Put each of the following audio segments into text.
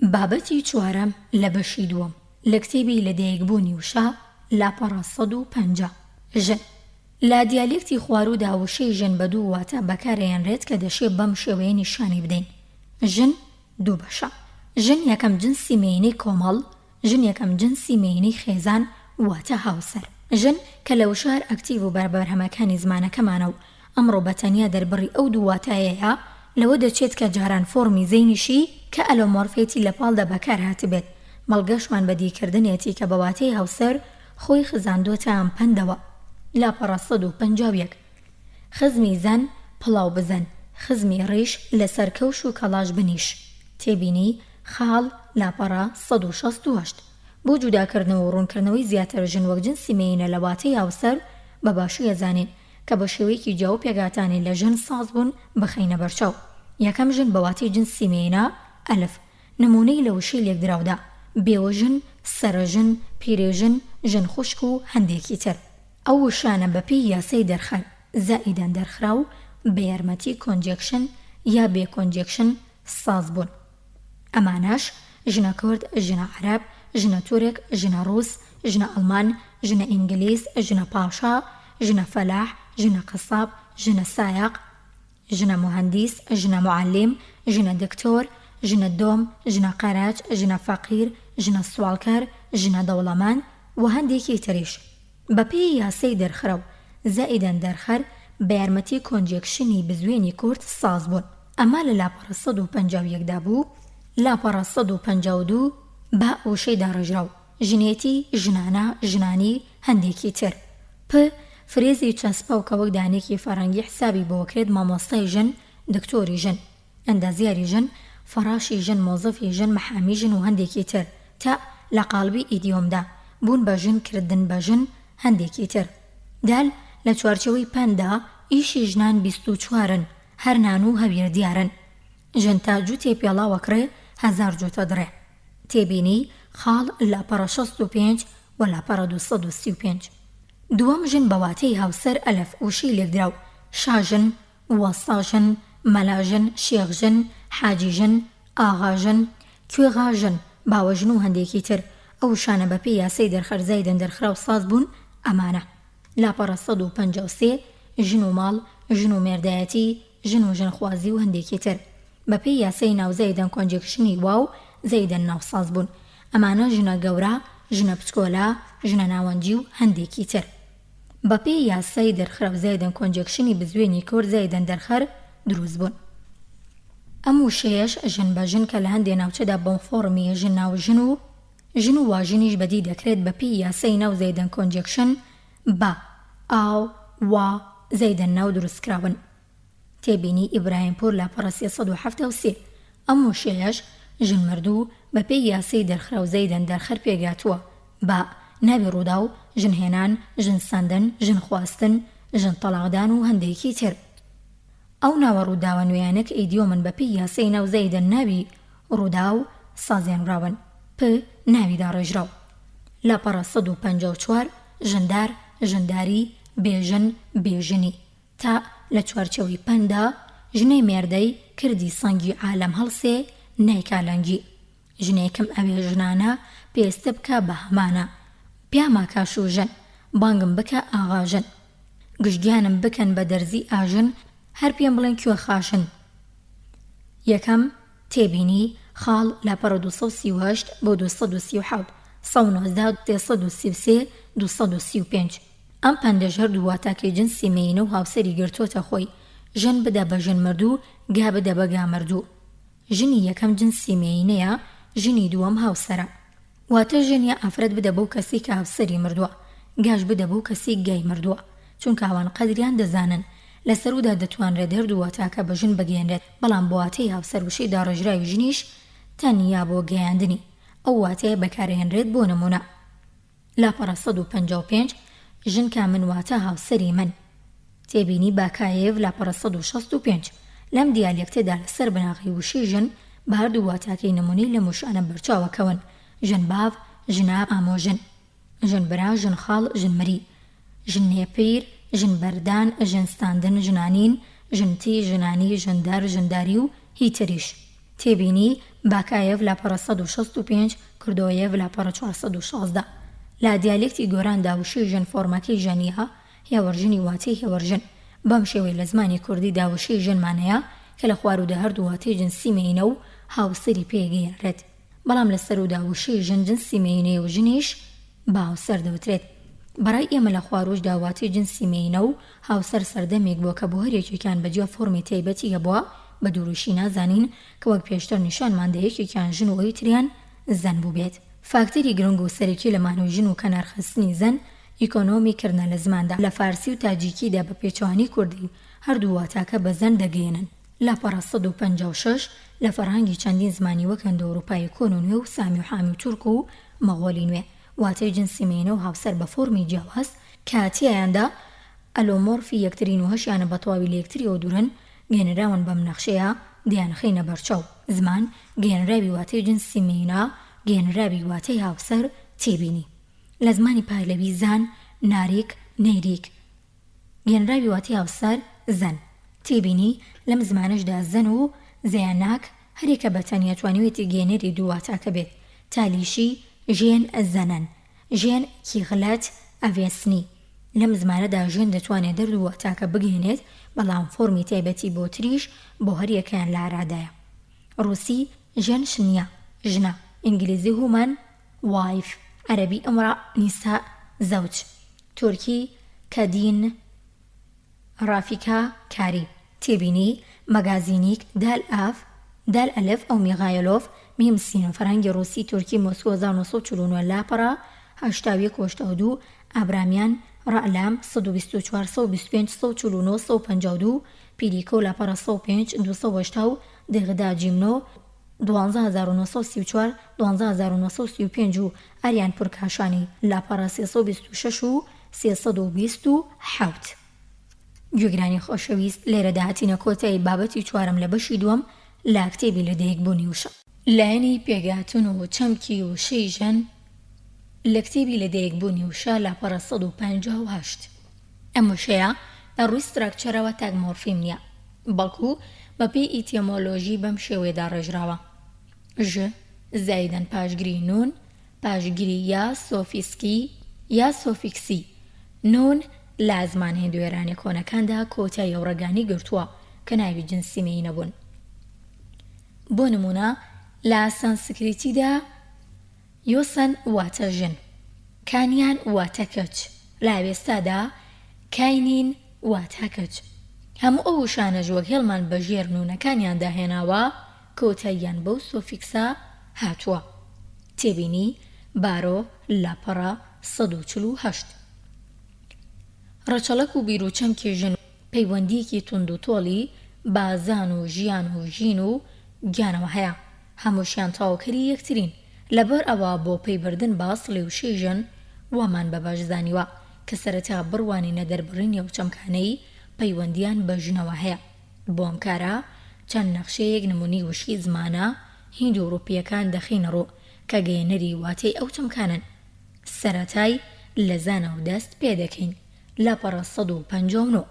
بابەتی چوارەم لە بەشی دووەم لە کتێبی لەدایکبوونی وشە لاپەڕە 150 ژن لا دیالێکتی خوارودا وشەی ژن بە دوو واتە بەکارهێنرێت کە دەشێت بەم شێوەیە نیشانی بدەین. ژن دوو بەشە. ژن یەکەم جنسی مێینەی کۆمەڵ، ژن یەکەم جنسی مێینەی خێزان واتە هاوسەر. ژن کە لە وشار ئەکتیڤ و بەرهەمەکانی زمانەکەمانە و ئەمڕۆ بەتەنیا دەربڕی ئەو دوو واتایەیە، لەوە دەچێت کە جاران فۆرمی زەینیشی کە ئەلۆمۆرفێتی لە پاڵدا بەکار هاتبێت، مەڵگەشمان بەدیکردنێتی کە بەواتەی هاوسەر خۆی خزاندۆتە ئەم پەندەوە. لاپەڕە 151 خزمی زەن پڵاو بزەن، خزمی ڕیش لەسەر کەوش و کەڵاش بنیش. تێبینی خاڵ لاپەڕە 168 بۆ جوداکردنەوە و ڕوونکردنەوەی زیاتر ژن وەک جنسی مێینە لە واتەی هاوسەر بە باشی ئەزانین کە بە شێوەیەکی جیاو پێگاتانی لە ژن ساز بوون بخەینە بەرچاو. یەکەم ژن بە واتەی جنسی مێینە ئەلف، نمونەی لە وشەی لێکدراودا، بێوە ژن، سەرە ژن، پیرێژن، ژن خوشک و هەندێکی تر. ئەو وشانە بەپێی یاسای دەرخەر زائیدەن دەرخرا و بە یارمەتی کۆنجێکشن یا بێ کۆنجێکشن ساز بوون. ئەمانەش ژنە کورد، ژنە عەرەب، ژنە تورک، ژنە ڕووس، ژنە ئەڵمان، ژنە ئینگلیز، ژنە پاشا، ژنە فەلاح، ژنە قەساب، ژنە سایق، ژنە مهندیس، ژنە معلم، ژنە دکتۆر، ژنە دۆم، ژنە قەراج، ژنە فەقیر، ژنە سوالکەر، ژنە دەوڵەمەند و هەندێکی تریش. بەپێی یاسای دەرخرا و زائیدەن دەرخەر بە یارمەتی کۆنجێکشنی بزوێنی کورد ساز بوون. ئەمە لە لاپەڕە 151دا بوو. لاپەڕە 152 بە وشەی داڕژراو، ژنێتی، ژنانە، ژنانی، هەندێکی تر. پ فرێزی چەسپە و کە وەک دانێکی فەڕەنگی حسابی بۆکرێت مامۆستای ژن، دکتۆری ژن، ئەندازیاری ژن، فەراشی ژن، مۆزەفی ژن، مەحامی ژن و هەندێکی تر تا لە قالبی ئیدیۆمدا بوون بە ژن، کردن بە ژن، هەندێکی تر. دال لە چوارچەوەی پەندا ئیشی ژنان 24ن، هەر نان و هەویر دیارن. ژن تا جووتێ پێڵاوەکڕێ 1000 جوتە درێ. تێبینی خاڵ لاپەڕە 65 و لاپەڕە 235. دووەم ژن بەواتەی هاوسەر ئەلف، وشەی لێکدراو، شاژن، وەساژن، مەلاژن، شێخژن، حاجیژن، ئاغاژن، کوێغاژن، باوەژن و هەندێکی تر. ئەو شانە بەپێی یاسای دەرخەر زایدەن دەرخرا و ساز بوون. ئەمانە لاپەڕە 153 ژن و ماڵ، ژن و مێردایەتی، ژن و ژنخوازی و هەندێکی تر. بەپێی یاسای ناو زایدەن کۆنجێکشنی واو زایدەن ناوساز بوون. ئەمانە ژنە گەورە، ژنە پچکۆلا، ژنە ناوەنجی و هەندێکی تر. بەپێی یاسای دەرخرا و زایدەن کۆنجێکشنی بزوێنی کورد زایدەن دەرخەر دروست بوون. ئەم وشەیەش ژن بە ژن کە لە هەندێک ناوچەدا بەم فۆرمی ژن ناو ژن و واژنیش بەدی دەکرێت بەپێی یاسای ناو زایدەن کۆنجێکشن با، ئاو، وا زایدەن ناو دروستکراون. تێبینی ئیبراهیمپۆر لاپەڕە 373. ئەم وشەیەش ژن مردوو بەپێی یاسای دەرخرا و زایدەن دەرخەر پێگاتووە با، ناوی ڕوودا و ژن هێنان، ژن ساندن، ژن خواستن، ژن تەلاقدان و هەندێکی تر. ئەو ناوە ڕووداوە نوێیانە کە ئیدیۆمن بەپێی یاسای ناو زایدەن ناوی ڕوودا و سازێنراون. پ ناوی داڕێژراو. لاپەڕە 154 ژندار، ژنداری، بێژن، بێژنی تا لە چوارچەوەی پەندا ژنەی مێردەی کردی سەنگی عالەم هەڵسێ نایکالەنگی. ژنێکم ئەوێ ژنانە پێستە بکە بە هەمانە، پیاما کاشوژن، بانگم بکە ئاغاژن، گشتگیانم بکەن بە دەرزی ئاژن، هەر پێم بڵێن کوێ خاشن. یەکەم تێبینی خاڵ لاپەڕە 238 بۆ 237 119 333 235. ئەم پەندەژ هەردوو واتاکەی جنسی مێینە و هاوسەری گرتوۆتە خۆی. ژن بدە بە ژن مردوو، گا بدە بە گا مردوو. ژنی یەکەم جنسی مێینەیە، ژنی دووەم هاوسەرە. واتە ژنیا ئافرەت بدە بەو کەسی کە هاوسەری مردووە، گاش بدە بەو کەسی گای مردووە، چونکە ئەوان قەدریان دەزانن. لەسەرودا دەتوانرێت هەردوو واتاکە بە ژن بگەێنرێت، بەڵام بۆ واتەی هاوسەر وشەی داڕژراوی ژنیش تەنیا بۆ گەیاندنی ئەو واتەیە بەکارهێنرێت. بۆ نمونە لاپەڕە 155 ژن کا من واتە هاوسەری من. تێبینی باکایەڤ لاپەڕە 165. لەم دیالێکتەدا لەسەر بناغی وشەی ژن بە هەردوو واتاکەی نمونەی لە موشانە بەرچاوەکەون: ژن باv، ژناب، ئامۆژن، ژن برا، ژن خاڵ، ژن مری، ژن نێپیر، ژن بەردان، ژن ستاندن، ژنانین، ژنتی، ژنانی، ژندار، ژنداری و هیتریش. تێبینی باکایەڤ لاپەڕە 165 کردۆیەڤ لاپەڕە 416 لا دیالێکتی گۆراندا وشەی ژن فۆرمەکەی ژەنیە هێوەرژنی واتەی هێوەرژن بەم شێوەی لە زمانی کوردی داوشەی ژنمانەیە کە لە خوارودە هەردوو واتەی جنسی مێینە و هاوسەری پێگەیەنرێت بەڵام لە سەرۆدا وشەی ژن جنسی مێینەی و ژنیش باوسەر دەوترێت بەڕای ئێمە لە خواروش داواتی جنسی مێینە و هاوسەر سەردەمێک بۆ کە بۆ هەرێکێکیان بەجیا فۆرمی تایبەتی هەبووە بە دووروشی نازانین کە وەک پێشتر نیشانماندا یەکێکیان ژن و ئەویتریان زەن بوو بێت فاکتەری گرنگ و سەرەکی لە مانەوەی ژن و کەنارخستنی زەن ئیکۆنۆمی کردنە لە زماندا لە فارسی و تاجیکیدا بە پێچوانی کوردی هەردوو واتاکە بە زەن دەگەێنن لاپەڕە 156 لە فەرهەنگی چەندین زمانی وەک ئەندۆوروپای کۆن و نوێ و سامی و حامی و تورک و مەغۆلی نوێ واتەی جنسی مێینە و هاوسەر بە فۆرمی جیاواز کاتیایاندا ئەلۆمۆرفی یەکترین و هەشیانە بە تەواوی لە یەکتریەوە دوورن گێنراون بەم نەخشەیە دیانخینە بەرچاو زمان گێنراوی واتەی جنسی مێینە گێنراوی واتەی هاوسەر تێبینی لە زمانی پایلەوی زان ناریک نەیریک گێنراوی واتەی هاوسەر زەن تێبینی لەم زمانەشدا زەن و زەیاناک هەرێکە بەتەنیا توانیوێتی گێنەری دوو واتاکە بێت تالیشی ژێن زەنەن ژێن کیغلەت ئەڤێسنی لەم زمانەدا ژێن دەتوانێت دەردوو واتاکە بگێنێت بەڵام فۆرمی تایبەتی بۆ تریش بۆ هەریەکەیان لە ئارادایە ڕووسی ژێن شنیە ژنە ئینگلیزی هومەن وایف عەرەبی ئەمڕا نیسا زەوج تورکی کەدین ڕافیکا کاری تێبینی مەگازینیک دال ئاف دال ئەلف ئەو میغایلۆف میم سینە فەرهەنگی ڕووسی تورکی مۆسکۆ 1949 لاپەڕە 81 ئابرامیان ڕەعلام 124 125 149 152 پیریکۆ لاپەڕە 105 280 دێغدا جیمنۆ 12934 12935 و ئەریان پورکاشانی لاپەڕە 326 و 327 گوێگرانی خۆشەویست لێرەدا هاتینە کۆتایی بابەتی چوارم لە بەشی دووەم لا کتێبی لەدایکبوونی وشە لایەنی پێگاتون و چەمکی وشەی ژەن لە کتێبی لەدایکبوونی وشە لاپەڕە 158 ئەم وشەیە لە ڕووی ستراکچەرەوە تاگمۆرفیم نییە بەڵکو بەپێی ئیتیمۆلۆژی بەم شێوەیەدا ڕێژراوە ژ زایدەن پاشگری نون پاشگری یا سۆفیسکی یا سۆفیکسی نون لە زمان هێندوێرانی کۆنەکاندا کۆتایی ڕێگانی گرتووە کە ناوی جنسی مێینە بوون بۆ نمونە لە سانسکریتیدا یۆسەن واتە ژن کانیان واتە کەچ لە ئاوێستادا کاینین واتە کەچ هەموو ئەو وشانەش وەک هێڵمان بەژێر نونەکانیاندا هێناوە کۆتاییان بەو سۆفیکسە هاتووە تێبینی بارۆ لاپەڕە 148 ڕەچەڵەک و بیرروچەمکی ژن پەیوەندیەکی تونند و تۆڵی بازان و ژیان و ژین و گیانەوە هەیە هەمووشیان تاوکەری یەکترین لەبەر ئەوە بۆ پەیبردن باس لێوشەی ژن وامان بە باش زانیوە کە سەرەتا بڕوانینە دەربڕینی و چەمکانەی پەیوەندیان بە ژنەوە هەیە بۆ ئەم کارە چەند نەخشەیەک نمونی وشی زمانە هیند و ئەوروپیەکان دەخینە ڕوو کە گەیەنەری واتەی ئەو چەمکانن سەرەتای لە زانە و دەست پێدەکەین لاپەڕە 159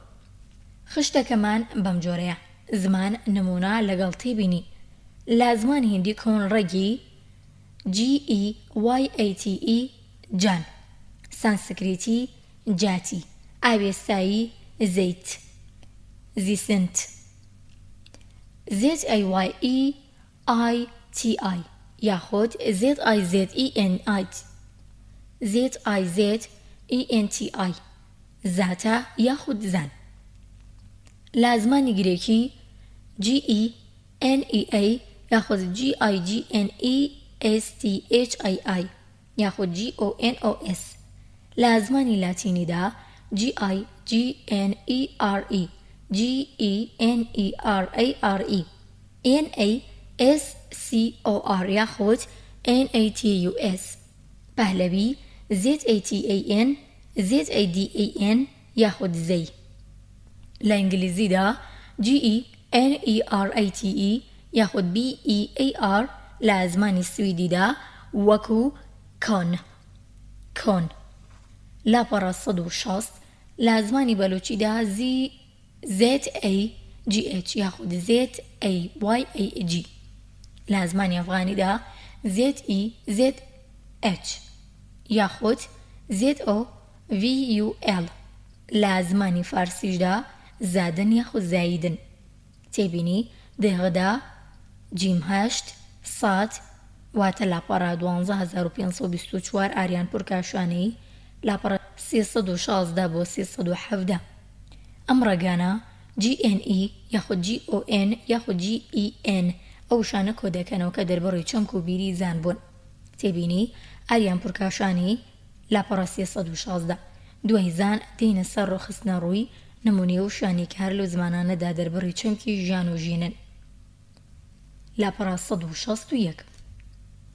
خشتەکەمان بەم جۆرەیە زمان نمونە لەگەڵ تێبینی لە زمان هیندی کۆن ڕەگی GEYATE جان سانسکریتی جاتی ئاوێستایی زەیت زیسنت ZAYEITI یاخۆت ZIZENTI زاتە یاخود زان لە زمانی گرێکی GENEA یاخود GIGNESTHII یاخود GONOS لە زمانی لاتینیدا GIGNERE GENERARE NASCOR یاخود NATUS پهلەوی ZATAN ZADAN یاخود زەی لە ئینگلیزیدا GENERATE یاخود BEAR لە زمانی سویدیدا وەکو کۆن لاپەڕە 160 لە زمانی بەلوچیدا ZAGH یاخود ZAYAG لە زمانی ئەفغانیدا ZEZH یاخود ZOVUL لە زمانی فارسیشدا زادن یاخود زایدن. تێبینی دێغدا جیم8 سات واتە لاپەڕا 12524 ئاریان پورکاشانەی لاپەڕە 316 بۆ 317. ئەم ڕێگانە GNE یاخود GON یاخود GEN ئەو شانە کۆدەکەنەوە کە دەربڕی چەمک و بیری زان بوون. تێبینی ئاریان پورکاشانی لاپەڕە 316 دوای زان دێنە سەر ڕۆخستنە ڕووی نمونێ و شانی کار لەو زمانانەدا دەربڕی چەمکی ژیان و ژینن. لاپەڕە 161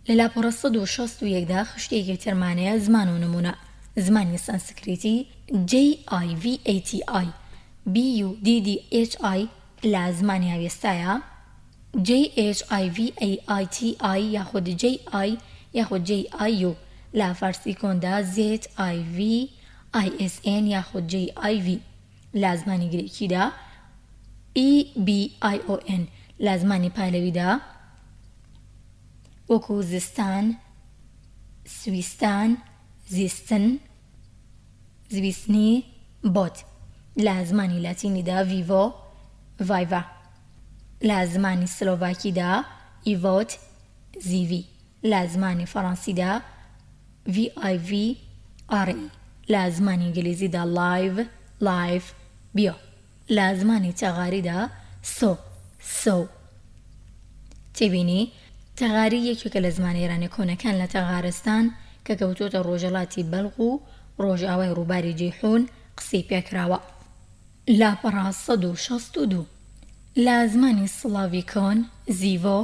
لە لاپەڕە 161دا خشتێکی ترمانەیە زمان و نمونە. زمانی سانسکریتی JIVATI BUDDHI لە زمانی هاوێستایە JHIVAITI یاخود JI یاخود JIU لە فارسی کۆندا ZIVISN یاخود JIV لە زمانی گریکیدا EBION لە زمانی پالەویدا وەکو زستان، سویستان، زیستن، زویستنی، بۆت لە زمانی لاتینیدا VIVO VIVA لە زمانی سلۆڤاکیدا ئیڤۆت ZV لە زمانی فەڕەنسیدا VIVRE لە زمانی ئینگلیزیدا LIVE BIO لە زمانی تەغاریدا SO. تێبینی تەغاری یەکێکە لە زمانی ئێرانی کۆنەکان لە تەغارستان کە کەوتۆتە ڕۆژەڵاتی بەڵغ و ڕۆژئاوای ڕووباری جەیحون قسەی پێکراوە. لاپەڕە 162 لە زمانی سڵاڤیکۆن زیڤۆ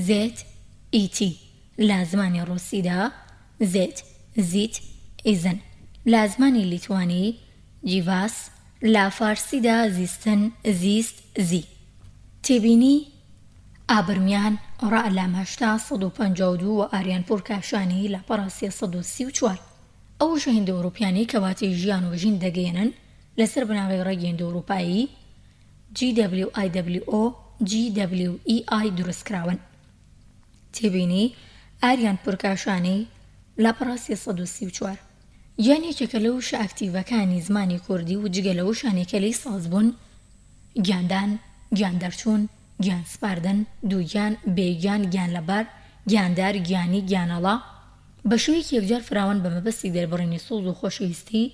ZET لە زمانی ڕووسیدا زیت ئیزن لە زمانی لیتوانی جیڤاس لە فارسیدا زیستن زیست زی. تێبینی ئابرمیان ڕە لام هەشتا 152 و ئاریان پورکاشانی لاپەڕە 334 ئەو ژەهێندە ئەوروپیانی کەواتی ژیان و ژین دەگەێنن لەسەر بناغی ڕێگەیەندە ئەوروپایی GWIWO GWEI دروستکراون. تێبینی ئاریان پورکاشانی لاپەڕە 334 یانێکێکە لەو شە ئاکتیڤەکانی زمانی کوردی و جگە لەو شانێکە لی ساز بوون: گیاندان، گیان دەرچوون، گیان سپاردن، دووگیان، بێگیان، گیان لەبەر، گیاندار، گیانی، گیانەڵا بە شێوەیەکی یەکجار فراوان بە مەبەستی دەربڕینی سوڵ و خۆشەویستی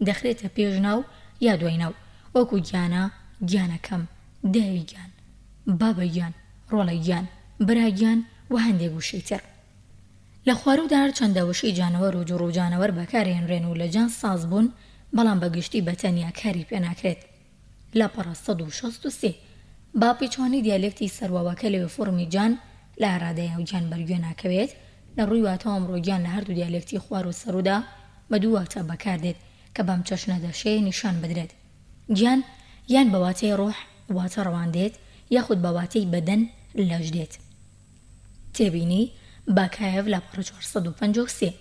دەخرێتە پێشناو یا دوایناو، وەکو گیانە، گیانەکەم، داوی گیان، بابە گیان، ڕۆڵە گیان، برا گیان و هەندێک وشەی تر. لە خوارەودا هەر چەندە وشەی جانەوەر و جوڕ و جانەوەر بەکارهێنرێن و لە جان ساز بوون، بەڵام بەگشتی بەتەنیا کاری پێناکرێت. لاپەڕە 163 با پێچوانی دیالێکتی سەرواوەکە لەوێ فۆرمی جان لە ئارادەیە و گیان بەرگوێ ناکەوێت لە ڕووی واتە ئەمڕۆ گیان لە هەردوو دیالێکتی خوار و سەرۆدا بە دوو واتە بەکاردێت کە بەم چەشنە دەشێ نیشان بدرێت. گیان یان بە واتەی ڕۆح واتە ڕەواندێت یاخود بە واتەی بەدەن لەش دێت. تێبینی باکایەڤ لاپەڕە 453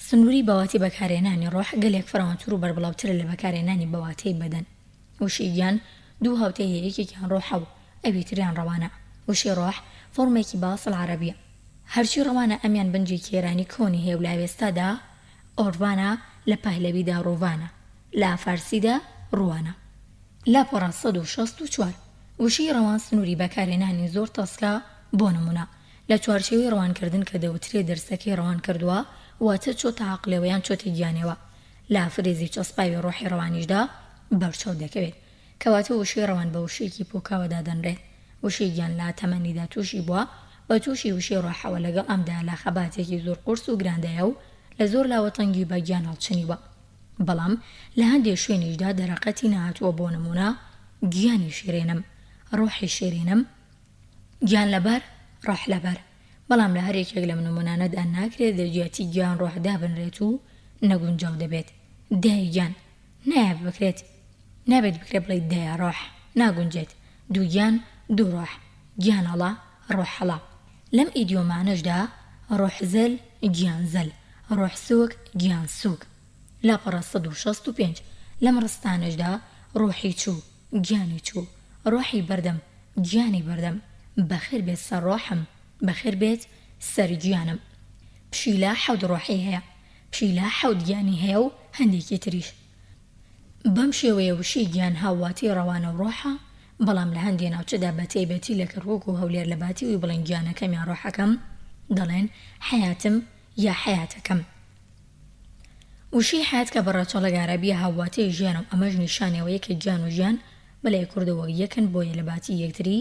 سنووری بەواتی بەکارهێنانی ڕۆح گەلێک فراوانتر و بەربڵاوترە لە بەکارهێنانی بەواتەی بەدەن. وشەی گیان دوو هاوتەیە، یەکێکیان ڕۆحە و ئەوی تریان ڕەوانە. وشەی ڕۆح فۆرمێکی باسڵ عەرەبیە، هەرچی ڕەوانە ئەمیان بنجی کێرانی کۆنی هەیە و لە ئاوێستادا ئۆڕوانە، لە پاهلەویدا ڕووانە، لە فارسیدا ڕوانە. لاپەڕە 164 وشەی ڕەوان سنووری بەکارهێنانی زۆر تەسکە بۆ نمونە لە چوارچێوەی ڕەوانکردن کە دەوترێت دەرسەکەی ڕەوان کردووە واتە چۆتە عەقلەوەیان چۆتە گیانەوە. لا فرێزی چەسپاوی ڕۆحی ڕەوانیشدا بەرچەو دەکەوێت کەواتە وشەی ڕەوان بە وشەیەکی پۆکاوەدا دەنرێت. وشەی گیان لا تەمەنیدا تووشی بووە بە تووشی وشەی ڕۆحەوە، لەگەڵ ئەمدا لا خەباتێکی زۆر قورس و گراندایە و لە زۆر لاوەتەنگی بە گیان هەڵچنیوە. بەڵام لە هەندێک شوێنیشدا دەرەقەتی نەهاتووە بۆ نمونە گیانی شیرێنم، ڕۆحی شیرێنم، گیان لەبەر، ڕۆح لەبەر. بەڵام لە هەرێکێک لەم نمونانەدا ناکرێت دەرجێتی گیان ڕۆحدا بنرێت و نەگونجاو دەبێت. دای گیان نایە بکرێت، نابێت بکرێت بڵێ دایە ڕۆح، ناگونجێت. دوو گیان، دوو ڕۆح، گیانەڵا، ڕۆحەڵا. لەم ئیدیۆمانەشدا ڕۆحزەل، گیانزەل، ڕۆح سووک، گیان سووک. لاپەڕە 165 لەم ڕستانەشدا ڕۆحی چوو، گیانی چوو، ڕۆحی بەردەم، گیانی بەردەم. بەخێر بێت سەر ڕۆحم، بەخێر بێت سەرگیانم. پشیلە 7 ڕۆحی هەیە، پشیلە 7 گیانی هەیە و هەندێکی تریش. بەم شێوەیە وشەی گیان هاواتی ڕەوانە و ڕۆحە، بەڵام لە هەندێک ناوچەدا بە تایبەتی لە کڕووک و هەولێر لە باتیوی بڵێن گیانەکەمیان ڕۆحەکەم دەڵێن حەیاتم یا حەیاتەکەم. وشەی حەیات کە بە ڕەچەڵە عەرەبیە هاواتەی ژیانە و ئەمەش نیشانەوەیە کە گیان و ژیان بەلای کوردەوە یەکن بۆیە لە باتی یەکتری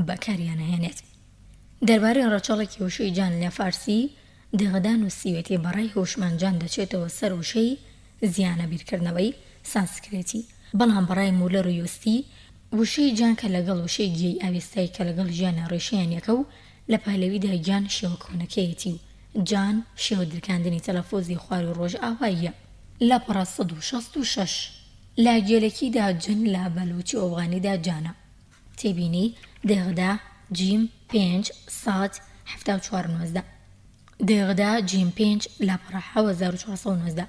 بەکاریان هێنێت. دەربارەی ڕەچەڵێکی وشەی گیان لە فارسی دەغدان و سیوێتی بەڕای هۆشمەندجان دەچێتەوە سەر وشەی زیانە بیرکردنەوەی سانسکرێتی، بەڵام بەڕای مولەر و یۆستی وشەی گیان کە لەگەڵ وشەی گیەی ئاوێستایی کە لەگەڵ ژیانە ڕێشەیان یەکە و لە پالەویدا گیان شێوە کۆنەکەیەتی و جان شێوە درکاندنی تەلەفۆزی خوار و ڕۆژ ئاواییە. لە پڕە 166 لا گێلەکیدا جن لا بەلوچی ئۆڤغانیدا جانە. تێبینی دێغدا جیم 5 سات 74 دێغدا جیم 5 لا پڕە 1490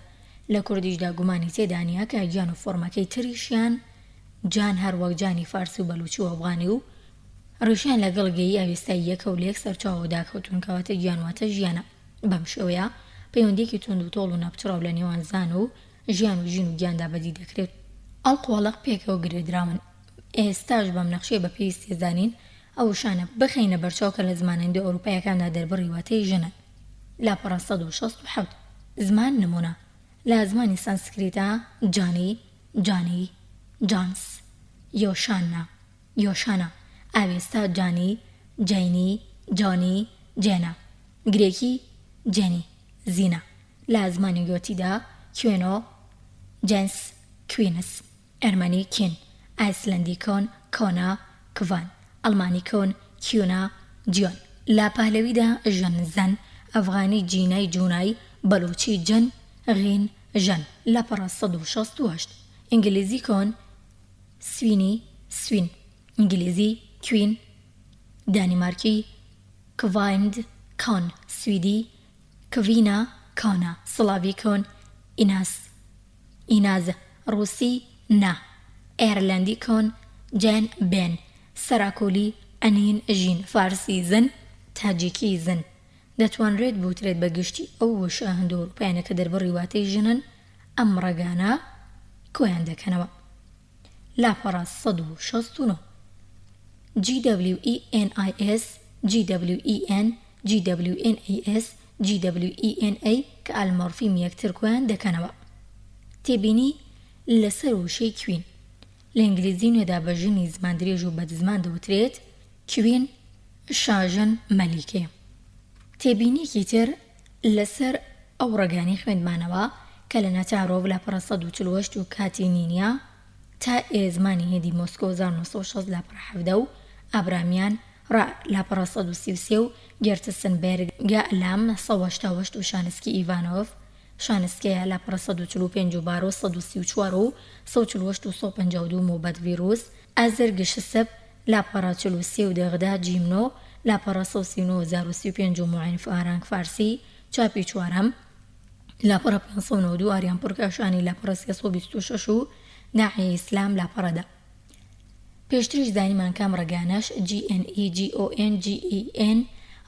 لە کوردیشدا گومانی تێدانیا کە گیان و فۆرمەکەی تریشیان جان هەروەک جانی فارسی و بەلوچی و ئەوغانی و ڕێشیان لەگەڵ گەیی ئاوێستایی یەکە و لێک سەرچاوە داکەوتون کەواتە گیانواتە ژیانە. بەم شێوەیە پەیوەندێکی تونند و تۆڵ و نەپچڕاو لە نێوان زان و ژیان و ژین و گیاندا بەدی دەکرێت. ئەڵقۆڵق پێکەوە گرێدراون. ئێستاش بەم نەخشەیە بە پێویستی زانین ئەو شانە بخەینە بەرچاوکە لە زمانەندە ئەوروپایەکاندا دەربڕی واتەی ژنە. لا پڕە 167 زمان نمونە لە زمانی سانسکریتا جانی جانی جانس یۆشانە یۆشانە ئاوێستا جانی جینی جانی جێنە گرێکی جێنی زینە لە زمانی گۆتیدا کوێنۆ جنس کوینس ئەرمەنی کین ئایسلەندی کۆن کۆنا کوڤان ئەڵمانی کۆن کیونا جیۆن لە پالەویدا ژەن زەن ئەفغانی جینای جونای بەلوچی جن غین ژەن لە پڕە 168 ئینگلیزی کۆن سوینی سوین ئینگلیزی کوین دانیمارکی کوڤایند کۆن سویدی کوڤینا کۆنا سڵاوی کۆن ئیناس ئیناز ڕووسی نا ئێرلەندی کۆن جێن بێن سەراکۆلی ئەنین ژین فارسی زن تاجیکی زن دەتوانرێت بوترێت بە گشتی ئەو وشە هەندە ئەوروپایانە کە دەربڕی واتەی ژنن ئەم ڕێگانە کۆیان دەکەنەوە. لاپەڕە 169 GWENIS GWEN GWNAS GWENA کە ئالمۆرفیم یەکتر کۆیان دەکەنەوە. تێبینی لەسەر وشەی کوین لە ئینگلیزی نوێدا بە ژنی زمان درێژ و بەدزمان دەوترێت کوین شاژن مەلیکێ. تێبینیکی تر لەسەر ئەو ڕێگانی خوێندمانەوە کە لە نەتارۆڤ لە پڕە 148 و کاتی نینیا تا ئێزمانی هێدی مۆسکۆ 1960 لە پڕە 17 و ئابرامیان لە پڕە 133 و گێرتسنبێرگە لام 188 و شانسکی ئیڤانۆڤ شانسکەیە لە پڕە 145 و بارۆ 134 و 148 و 152 موبەت ڤیرۆس ئازەر گشسب لە پڕە 43 و دەغدا جیمنۆ لە پڕە 1935 و معینف ئارانگ فارسی چاپی چوارەم لە پڕە 592 ئاریان پڕکاشانی لە پڕە 326 و ناحیە ئیسلام لە پڕەدا. پێشتریش زانیمان کام ڕێگانەش GNEGONGEN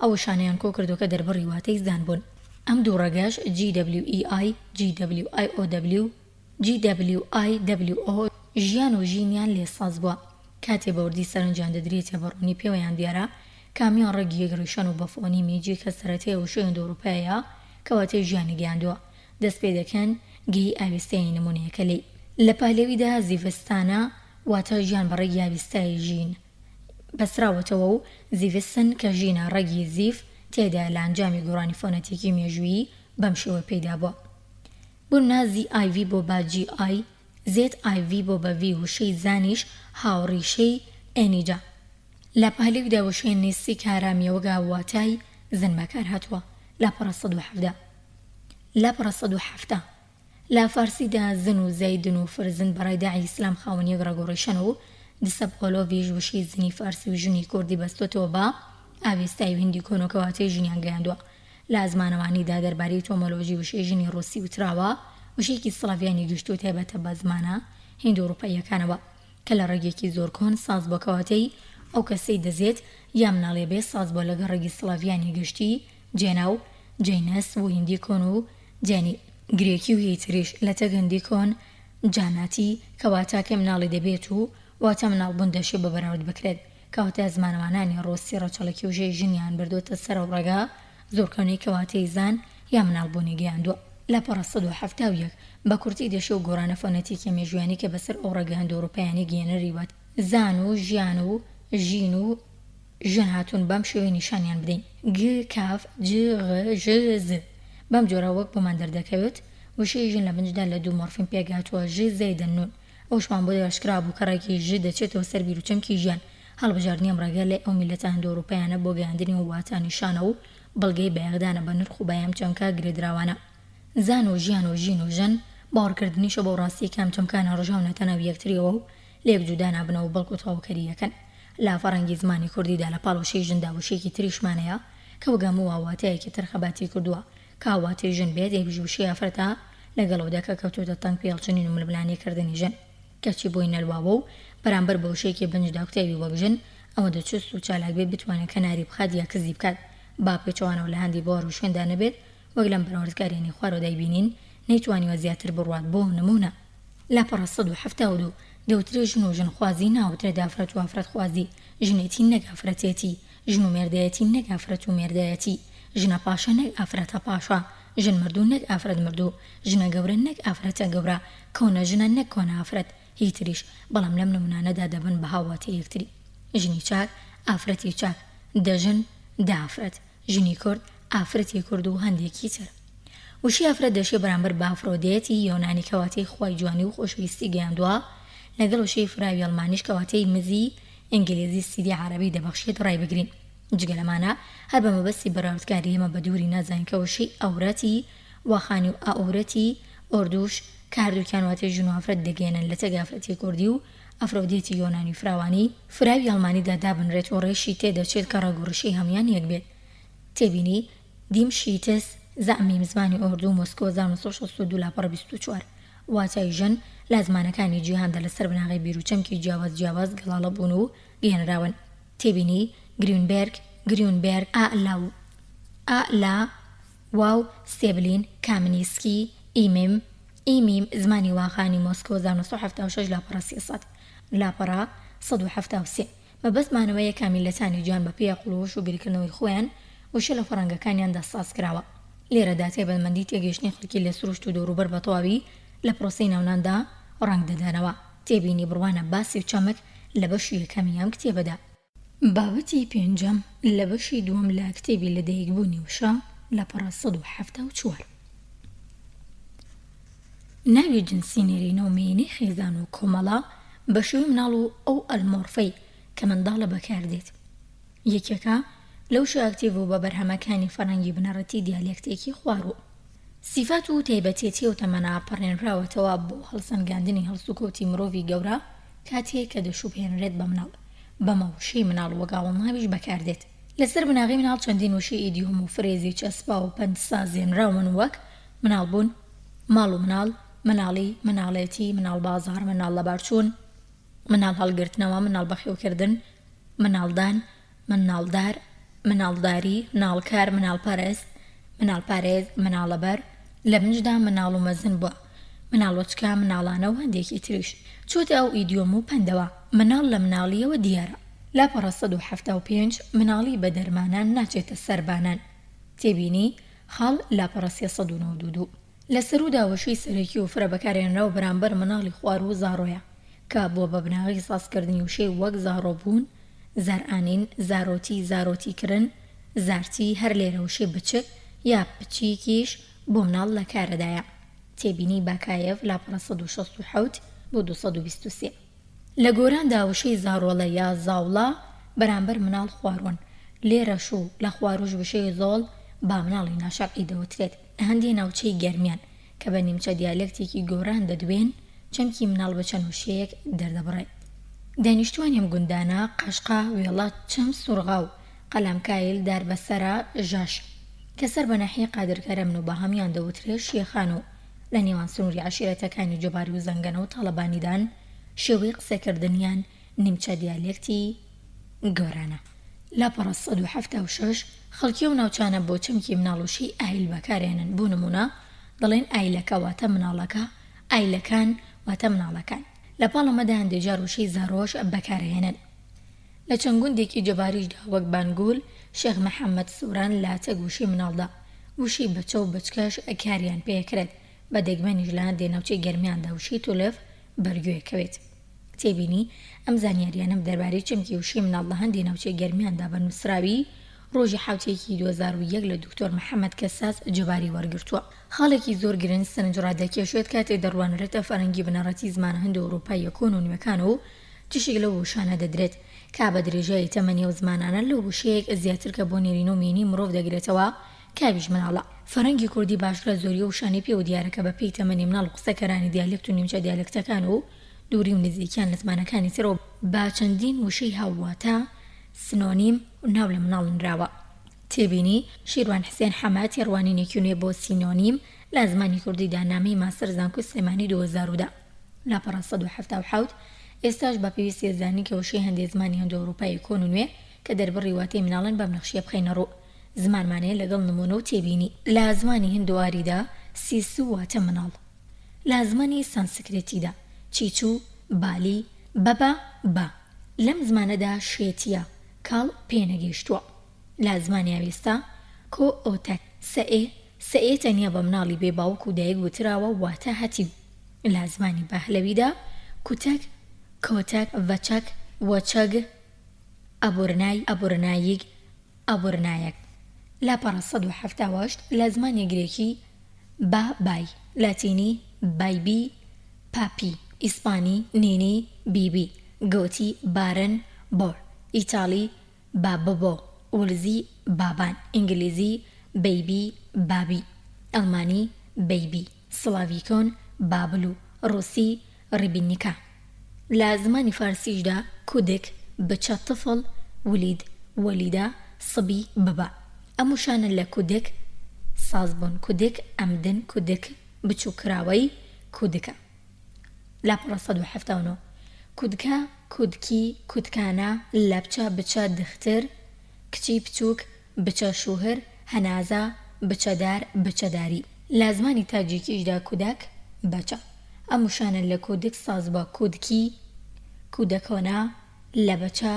ئەو شانەیان کۆ کردوکە دەربڕی واتەی زان بوون. ئەم دوو ڕێگەش GWEI GWIOW GWIWO ژیان و ژینیان لێساز بووە. کاتێ بەوردی سەرنجیان دەدرێتە بەڕوونی پێوەیان دیارە کامیان ڕێگی یەکڕیشان و بەفۆنی میجی کە سەرەتەیە وشەی ئەوروپایە کەواتەی ژیانی گەیاندووە دەست پێ دەکەن گەی ئاوێستایی نمونەیەکە لێی. لە پالەویدا زیڤستانە واتە ژیان بە ڕێگی ئاوێستایی ژین بەسراوەتەوە و زیڤستن کە ژینە ڕێگی زیف تێدا لە ئەنجامی گۆڕانی فۆنەتیکی مێژویی بەم شێوە پەیدا بووە. بوونا ZIV بۆ بە GI ZIV بۆ بە V وشەی زانیش هاوڕیشەی ئێنیجا. لە پالەویدا وشەی نیستی کارامیەوەگا واتای زن بەکار هاتووە لە پڕە 117 لە پڕە 117 لە فارسیدا زن و زەیدن و فرزن بەڕای داعی ئیسلام خاوەن یەک ڕێگۆڕیشەن و دسەبقۆلۆڤیش وشەی زنی فارسی و ژنی کوردی بەستۆتەوە بە ئاوێستایی و هندی کۆنۆکەواتەی ژنیان گەیاندووە. لە زمانەوانیدا دەربارەی تۆمۆلۆژی وشەی ژنی ڕووسی وتراوە وشەیەکی سڵاڤیانی گشت و تایبەتە بە زمانە هیند و ئەوروپاییەکانەوە کە لە ڕێگێکی زۆر کۆن ساز بۆ کەواتەی ئەو کەسەی دەزێت یا مناڵێ بێ ساز بۆ لەگە ڕێگی سڵاڤیانی گشتی جێناو جەینەس و هیندی کۆن و جانی گرێکی و هیتریش لە تەگەندی کۆن جاناتی کەواتاکە مناڵی دەبێت و واتە مناڵبوون دەشێ بە بەراورد بکرێت کەواتە زمانەوانانی ڕۆسی ڕەچەڵکی و ژێی ژنیان بردوتە سەر و ڕێگا زۆرکەونەی کەواتەی زان یا مناڵبوونی گەیاندووە لە 1970 بە کورتی دەشێ و گۆرانە فۆنەتیکە مێژویانی کە بەسەر ئەو ڕێگە هەندەوروپایانی گێنەری وات زان و ژیان و ژین و ژن هاتوون بەم شێوەی نیشانیان بدەین گ کاف ج غ ژ ز بەم جۆرە وەک بۆمان دەردەکەوێت وشەی ژن لە بنجدا لە دوو مۆرفیم پێگاتووە ژ زەیدە نون ئەوشمان بۆ ئاشکرا بوو کە ڕێکی ژ دەچێتەوە سەر بیر و چەمکی ژیان هەڵبژاردننی ئەم ڕێگە لە ئەو میلەتە هەندەوروپایانە بۆ گەیاندنی و واتە نیشانە و بەڵگەی بەیەغدانە بە نرخ و بەیام چەمکە گرێدراوانە زان و ژیان و ژین و ژن باوەڕکردنیشە بۆ ڕاستی کام چەمکانە ڕژاونەتە ناو یەکتریەوە و لێک جودا نابنەوە بەڵکو تەواوکەریەکەن لا فەڕەنگی زمانی کوردیدا لە پاڵوشەی ژندا وشەیەکی تریشمانەیە کە وەگەم و واواتەیەکی ترخەباتی کردووە کاواتی ژن بێت یەکژوشی ئافرەتە لەگەڵەوەدەکە کەوتوتە تەنگ پێڵچنین و ململانیکردنی ژن کەچی بۆی نەلواوە و بەرامبەر بە وشەیەکی بنجدا کوتێوی وەک ژن ئەوە دەچوست و چالاک بێت بتوانێت کەناری بخات یا کزی بکات با پێچوانەوە لە هەندی بۆڕ و شوێندا نەبێت وەک لەم بەراوردکاریانی خوارەوە دەیبینین نەیتوانیوە زیاتر بڕوات بۆ نمونە لە 1970 دەوترێ ژن و ژنخوازی ناوترێت ئافرەت و ئافرەتخوازی ژنێتی نەک ئافرەتێتی ژن و مێردایەتی نەک ئافرەت و مێردایەتی ژنە پاشە نەک ئافرەتە پاشە ژن مردوو نەک ئافرەت مردوو ژنە گەورە نەک ئافرەتە گەورە کۆنە ژنە نەک کۆنە ئافرەت هیتریش بەڵام لەم نمونانەدا دەبن بە هاواتە یەکتری ژنی چاک ئافرەتی چاک دەژن دافرەت ژنی کورد ئافرەتی کورد و هەندێکی تر وشی ئافرەت دەشێ بەرامبەر بە ئافرۆدێتی یۆنانی کەواتەی خوای جوانی و خۆشەویستی گەیاندووە لەگەڵ وشەی فراوی ئەڵمانیش کەواتەی مزی ئینگلیزی سیدی عەرەبی دەبەخشێت ڕای بگرین جگە لەمانە هەر بە مەبەستی بەراوردکاری ئێمە بە دووری نازانین کە وشەی ئەورەتی واخانی و ئەورەتی ئۆردوش کاردووکیان واتەی ژن و ئافرەت دەگەێنن لە تەگ ئافرەتی کوردی و ئەفرۆدێتی یۆنانی فراوانی فراوی ئەڵمانیدا دابنرێت و ڕێشی تێدەچێت کە ڕەگوڕشەی هەمویان یەک بێت تێبینی دیم شیتس زەعمیم زمانی ئۆردو مۆسکۆ 1962 لاپەڕ 24 واتای ژن لە زمانەکانی جیهاندا لەسەر بناغی بیرروچەمکی جیاواز گەڵاڵە بوون و گەێنراون تێبینی گرینبێرگ ئالا واو ستێبلین کامنیسکی ئیمیم زمانی واخانی مۆسکۆ 1976 لاپەڕە 300 لاپەڕە 173 مەبەستمانەوەیە کامیلەتانی جوان بە پێی قوڵوش و بیرکردنەوەی خۆیان وشە لە فەڕەنگەکانیاندا ساز کراوە لێرەدا تێبەندمەندی تێگەیشتنی خەڵکی لە سروشت و دەوروبەر بە تەواوی لە پرۆسەی ناوناندا ڕەنگ دەدەنەوە تێبینی بڕوانە باسی و چەمک لە بەشی یەکەمی ئەم کتێبەدا بابەتی پێنجەم لە بەشی دووەم لە کتێبی لەدایکبوونی وشە لە پەڕە 174 ناوی جنسی نێرینە و مێنەی خێزان و کۆمەڵە بە شێوەی مناڵ و ئەو ئەلمۆرفەی کە منداڵە بەکاردێت یەکێکە لەو شاکتیڤ و بە بەرهەمەکانی فەڕەنگی بنەڕەتی دیالێکتێکی خوارەوە سیفات و تایبەتێتی و تەمەنا پەڕێنراوەتەوە بۆ هەڵسەنگاندنی هەڵسوکەوتی مرۆڤی گەورە کاتێک کە دەشوبهێنرێت بە مناڵ بەمە وشەی مناڵ وەگاوەڵناویش بەکاردێت لەسەر بناغی مناڵ چەندین وشەی ئیدیۆم و فرێزی چەسپا و پەندسازێنراون وەک مناڵبوون ماڵ و مناڵ مناڵی مناڵێتی مناڵ بازار مناڵ لە بارچوون مناڵ هەڵگرتنەوە مناڵ بەخێوکردن مناڵدان مناڵدار مناڵداری مناڵکار مناڵپەرست مناڵپارێز مناڵەبەر لە بنجدا مناڵ و مەزن بووە مناڵۆچکە مناڵانە و هەندێکی تریش چۆتە ئەو ئیدیۆم و پەندەوە مناڵ لە مناڵیەوە دیارە لاپەڕە 175 مناڵی بە دەرمانان ناچێتە سەربانان تێبینی خاڵ لاپەڕە 392 لە سەرودا وشەی سەرەکی و فرە بەکارێنراو بەرامبەر مناڵی خوار و زارۆیە کە بۆ بە بناغی سازکردنی وشەی وەک زارۆبوون زارئانین زارۆتیکردن زارتی هەر لێرە وشەی بچک یا بچیکیش بۆ مناڵ لە کارەدایە تێبینی باکایەف لاپەڕە 167 بۆ 223 لە گۆراندا وشەی زارۆڵە یا زاوڵە بەرامبەر مناڵ خواروون لێرەش و لە خواروش وشەی زۆڵ با مناڵی ناشاقی دەوترێت هەندی ناوچەی گەرمیان کە بە نیمچە دیالێکتێکی گۆران دەدوێن چەمکی مناڵ بە چەند وشەیەک دەردەبڕێت دانیشتوانی ئەم گوندانە قەشقا وێڵات چەم سوڕغا و قەلەمکایل داربەسەرە ژاش کە سەر بە ناحیە قادرکەرە من و بە هەمیان دەوترێت شێخان و لە نێوان سنووری عەشیرەتەکانی جۆباری و زەنگەنە و تاڵەبانیدان شێوەی قسەکردنیان نیمچە دیالێکتی گۆرانە لاپەڕە 176 خەڵکی و ناوچانە بۆ چەمکی مناڵوشی ئایل بەکارێنن. بۆ نمونە دەڵێن ئایلەکە واتە مناڵەکە، ئایلەکان واتە مناڵەکان. لە پاڵەمەدا هەندێک جار وشەی زارۆش بەکارهێنن. لە چەند گوندێکی جەباریشدا وەک بانگول، شێخ محەممەد سووران لاتە گوشی مناڵدا وشی بچە و بچکەش کاریان پێکرێت بە دەگمەنیش لە هەندێک ناوچەی گەرمیاندا وشی تولف بەرگوێکەوێت. تێبینی ئەم زانیاریانم دەربارەی چەمکی وشی مناڵ لە هەندێک ناوچەی گەرمیاندا بە نووسراوی ڕۆژی حوتێکی 2001 لە دکتۆر محەممەد کەساس جەباری وەرگرتووە. خاڵێکی زۆر گرنگ سەرنجڕادەکێشێت کاتێک دەڕوانرێتە فەرەنگی بنەڕەتی زمانە هەند و ئەوروپای یەکۆن و نیمەکان و تشێک لەو وشانە دەدرێت کا بە درێژایی تەمەنی و زمانانە لەو وشەیەک زیاتر کە بۆ نێرین و مێنی مرۆڤ دەگرێتەوە کاویش مناڵە. فەرەنگی کوردی باشترە زۆری وشانی پێ و دیارەکە بە پێی تەمەنی مناڵ و قسەکەرانی دیالێکت و نیمچە دیالێکتەکان و دووری و نزیکیان لە زمانەکانی ترەوە با چەندین وشەی هاوواتە سنۆنیم و ناو لە مناڵنراوە. تێبینی شیروان حسێن حەماتی ڕوانینێکی نوێ بۆ سینۆنیم لە زمانی کوردیدا نامەی ماستەر زانکۆ سلێمانی 2010 لاپەڕە 177 ئێستاش بە پێویستی زانی کە وشەی هەندێک زمانی هەند و ئەوروپای کۆن و نوێ کە دەربڕی واتەی مناڵن بەم نەخشیە بخەینە ڕوو زمانمانەیە لەگەڵ نمونە و تێبینی. لە زمانی هندواریدا سیسو واتە مناڵ، لە زمانی سانسکرێتیدا چیچوو بالی بەبە با، لەم زمانەدا شێتیە کاڵ پێنەگەیشتووە. لە زمانی ئاوێستا کۆ ئۆتەک سەئێ تەنیا بە مناڵی بێ باوک و دایک وتراوە واتە هەتیو. لە زمانی پەهلەویدا کوتەک کۆتەک ڤەچەک وەچەگ ئەبورنای ئەبورناییگ ئەبورنایەک. لاپەڕە 178 لە زمانی گرێکی با بای، لاتینی بایبی پاپی، ئیسپانی نینی بیبی، گۆتی بارن بۆر، ئیتاڵی باببۆ، وڵزی بابان، ئینگلیزی بیبی بابی، ئەڵمانی بیبی، سڵاڤیکۆن بابلو، ڕووسی ڕیبینیکا. لە زمانی فارسیشدا کودک بچە تفڵ ولید وەلیدا سبی ببە. ئەموشانە لە کودک سازبوون کودک ئەمدن کودک بچووکراوەی کودکە. لاپەڕە 179 کودکە کودکی کودکانە لەبچە بچە دختر کچی بچووک بچە شوهر هەنازە بچەدار بچەداری. لە زمانی تاجیکیشدا کودک بەچە. ئەموشانە لە کودک ساز بە کودکی کودەکۆنا لە بەچە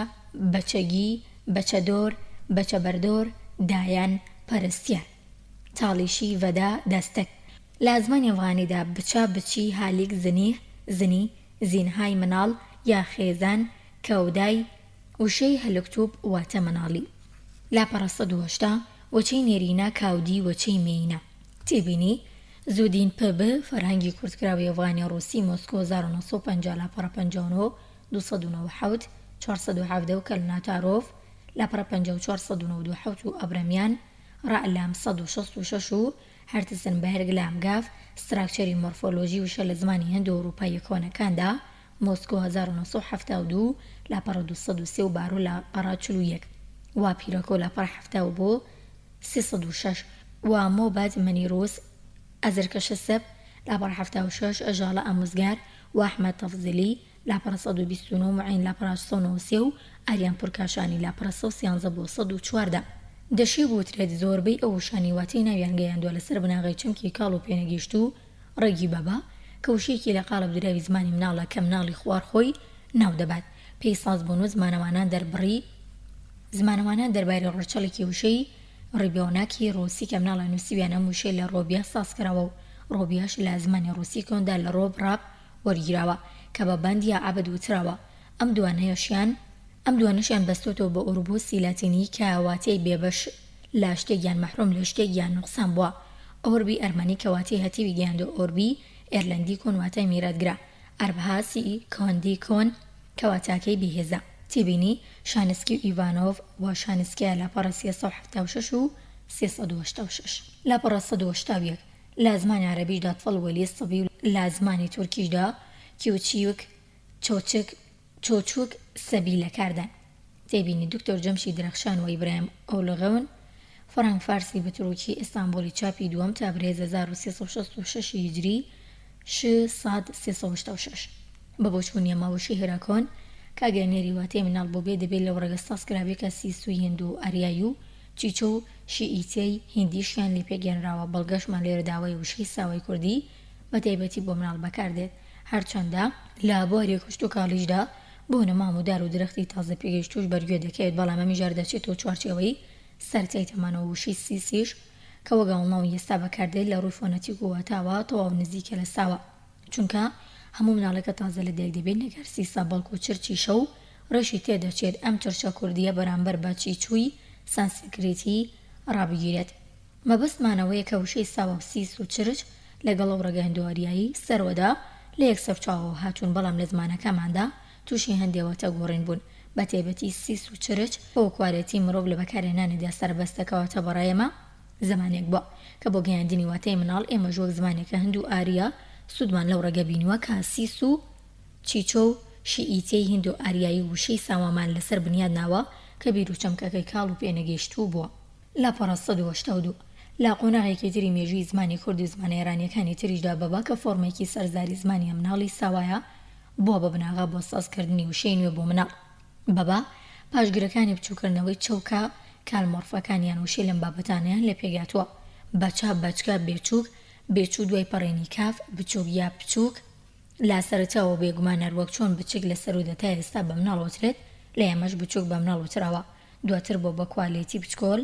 بەچەگی بەچەدۆر بەچەبەردۆر دایان پەرستیار. تاڵیشی ڤەدا دەستەک. لە زمانی ئەفغانیدا بچە بچی هالیک زنیه زنی زینهای مناڵ یا خێزان کەودای وشەی هەلکتوب واتە مناڵی. لاپەڕە 180 وەچەی نێرینە کاودی وەچەی مێینە. تێبینی زودین پب فەرهەنگی کوردکراوی ئەفغانی ڕووسی مۆسکۆ 1950 لاپەڕە 59 297 417 و کەلناتارۆف لاپەڕە 5497 و ئەبرەمیان ڕەعلام 166 و هەرتسنبەرگ لامگاف ستراکچەری مۆرفۆلۆژی وشە لە زمانی هەند و ئەوروپای کۆنەکاندا مۆسکۆ 1972 لاپەڕە 203 و بارۆ لاپەڕە 41 وا پیرۆکۆ لاپەڕە 70 بۆ 306 وا مۆباد مەنیرۆس ئەزرکەشە سەب لاپەڕە 76 ئەژاڵە ئەموزگار و ئەحمەد تەفزیلی لاپەڕە 129 معین لاپەڕە 193 و ئاریان پورکاشانی لاپەڕە 113 بۆ 114. دەشی بوترێت زۆربەی ئەو وشانی واتەی ناویان گەیاندووە لەسەر بناغی چەمکی کاڵ و پێنەگەیشت و ڕێگی بەبا کە وشەیەکی لە قاڵب دراوی زمانی مناڵە کە مناڵی خوارخۆی ناو دەبات. پێی سازبوون و زمانەوانان دەربارەی ڕەچەڵێکی وشەی ڕیبیۆناکی ڕۆسی کە مناڵە نووسیویان ئەم وشەی لە ڕۆبیا سازکراوە و ڕۆبیاش لە زمانی ڕووسی کۆندا لە ڕۆب ڕاب وەرگیراوە کە بە باندیا عەبەد وتراوە. ئەم دوانەشیان بەستۆتەوە بە ئۆروبۆسی لاتینی کە واتەی بێبەش لە شتێکیان مەحروم لە شتێکیان نوقسان بووە. ئۆربی ئەرمەنی کە واتەی هەتیوی گەیاندوە ئۆربی ئێرلەندی کۆن واتای میراتگرا ئەربهاسی کۆندی کۆن کە واتاکەی بێهێزە. تێبینی شانسکی و ئیڤانۆڤ و شانسکیە لاپەڕە 376 و 386. لاپەڕە 181 لە زمانی عەرەبیشدا تفڵ وەلی سەبی و لە زمانی تورکیشدا کیوچیوک چۆچوک سەبی لەکاردان. تێبینی دکتۆر جەمشی درەخشان و ئیبراهیم ئۆلغەون فەرەنگ فارسی بەتروکی ئیستانبولی چاپی دووەم تا برێز 1366 هیجری 6 366 بە بۆچوونیە ماوەشی هێراکۆن کاگەنێری واتەی مناڵ بۆ بێ دەبێت لەو ڕێگە ساسکرابێت کە سیسوی هند و ئاریایی و چیچە و شیئیتەی هیندیشیان لی پێگەێنراوە. بەڵگەشمان لێرە داوای وشەی ساوای کوردی بە تایبەتی بۆ مناڵ بەکاردێت، هەرچەندە لە بواری کوشت و کاڵیشدا بۆ نەمام و دار و درەختی تازە پێگەیشتوش بەرگوێ دەکەوێت، بەڵام ئەمی ژار دەچێتەوە چوارچێوەی سەرەتایی تەمانەوە وشەی سیسیش کە وەگەڵناوی ئێستا بەکاردێت لە ڕووی فۆنەتیک و واتاوە تەواو نزیکە لە ساوە، چونکە هەموو مناڵەکە تازە لە دایک دەبێت نەگەر سیسا بەڵکو و چرچیشە و ڕەشی تێدەچێت ئەم چرچە کوردیە بەرامبەر بە چیچووی سانسکریتی ڕابگیرێت. مەبەستمانەوەیە کە وشەی ساوە و سیس و چرچ لەگەڵ ئەو ڕێگە هندواریایی سەرۆدا لە یەکسەر چاوەوە هاتوون، بەڵام لە زمانەکەماندا تووشی هەندێوەتە گۆڕین بوون، بە تایبەتی سیس و چرچ بۆ کوارەتی مرۆڤ لە بەکارهێنانیدا سەربەستەکەواتە بەڕایەمە زمانێک بووە کە بۆ گەیاندنی واتای مناڵ ئێمە ژوەک زمانێکە هەند و ئاریا سوودمان لەو ڕێگە بینووە کە سیس و چیچە و شیئیتەی هند و ئاریایی وشەی ساوامان لەسەر بنیاد ناوە کە بیر و چەمکەکەی کاڵ و پێنەگەیشتوو بووە. لاپەڕە 1982 لا قۆناغێکی تری مێژووی زمانی کورد و زمانە ئێرانیەکانی تریشدا بەبا کە فۆرمێکی سەرزاری زمانی مناڵی ساوایە بۆ بە بناغا بۆ سازکردنی وشەی نوێ بۆ مناڵ. بەبا پاشگرەکانی بچووکردنەوەی چەوکە کالمۆرفەکانیان وشەی لەم بابەتانیان لێ پێگاتووە. بەچا بەچکە بێچووک، بێچوو دوای پەڕێنی کاف، بچووک یا بچووک لا سەرەتاوە بێگومان هەروەک چۆن بچێک لە سەرودە تا ئێستا بە مناڵ وترێت، لە ئێمەش بچووک بە مناڵ وتراوە، دواتر بۆ بە کوالێتی بچکۆل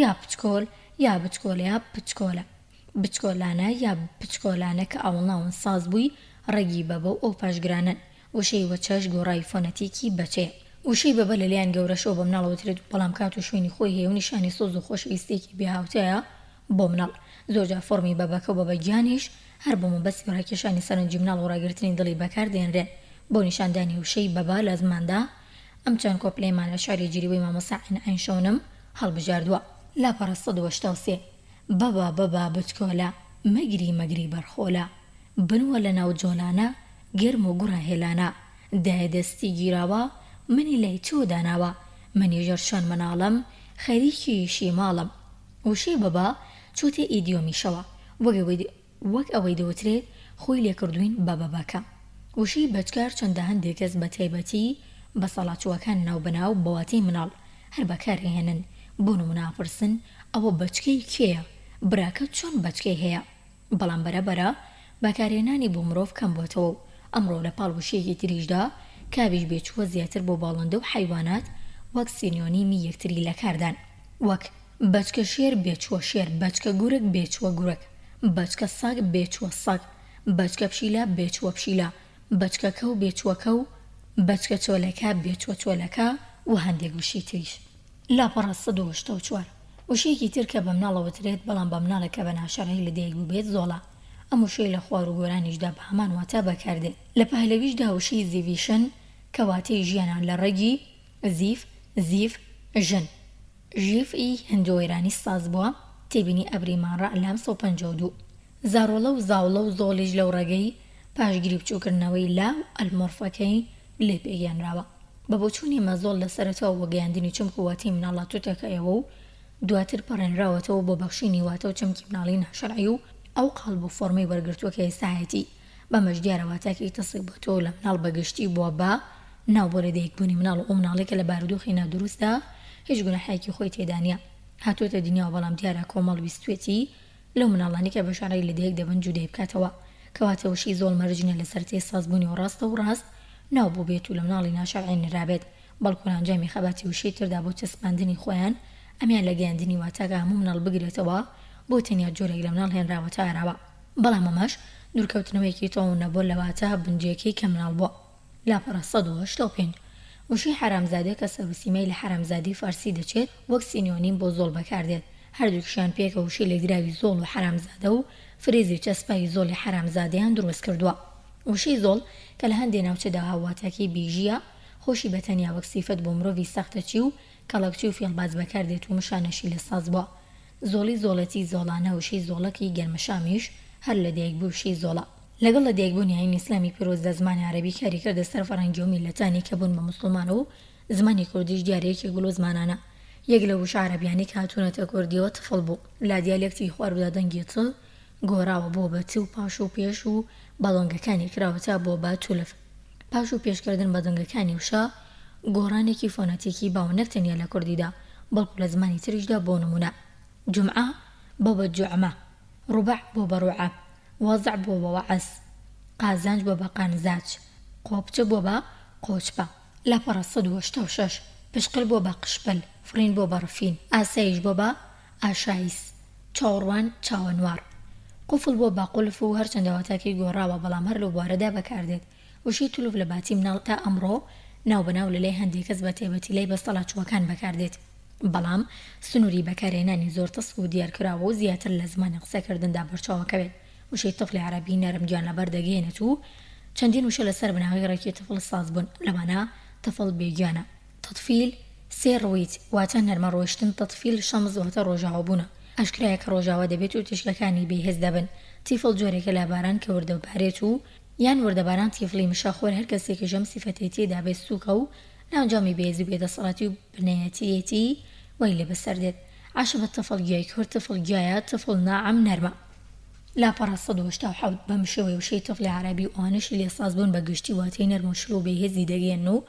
یا پچکۆل یا بچکۆل یا پچکۆلە، بچکۆلانە یا پچکۆلانە کە ئاوڵناون ساز بووی ڕێگی بەبە و ئەو پاشگرانن. وشەی وەچەش گۆڕای فۆنەتیکی بەچەیە. وشەی بەبە لەلایەن گەورەشەوە بە مناڵ وترێت، بەڵام کات و شوێنی خۆی هەیە و نیشانی سۆز و خۆشەویستێکی بێهاوتەیە بۆ مناڵ. زۆرجار فۆرمی بەبەکە و بەبەگیانیش هەر بۆ مەبەستی ڕاکێشانی سەرنجی مناڵ و ڕاگررتنی دڵی بەکاردێنرێن. بۆ نیشاندانی وشەی بەبە لە زماندا ئەم چەند کۆپلەیمان لە شاری جیریوەی مامۆستا عینشەونم هەڵبژاردووە. لاپەڕە 1983 بەبا بەبا بچکۆلە مەگری مەگری بەرخۆلە، بنووە لە ناو جۆلانە گەرم و گوڕە هێلانە، دایە دەستی گیراوە منی لای تۆ داناوە، منیژەر شان مناڵم خەریکیشی ماڵم. وشەی بەبا چۆتێ ئیدیۆمیشەوە وەک ئەوەی دەوترێت خۆی لێکردوین بە بەبەکە. وشەی بەچکار چەندە هەندێک کەس بە تایبەتی بە سەڵاتچووەکان ناوبەناو بەواتەی مناڵ هەر بەکارهێنن. بۆ نمونە پرسن ئەوە بەچکەی کێیە؟ براکە چۆن بەچکەی هەیە؟ بەڵام بەرەبەرە بەکارهێنانی بۆ مرۆڤ کەم بۆتەوە و ئەمڕۆ لە پاڵ وشەیەکی تریشدا کاویش بێچووە زیاتر بۆ باڵندە و حیوانات وەک سینۆنیمی یەکتری لەکاردان، وەک بەچکە شێر بێچووە شێر، بەچکە گورگ بێچووە گورگ، بەچکە ساگ بێچووە ساگ، بەچکە پشیلە بێچووە پشیلە، بەچکە کەو بێچووە کەو، بەچکە چۆلەکە بێچووە چۆلەکە و هەندێک وشی تریش. لاپەڕە 1984 وشەیەکی تر کە بە مناڵەوەترێت بەڵام بە مناڵەکە بە ناشەڕەی لە دایک بوو بێت زۆڵە. ئەم وشەی لە خوار و گۆرانیشدا بە هەمان واتە بەکاردێت. لە پەهلەویشدا وشەی زیڤیشن کە واتەی ژیانان لە ڕێگی زیف ژن ژیفئی هندۆێرانی ساز بووە، تێبینی ئەبریمانڕە لام 152 زارۆڵە و زاوڵە و زۆڵیش لەو ڕێگەی پاشگیری بچووکردنەوەی لاو ئەلمۆرفەکەی لێ پێگەێنراوە. بە بۆچوونی مەزۆڵ لەسەرەتەوە وەگەیاندنی چمک و واتی مناڵە تووتەکەیەوە و دواتر پەڕێنراوەتەوە بۆ بەخشینی واتە و چەمکی مناڵی ناشەرعی و ئەو قاڵ بۆ فۆرمەی وەرگرتووە کە ئێستاەتی بەمەش دیارە واتاکی تەسک بۆتەوە لە مناڵ بەگشتی بووە بە ناو بۆ لە دایکبوونی مناڵ و ئەو مناڵێکە لە بارودۆخی نادروستە هیچ گوناحێکی خۆی تێدا نیە، هاتوۆتە دنیا و بەڵام دیارە کۆمەڵ بیستوێتی لەو مناڵانی کە بە شەڕی لە دایک دەبن جودەی بکاتەوە، کەواتە وشەی زۆڵ مەرجنە لەسەر تێسازبوونی و ڕاستە و ڕاست ناو بۆ بێت و لە مناڵی ناشەرعی نرابێت، بەڵکو ئەنجامی خەباتی وشەی تردا بۆ چەسپاندنی خۆیان ئەمیان لە گەیاندنی واتاکە هەموو مناڵ بگرێتەوە بۆ تەنیا جۆرێک لە مناڵ هێنراوەتە ئاراوە، بەڵام ئەمەش دوورکەوتنەوەیەکی تۆ نەبوو لە واتە بنجێکی کە مناڵ بووە. لاپەڕە 1985 وشەی حرامزادە کە سەروسیمەی لە حرامزادی فارسی دەچێت وەک سینۆنیم بۆ زۆڵ بەکاردێت، هەردووکشیان پێکە وشەی لەگراوی زۆڵ و حرامزادە و فرێزی چەسپای زۆڵی حرامزادەیان دروست کردووە. وشەی زۆڵ کە لە هەندێک ناوچەدا هاواتاکی بیژیە خۆشی بەتەنیا وەک سیفەت بۆ مرۆڤی سەختەچی و کەڵەکچی و فێڵباز بەکاردێت و مشانەشی لە ساز بووە. زۆڵی زۆڵەتی زۆڵانە وشەی زۆڵەکی گەرمەشامیش هەر لە دایکبوو وشەی زۆڵە. لەگەڵ لە دایکبوونی ئاینی ئیسلامی پیرۆزدا زمانی عەرەبی کاری کردە سەر فەڕەنگی و میلەتانی کە بوون بە موسڵمان و زمانی کوردیش دیارەیەکی گوڵ و زمانانە. یەک لە وشە عەرەبیانی کە هاتوونەتە کوردیەوە تفڵ بوو، لا دیالێکتی خواردا دەنگی ت گۆڕاوە بۆ بە ت و پاش و پێش و باڵۆنگەکانی کراوەتە بۆ بە تولف. پاش و پێشکردن بە دەنگەکانی وشە گۆڕانێکی فۆنەتیکی باو نەک تەنیا لە کوردیدا بەڵکو لە زمانی تریشدا بۆ نمونە جمعە بۆ بە جوعمە، ڕوبع بۆ بە ڕوعە، وەزع بۆ بە وەعەس، قازانج بۆ بە قانزاج، قۆپچە بۆ بە قۆچپە. لاپەڕە 186 پشقل بۆ بە قشپل، فرین بۆ بە ڕفین، ئاسایش بۆ بە ئاشایس، چاوەڕوان چاوەنوار، قوفڵ بۆ بە قولف و هەرچەندە واتاکەی گۆڕاوە بەڵام هەر لەو بوارەدا بەکاردێت. وشەی تولوف لە باتی مناڵ تا ئەمڕۆ ناو بەناو لە لای هەندێک کەس بە تایبەتی لای بەستەڵاتچووەکان بەکاردێت، بەڵام سنووری بەکارهێنانی زۆر تەس و دیارکراوە و زیاتر لە زمانی قسەکردندا بەرچاوەکەوێت. وشەی تەفلی عەرەبی نەرمگیان لەبەر دەگەێنێت و چەندین وشە لەسەر بناوی ڕێکی تەفڵ ساز بوون، لەمانە تەفڵ بێگیانە. تەطفیل سێ ڕوویت واتە نەرمە ڕۆیشتن، تەطفیل شەمز واتە ڕۆژاوە بوونە، ئەشکرایە کە ڕۆژاوە دەبێت و تیشکەکانی بێهێز دەبن. تیفڵ جۆرێکە لە باران کە وردەبارێت و یان وردەباران تیفڵی مشەخۆر هەر کەسێکی ژەم سیفەتەی تێدا بێت سووکە و ناوجامی بێزی بێدەسەڵاتی و بنەیەتیەتی وەی لێ بەسەر دێت. عاشبە تەفڵ گیای کورد تەفڵ گیایە تەفڵ ناعەم نەرمە. لاپەڕە 187 بەم شێوەیە وشەی تەفلی عەرەبی ئەوانەشی لێساز بوون بە گشتی واتەی نەرم و شڵ و بێهێزی دەگەێن و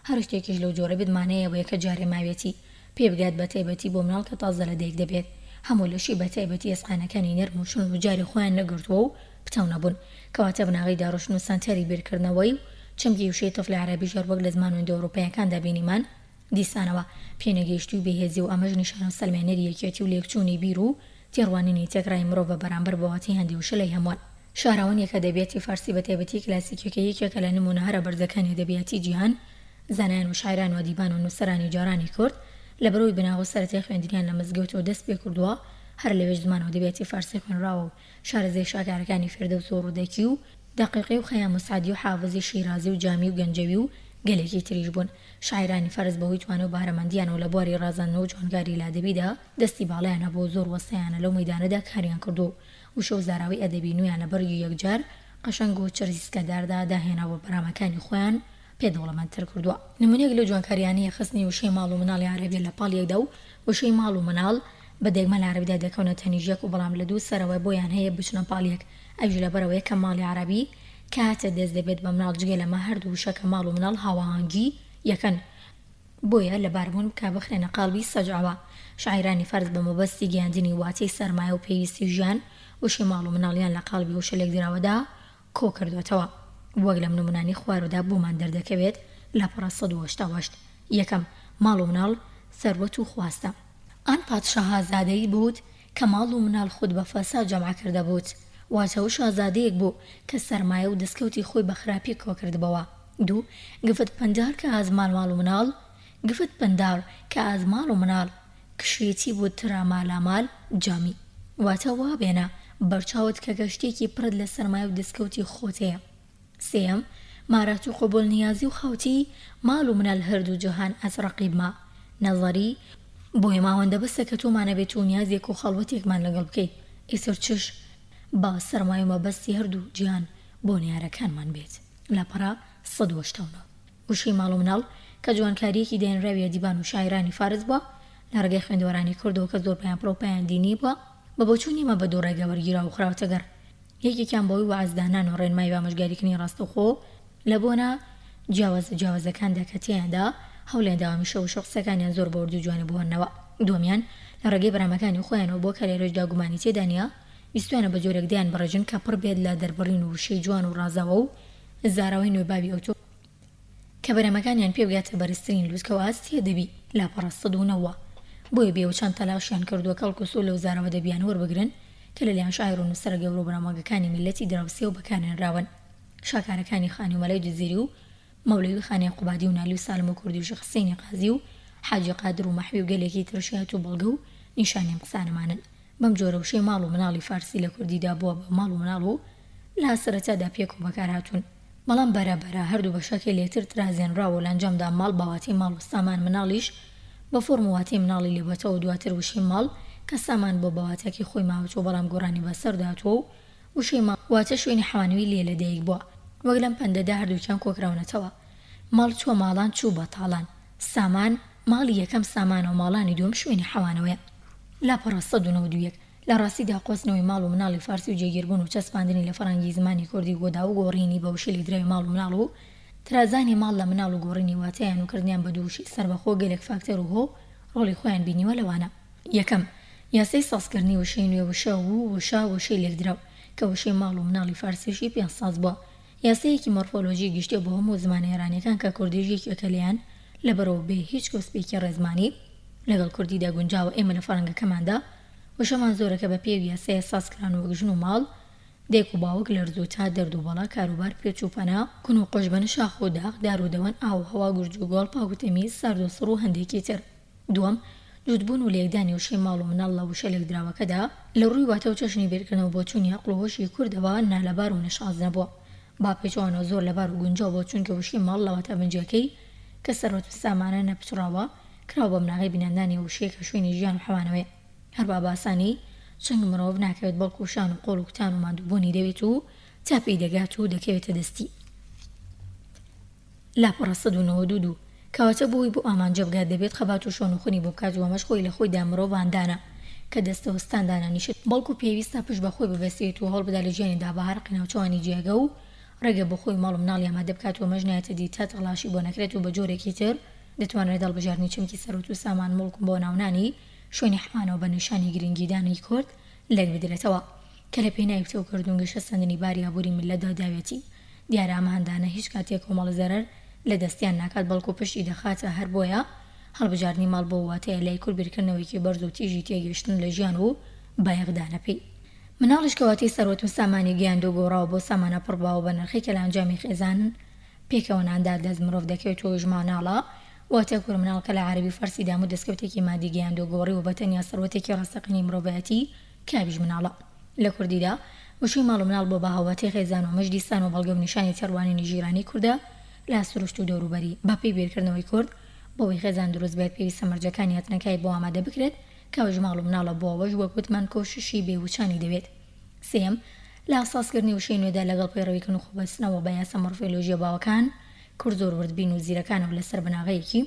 هەر شتێکیش لەو جۆرە بتمانەیە بۆ یەکە جارێ ماوێتی پێ بگات بە تایبەتی بۆ مناڵ کە تازە لە دایک دەبێت. هەموو لەشی بە تایبەتی ئێسقانەکانی نەرم و شڵ و جاری خۆیان نەگرتووە و پتەو نەبوون، کەواتە بناغی داڕۆشن و سانتەری بیرکردنەوەی و چەمکی وشەی تەفلی عەرەبی ژەر وەک لە زمان و ئەوروپایەکاندا بینیمان دیسانەوە پێنەگەیشتی و بێهێزی و ئەمەش نیشانە و سەلمێنەری یەکێتی و لێکچوونی بیر و تێڕوانینی تێکڕای مرۆڤ بەرامبەر بەواتی هەندی وشە لای هەمووان. شاراوەنیەکە دەبێتی فارسی بە تایبەتی کلاسیکەکە یەکێکە لە نمونە هەرە بەرزەکانی دەبیاتی جیهان، زانایان و شاعران و ئەدیبان و نووسەرانی جارانی کورد لە بەرەوەی بناو سەرەتای خوێندنیان لە مزگەوتەوە دەست پێ کردووە، هەر لەوێش زمان و دەبیاتی فارسی خوێنراوە و شارەزای شاکارەکانی فێردەوس و ڕوودەکی و دەقیقی و خەیام مسعدی و حافزی شیرازی و جامی و گەنجەوی و گەلێکی تریش بوون. شاعرانی فەرز بەهۆی توانە و بارەمەندیان و لە بواری ڕازاندنەوە و جوانکاری لادەبیدا دەستی باڵایانە بۆ زۆر وەسەیانە لەو مەیدانەدا کاریان کردو و شەو زاراوی ئەدەبی نویان لە بەرگی یەکجار قەشەنگ و چرزیسکەداردا داهێناوە بەرامەکانی خۆیان پێدەوڵەمەندتر کردووە. نمونەیەک لە جوانکاریانەیە خستنی وشەی ماڵ و مناڵی عەرەبی لە پاڵ یەکدا و وشەی ماڵ و مناڵ بە دەگمەل عەرەبیدا دەکەونە تەنیژەک و بەڵام لە دوو سەرەوە بۆیان هەیە بچنە پاڵیەک، ئەویش لەبەرەوەی کە ماڵی عەرەبی کاتە دەست دەبێت بە مناڵ جگە لەمە هەردوو وشەکە ماڵ و مناڵ هاوەهانگی یەکەن، بۆیە لەباربوون بکە بخرێنە قاڵبی سەجعەوە. شاعرانی فەرز بە مەبەستی گەیاندنی واتەی سەرمایە و پێویستی ژیان وشەی ماڵ و مناڵیان لە قاڵبی وشە لێکدراوەدا کۆ کردوێتەوە، وەک لە نمونانی خوارەوەدا بۆمان دەردەکەوێت. لاپەڕە 188 یەکەم ماڵ و مناڵ سەروەت و خواستە. ئەن پادشاها زادەی بوت کە ماڵ و مناڵ خود بە فەساد جەمع کردە بوت، واتە و شازادەیەک بوو کە سەرمایە و دەستکەوتی خۆی بە خراپی کۆ کردبەوە. دوو گفت پەندار کە ئازمان ماڵ و مناڵ گفت پەندار کە ئازمان و مناڵ کشێتی بوو ترا مالامال جامی، واتە وا بێنە بەرچاوت کە گەشتێکی پرد لە سەرمایە و دەستکەوتی خۆتەیە. سێم مارات و قبول نیازی و خەوتی ماڵ و مناڵ هەردوو جەهان ئەزڕەقیبما نەظەری بۆی ماوەندە بەسە کە تۆمانە بێت و نیازێک و خەڵوەتێکمان لەگەڵ بکەیت، ئیسر چش با سەرمایە و مەبەستی هەردوو جیهان بۆ نیارەکانمان بێت. لاپەڕە 189 وشەی ماڵ و مناڵ کە جوانکاریەکی دێنراوی ئەدیبان و شاعرانی فارس بووە لە ڕێگەی خوێندەوەرانی کوردەوە کە زۆر پێیان پرۆپایان دینی بووە بە بۆچوونیمە بە دوو ڕێگە وەرگیرا و خراوەتەگەر، یەکێکیان بەوەی وەعزدانان و ڕێنمای ئامۆژگاریکردنی ڕاستەوخۆ لە بۆنە جیاوازەکاندا کە تیاندا هەوڵیان داوامیشە و شخصەکانیان زۆر بەوردی و جوانی بوونەوە. دومیان لە ڕێگەی بەرامەکانی خۆیانەوە بۆ کە لێرەشدا گومانی تێدانە ویستوانە بە جۆرێک دیان بڕژن کە پڕ بێت لە دەربڕین و وشەی جوان و ڕازەوە و زاراوەی نوێ بابی ئۆتۆ کە بەرەمەکانیان پێ بگاتە بەرزترین لووسکەوە ئاستی دەبی. لاپەڕە 190 بۆیە بێ و چەند تەلاشیان کردووە کەڵکوسۆ لەو زارەوە دەبیان وەربگرن کە لەلایەن شاعیر و نووسەرە گەورە و بەرامەگەکانی میلەتی دراوسێ و بەکارهێنراون. شاکارەکانی خانی و مەلای جزیری و مەولەوی خانی قوبادی و نالی و سالم و کوردی و شێخ حوسێنی قازی و حاجی قادر و مەحوی و گەلێکی ترشیات و بەڵگە و نیشانیم قسانەمانن. بەم جۆرە وشەی ماڵ و مناڵی فارسی لە کوردیدا بووە بە ماڵ و مناڵ و لە سەرەتادا پێک و بەکار هاتوون، بەڵام بەرەبەرە هەردوو بەشەکەی لێتر ترازێنراوە و لە ئەنجامدا ماڵ باواتی ماڵ و سامان مناڵیش بە فۆرمواتی مناڵی لێبەتەوە و دواتر وشەی ماڵ کە سامان بۆ بەواتەکی خۆی ماوەتەوە بەڵام گۆڕانی بەسەرداتوە و وشەی ماڵ واتە شوێنی حەوانەوەی لێ لەدایک بووە، وەک لەم پەندەدا هەردووکیان کۆکراونەتەوە. ماڵ چوە ماڵان چوو بە تاڵان، سامان ماڵی یەکەم سامان و ماڵانی دووەم شوێنی حەوانەوەیە. لاپەڕە 191 لە ڕاستیدا قۆستنەوەی ماڵ و مناڵی فارسی و جێگیربوون و چەسپاندنی لە فەڕەنگی زمانی کوردی گۆدا و گۆڕینی بە وشەی لێدراوی ماڵ و مناڵ و ترازانی ماڵ لە مناڵ و گۆڕینی واتیان و کردیان بە دووشی سەربەخۆ گەلێک فاکتەر و هۆ ڕۆڵی خۆیان بینیوە لەوانە. یەکەم، یاسای سازکردنی وشەی نوێ وشە و وشەی لێکدراو کە وشەی ماڵ و مناڵی فارسیشی پێنج ساز بووە. یاسەیەکی مۆرفۆلۆژی گشتێ بۆ هەموو زمانە ئێرانیەکان کە کوردیش یەکێکە لەیان لەبەرەوە بێ هیچ کۆسپێکی ڕێزمانی لەگەڵ کوردیدا گونجاوە ئێمە لە فەڕەنگەکەماندا وشەمان زۆرەکە بە پێوی یاسایە سازکران و وەک ژن و ماڵ، دێک و باوک، لەرز و تا، دەرد و بەڵا، کاروبار، پێچ و پەنا، کون و قۆشبەن، شاخ و داغ، دار و دەوەن، ئاو هەوا، گورج و گۆڵ، پاک و تەمیز، سارد و سڕ و هەندێکی تر. دووەم، جوتبوون و لێکدانی وشەی ماڵ و مناڵ لە وشە لێکدراوەکەدا لە ڕووی واتە و چەشنی بێرکردنەوە بۆ چوونی عەقڵ و هۆشی کوردەوە نالەبار و نەشاز نەبووە. با پێچوانەوە زۆر لەبار و گونجاو بۆ چونکە وشەی ماڵ لە واتە بنجەکەی کە سەرۆت و سامانە نەپچڕاوە کراوە بە مناغی بیناندانی وشەیە کە شوێنی ژیان و حەوانەوەیە. هەروە باسانی چنگ مرۆڤ ناکەوێت بەڵکو شان و قۆڵ و کوتان و ماندووبوونی دەوێت و چاپی دەگات و دەکەوێتە دەستی. لاپەڕە 192 کەواتە بۆی بۆ ئامانجە بگات دەبێت خەبات و شۆن و خونی بۆ بکات و ئەمەش خۆی لە خۆیدا مرۆڤاندانە کە دەستەوەستاندانانیشت بەڵکو پێویستە پشت بە خۆی ببەستێت و هەڵبدا لە ژیانیدا بە هەرقی ناوچەوانی جێگە و ڕێگە بە خۆی ماڵ و مناڵی ئامادە بکات و ئەمەش نایەتە دی تا تەڵاشی بۆ نەکرێت و بە جۆرێکی تر دەتوانێت دەڵبژاردننی چمکی سەرۆت و سامان مڵک بۆ ناونانی شوێنی حمانەوە بە نیشانی گرنگیدانی کورد لێک بدرێتەوە کە لە پێی ناویفتە و کردوونگەشە سندنی باری ئابووری ملەتدا داوێتی. دیارە ئەمە هەندانە هیچ کاتێک کۆمەڵ زەرەر لە دەستیان ناکات بەڵکو پشتی دەخاتە هەر بۆیە هەڵبژاردننی ماڵ بۆ واتەیە لای کورد بیرکردنەوەیکی بەرز و تیژی تێگەشتن لە ژیان و بایەغدانە پێی. مناڵیش کەواتی سەرۆت و سامانی گەیاند و گۆڕاوە بۆ سامانە پڕباوە بە نرخی کە لە ئەنجامی خێزان پێکەوە ناندار دەست مرۆڤ دەکەوێت و ژماناڵە واتە کورد مناڵ کە لە عەربی فەرسی دام و دەستکەوتێکی مادی گەیاند و گۆڕی و بەتەنیا سەرۆتێکی ڕاستەقینی مرۆڤایەتی کاویش مناڵە. لە کوردیدا وشەی ماڵ و مناڵ بۆ بەهاوەتی خێزان و مەژ دیسان و بەڵگە و نیشانی تێڕوانینی ژیرانی کووردە لا سروشت و دەوروبەری بە پێی بێرکردنەوەی کورد بۆەوەی خێزان دروست بێت پێویستە مەرجەکانی هاتنەکەی بۆ ئامادە بکرێت کەوەژ ماڵ و مناڵە بۆ ئەوەش وەک وتمان کۆششی بێوچانی دەوێت. سێم، لە ئاساسکردنی وشەی نوێدا لەگەڵ پەیڕەویکردن و خۆبەستنەوە بە یاسە مۆرفۆلۆژیە باوەکان کورد زۆر وردبین و زیرەکانەوە لەسەر بناغەیەکی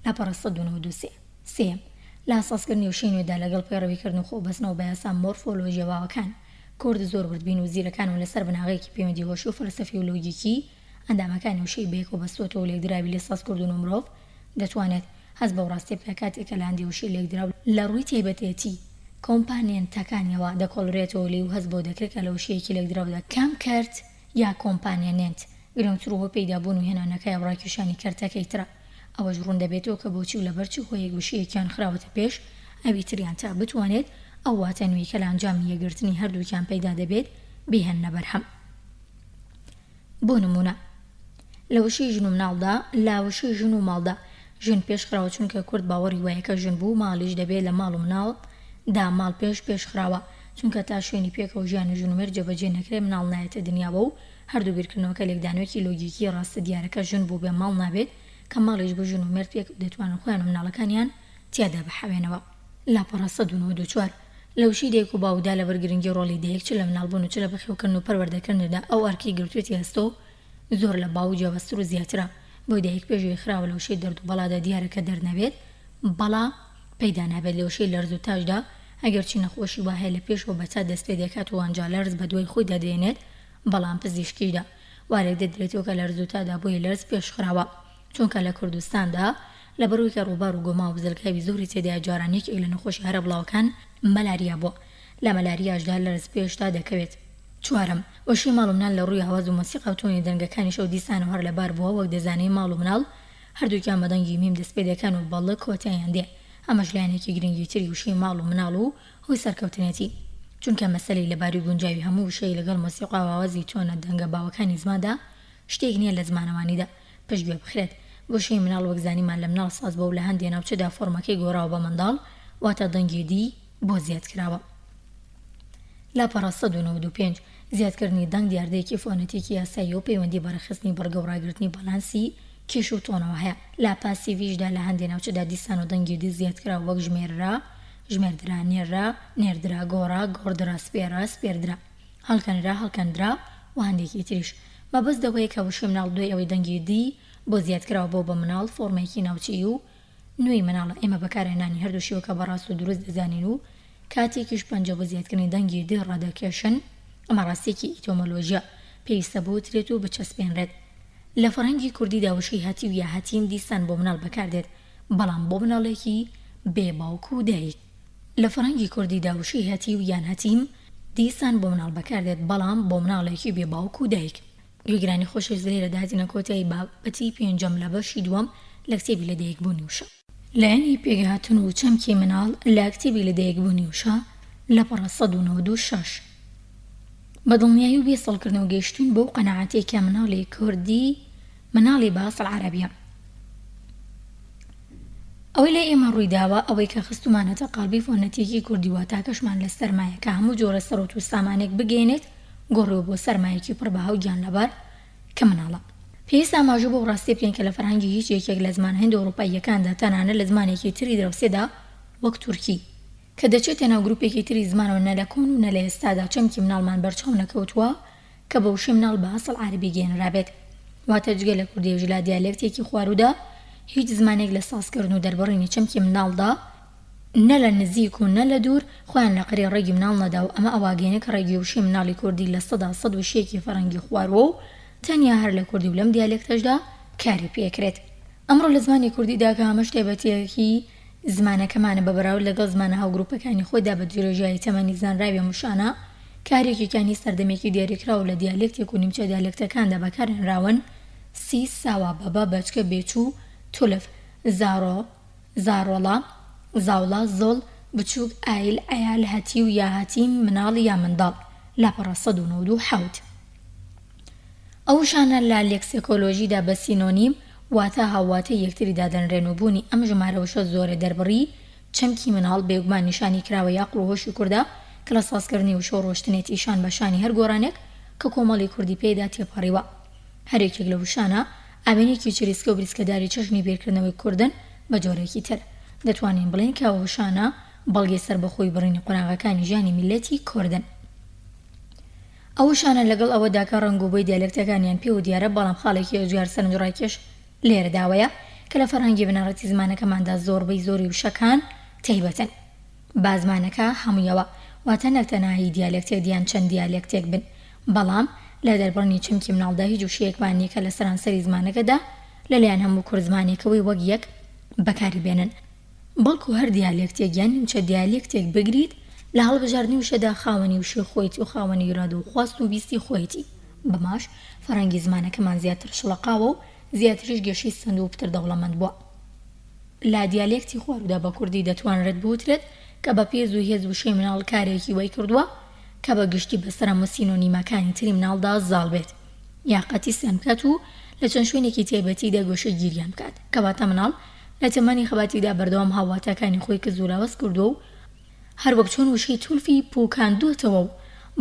لاپەڕە 193. سێم، لە ئاساسکردنی وشەی نوێدا لەگەڵ پەیڕەویکردن و خۆبەستنەوە بە یاسە مۆرفۆلۆژیە باوەکان کورد زۆر وردبین و زیرەکانەوە لەسەر بناغەیەکی پەیوەندی هۆش و فەلسەفی و لۆجیکی ئەندامەکانی وشەی بەیەک و بەستوەتەوە و لێکدراوی لە سازکردن و مرۆڤ دەتوانێت هەست بە ڕاستی بکە کاتێکە لە هەندێک وشەی لێکدراو لە ڕووی تایبەتێتی کۆمپانیەنتەکانیەوە دەکۆڵرێتەوە لێ و هەست بۆ دەکرێت کە لە وشەیەکی لێکدراودا کام کەرت یا کۆمپانیەنێنت گرنگترەوە پەیدابوون و هێنانەکەی ڕاکێشانی کەرتەکەی ترە. ئەوەش ڕوون دەبێتەوە کە بۆچی و لەبەرچی خۆیەک وشەیەکیان خراوەتە پێش ئەوی تریان تا بتوانێت ئەو واتە نوێی کە لە ئەنجامی یەکگرتنی هەردووکیان پەیدا دەبێت بهێننە بەرهەم. بۆ نمونە لە وشەی ژن و مناڵدا لا وشەی ژن و ماڵدا ژن پێش خراوە چونکە کورد باوەڕی وایە کە ژن بوو ماڵیش دەبێت لە ماڵ و مناڵ دا ماڵ پێش خراوە چونکە تا شوێنی پێکەوە ژیان و ژنومێر جێبەجێ نەکرێ مناڵ نایەتە دنیاوە و هەردوو بیرکردنەوەکە لێکدانەوەکی لۆجیکی ڕاستە دیارەکە ژن بوو بێ ماڵ نابێت کە ماڵیش بۆ ژن و مێرد پێک دەتوانن خۆیان و مناڵەکانیان تیادا بەحەوێنەوە. لاپەڕە 194 لە وشەی دایک و باودا لە بەرگرنگی ڕۆڵی دایک چ لە مناڵبوون و چ لە بەخێوکردن و پەروەردەکردندا ئەو ئەرکی گرتوێتی هەستۆ زۆر لە باو جیاوەستر و زیاترە بۆی دایک پێشوی خراوە لە وشەی دەرد و بەڵادا دیارەکە دەرنەبێت بەڵا پەیدا نابێت لە وشەی لەرز و تاژدا ئەگەرچی نەخۆشی وا هەیە لە پێشەوە بەچا دەست پێ دەکات و ئەنجا لەرز بە دوای خۆی دەدێنێت بەڵام پزیشکیدا وارێک دەدرێتەوە کە لەرز و تادا بۆی لەرز پێش خراوە چونکە لە کوردستاندا لە بەروی کە ڕووبار و گۆما و بزلکاوی زۆری تێدا جارانێک لە نەخۆشی هەرە بڵاوەکان مەلاریا بووە لە مەلاریاشدا لەرز پێشتا دەکەوێت. چوارم، وشەی ماڵ و مناڵ لە ڕووی هەواز و مۆسیقا و تۆنی دەنگەکانی شەو دیسان و هەر لەبار بووە وەک دەزانەی ماڵ و مناڵ هەردووکیان بەدەنگی میم دەست پێ دەکەن و بەڵک کۆتاییان دێ. ئەمەش لایەنێکی گرنگی تری وشەی ماڵ و مناڵ و هۆی سەرکەوتنێتی چونکە مەسەلەی لەباری گونجاوی هەموو وشەی لەگەڵ مۆسیقا و ئاوازی تۆنە دەنگە باوەکانی زماندا شتێک نییە لە زمانەوانیدا پشتگوێ بخرێت. وشەی مناڵ وەک زانیمان لە مناڵ ساز بە و لە هەندێک ناوچەدا فۆرمەکەی گۆڕاوە بە منداڵ واتە دەنگی دی بۆ زیاد کراوە. لاپەڕە 195 زیادکردنی دەنگ دیاردەیەکی فۆنەتیکی یاسایی و پەیوەندی بەرەخستنی بەرگە و ڕاگررتنی بەلانسی کێش و تۆنەوە هەیە. لا پاسیڤیشدا لە هەندێک ناوچەدا دیسان و دەنگی دی زیادکرا وەک ژمێردرا نێردرا گۆڕا گۆڕدرا سپێردرا هەڵکەندرا و هەندێکی تریش مەبەست دەوەیە کە وشەی مناڵ دوای ئەوەی دەنگی دی بۆ زیادکراوە بۆ بە مناڵ فۆرمێکی ناوچی و نوێی مناڵە ئێمە بەکارهێنانی هەردوو شیوەکە بەڕاست و دروست دەزانین و کاتێکیش پەنجە بۆ زیادکردنی دەنگی دی ڕادەکێشن ئەمە ڕاستێکی ئیتۆمۆلۆژیە پێویستە بۆ وترێت و بچەسپێنرێت. لە فەڕەنگی کوردیدا وشەی هەتی و یا هەتیم دیسان بۆ مناڵ بەکاردێت بەڵام بۆ مناڵێکی بێ باوک و دایک. لە فەڕەنگی کوردیدا وشەی هەتی و یان هەتیم دیسان بۆ مناڵ بەکاردێت بەڵام بۆ مناڵێکی بێ باوک و دایک. گوێگرانی خۆشەویست لێرە داهاتینە کۆتایی بابەتی پێنجەم لە بەشی دووەم لە کتێبی لەدایکبوونی وشە. لایەنی پێگەهاتن و چەمکی مناڵ لە کتێبی لەدایکبوونی وشە لە پەڕە 196. بەدڵنیایی و بێسەڵکردنەوە گەیشتوین بۆ قەناعەتێک کە مناڵی کوردی مناڵی بەئەسڵ عەرەبیە. ئەوەی لە ئێمە ڕوویداوە ئەوەی کە خستومانەتە قەڵبی فۆنەتێکی کوردی واتاکەشمان لە سەرمایە کە هەموو جۆرە سەرۆت و سامانێک بگەێنێت گۆڕێەوە بۆ سەرمایەکی پڕ بەها و گیان لەبەر کە مناڵە. پێویستە ئاماژە بۆ ڕاستی بکەین کە لە فەرهەنگی هیچ یەکێک لە زمان هەند ئەوروپاییەکاندا تەنانەت لە زمانێکی تری دراوسێدا وەک تورکی کە دەچێتە ناو گروپێکی تری زمانەوە نە لە کۆن و نە لە ئێستادا چەمکی مناڵمان بەرچاو نەکەوتووە کە بە وشەی مناڵ بەئەسڵ عەرەبی گێنرابێت. واتە جگە لە کوردی و لا دیالێکتێکی خوارودا هیچ زمانێک لە سازکردن و دەربڕینی چەمکی مناڵدا نە لە نزیک و نە لە دوور خۆیان لە قەری ڕێگی مناڵ نەدا و ئەمە ئەواگەینە کە ڕێگی وشەی مناڵی کوردی لە 100 فەڕەنگی خواروە و تەنیا هەر لە کوردی و لەم دیالێکتەشدا کاری پێکرێت. ئەمڕۆ لە زمانی کوردیدا کە هەمەش تایبەتیەکی زمانەکەمانە بەبەراورد لەگەڵ زمانە هاو گروپەکانی خۆیدا بە جیرۆژیایی تەمەنی زانراوی موشانە کارێکیکانی سەردەمێکی دیاریکراوە لە دیالێکتێک و نیمچە دیالێکتەکاندا بەکارهێنراون سی، ساوا، بەبە، بەچکە، بێچوو، تولف، زارۆ، زارۆڵە، زاوڵە، زۆڵ، بچووک، ئایل، ئەیال، هەتی و یا هەتیم، مناڵ یا منداڵ لاپەڕە 197. ئەو شانە لە لێکسیکۆلۆژیدا بە سینۆنیم واتە هاواتە یەکتری دادەنرێن و بوونی ئەم ژمارەوەشە زۆرە دەربڕی چەمکی مناڵ بێگومان نیشانی کراوە یا قڕوهۆشی کووردا کە لە سازکردنی و شۆڕۆشتنێتی شان بە شانی هەر گۆڕانێک کە کۆمەڵی کوردی پێدا تێپەڕیوە. هەرێکێک لە وشانە ئامێنێکی چریسکە و بریسکەداری چەشنی بێرکردنەوەی کوردن بە جۆرێکی تر. دەتوانین بڵین کە وشانە بەڵگەی سەربەخۆی بڕینی قۆناغەکانی ژیانی میلەتی کوردن. ئەو شانە لەگەڵ ئەوەدا کە ڕەنگوبووی دیالێکتەکانیان پێ و دیارە بەڵام خاڵێکی ئەجوار سەرنجڕاکێش لێرەداوەیە کە لە فەرهەنگی بنەڕەتی زمانەکەماندا زۆربەی زۆری وشەکان تایبەتن. با زمانەکە هەموویەوە واتە نەکتەناهی دیالێکتێک دیان چەند دیالێکتێک بن بەڵام لە دەربڕنی چەمکی مناڵدا هیچ وشەیەکمان نییە کە لە سەرانسەری زمانەکەدا لەلایەن هەموو کورد زمانێکەوەی وەک یەک بەکاری بێنن. بەڵکو هەر دیالێکتێک یان نیمچە دیالێکتێک بگریت لە هەڵبژاردننی وشەدا خاوەنی وشەی خۆیەتی و خاوەنی ئیرادە و خواست و بیستی خۆیەتی. بەماش فەرهەنگی زمانەکەمان زیاتر شڵەقاوە و زیاتریش گەشەی سند و پتر دەوڵەمەند بووە. لا دیالێکتی خوارودا بە کوردی دەتوانرێت بوترێت کە بە پێز و هێز وشەی مناڵ کارێکی وای کردووە کە بە گشتی بەسەر هەموو سینۆنیمەکانی تری مناڵدا زاڵ بێت یا قەتی سێن بکات و لە چەند شوێنێکی تایبەتیدا گۆشە گیریان بکات کەواتە مناڵ لە تەمەنی خەباتیدا بەردەوام هاواتەکانی خۆی کە زوراوەست کردووە و هەر وەک چۆن وشەی تولفی پوکاندووەتەوە و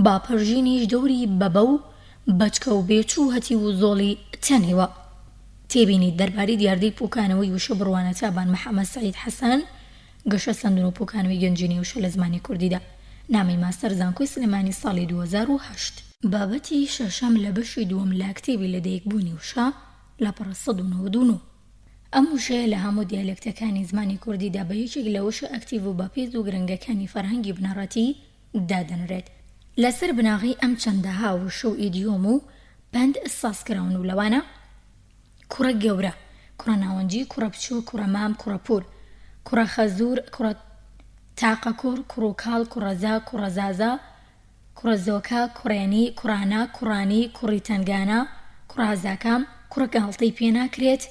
با پەرژینیش دەوری بەبە و بەچکە و بێچوو هەتی و زۆڵی تەنیوە. تێبینیت دەربارەی دیاردەی پوکانەوەی وشە بڕوانە چابان محەممەد سەعید حەسەن گەشە سندن و پوکانەوەی گەنجینی وشە لە زمانی کوردیدا نامی ماستەر زانکۆی سلێمانی ساڵی 2008. بابەتی شەشەم لە بەشی دووەم لە کتێبی لەدایکبوونی وشە لاپەڕە 199. ئەم وشەیە لە هەموو دیالێکتەکانی زمانی کوردیدا بە یەکێک لە وشە ئەکتیڤ و بەپێز و گرنگەکانی فەرهەنگی بنەڕەتی دادەنرێت. لەسەر بناغی ئەم چەندەها وشە و ئیدیۆم و پەند سازکراون و لەوانە کوڕە گەورە، کوڕە ناوەنجی، کوڕە بچوو، کوڕە مام، کوڕە پور، کوڕە خەزور، کوڕە تاقەکوڕ، کوڕوکاڵ، کوڕەزا، کوڕە زازا، کوڕە زۆکە، کوڕێنی، کوڕانە، کوڕانی، کوڕی تەنگانە، کوڕازاکام، کوڕە گاڵتەی پێناکرێت،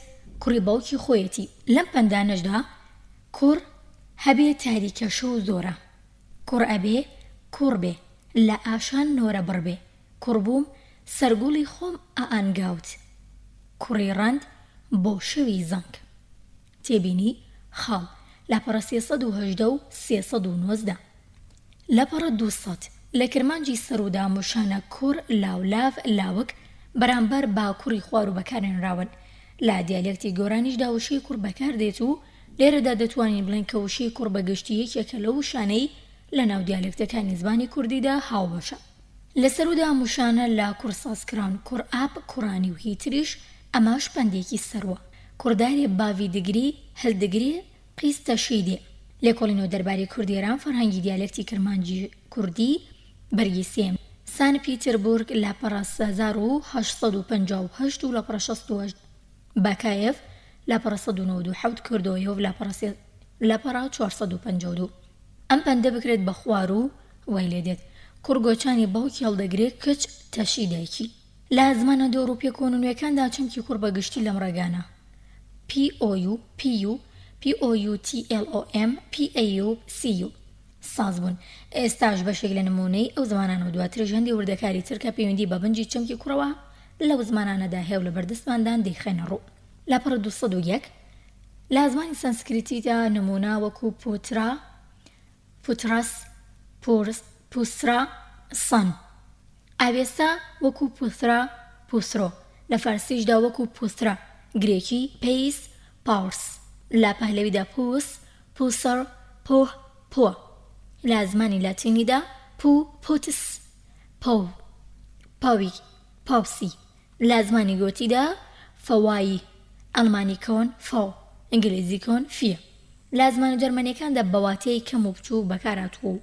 کوڕی باوکی خۆیەتی. لەم پەندانەشدا کوڕ هەبێ تاریکەشە و زۆرە، کوڕ ئەبێ کوڕ بێ، لە ئاشان نۆرە بڕبێ، کوڕ بووم سەرگوڵی خۆم ئەئانگاوت، کوڕی ڕەند بۆ شەوی زەنگ. تێبینی خاڵ لاپەڕە 318 و 319. لاپەڕە 200 لە کرمانجی سەرۆدا موشانە کوڕ لاولاف لاوک بەرامبەر باکوڕی خوار و بەکارهێنراون. لا دیالێکتی گۆرانیشدا وشەی کوڕ بەکار دێت و لێرەدا دەتوانین بڵێن کە وشەی کوڕ بەگشتی یەکێکە لە وشانەی لە ناو دیالێکتەکانی زمانی کوردیدا هاوبەشە. لە سەرۆدا موشانە لا کوڕ سازکراون، کوڕ ئاپ، کوڕانی و هیتریش ئەماش پەندێکی سەروە. کوردارێ باوی دگری هەلدگرێ قیستە شیدێ. لێکۆڵینەوە دەربارەی کوردێران فەرهەنگی دیالێکتی کرمانجی کوردی بەرگی سێم. سان سان پیتربورگ لاپەڕە 1858 و لاپەڕە 68 باکایف لاپەڕە 197 کردۆیۆڤ لاپەڕە 452 ئەم پەندە بکرێت بە خوار و وای لێ دێت کوڕگۆچانی باوکی هەڵدەگرێت کچ تەشی دایکی لە زمانە دەوروپیە کۆنوونیەکاندا چەمکی کوڕ بە گشتی لەم ڕێگانە POU PU POU TLOM PAU CU ساز بوون ئێستاش بەشێک لە نمونەی ئەو زمانانە و دواتر ژەندی وردەکاری ترکە پەیوەندی بە بنجی چەمکی کوڕەوە لەو زمانانەدا هێو لە بەردەستماندان دەیخێنە ڕوو لاپەڕە 201 لە زمانی سانسکریتیدا نمونە وەکو پوترا پوتراس پوسرا سان ئاوێستا وەکو پوسرا پوسرۆ لە فارسیشدا وەکو پوسرا گرێکی پەیس پاورس لە پەهلەویدا پوس پوسەر پۆه پۆ لە زمانی لاتینیدا پوتس پۆ پاوی پاوسی لە زمانی گۆتیدا فەوایی ئەڵمانی کۆن فۆ ئینگلیزی کۆن فیە لە زمانی جەرمەنیەکاندا بەواتەی کەم و بچوو بەکارهاتووە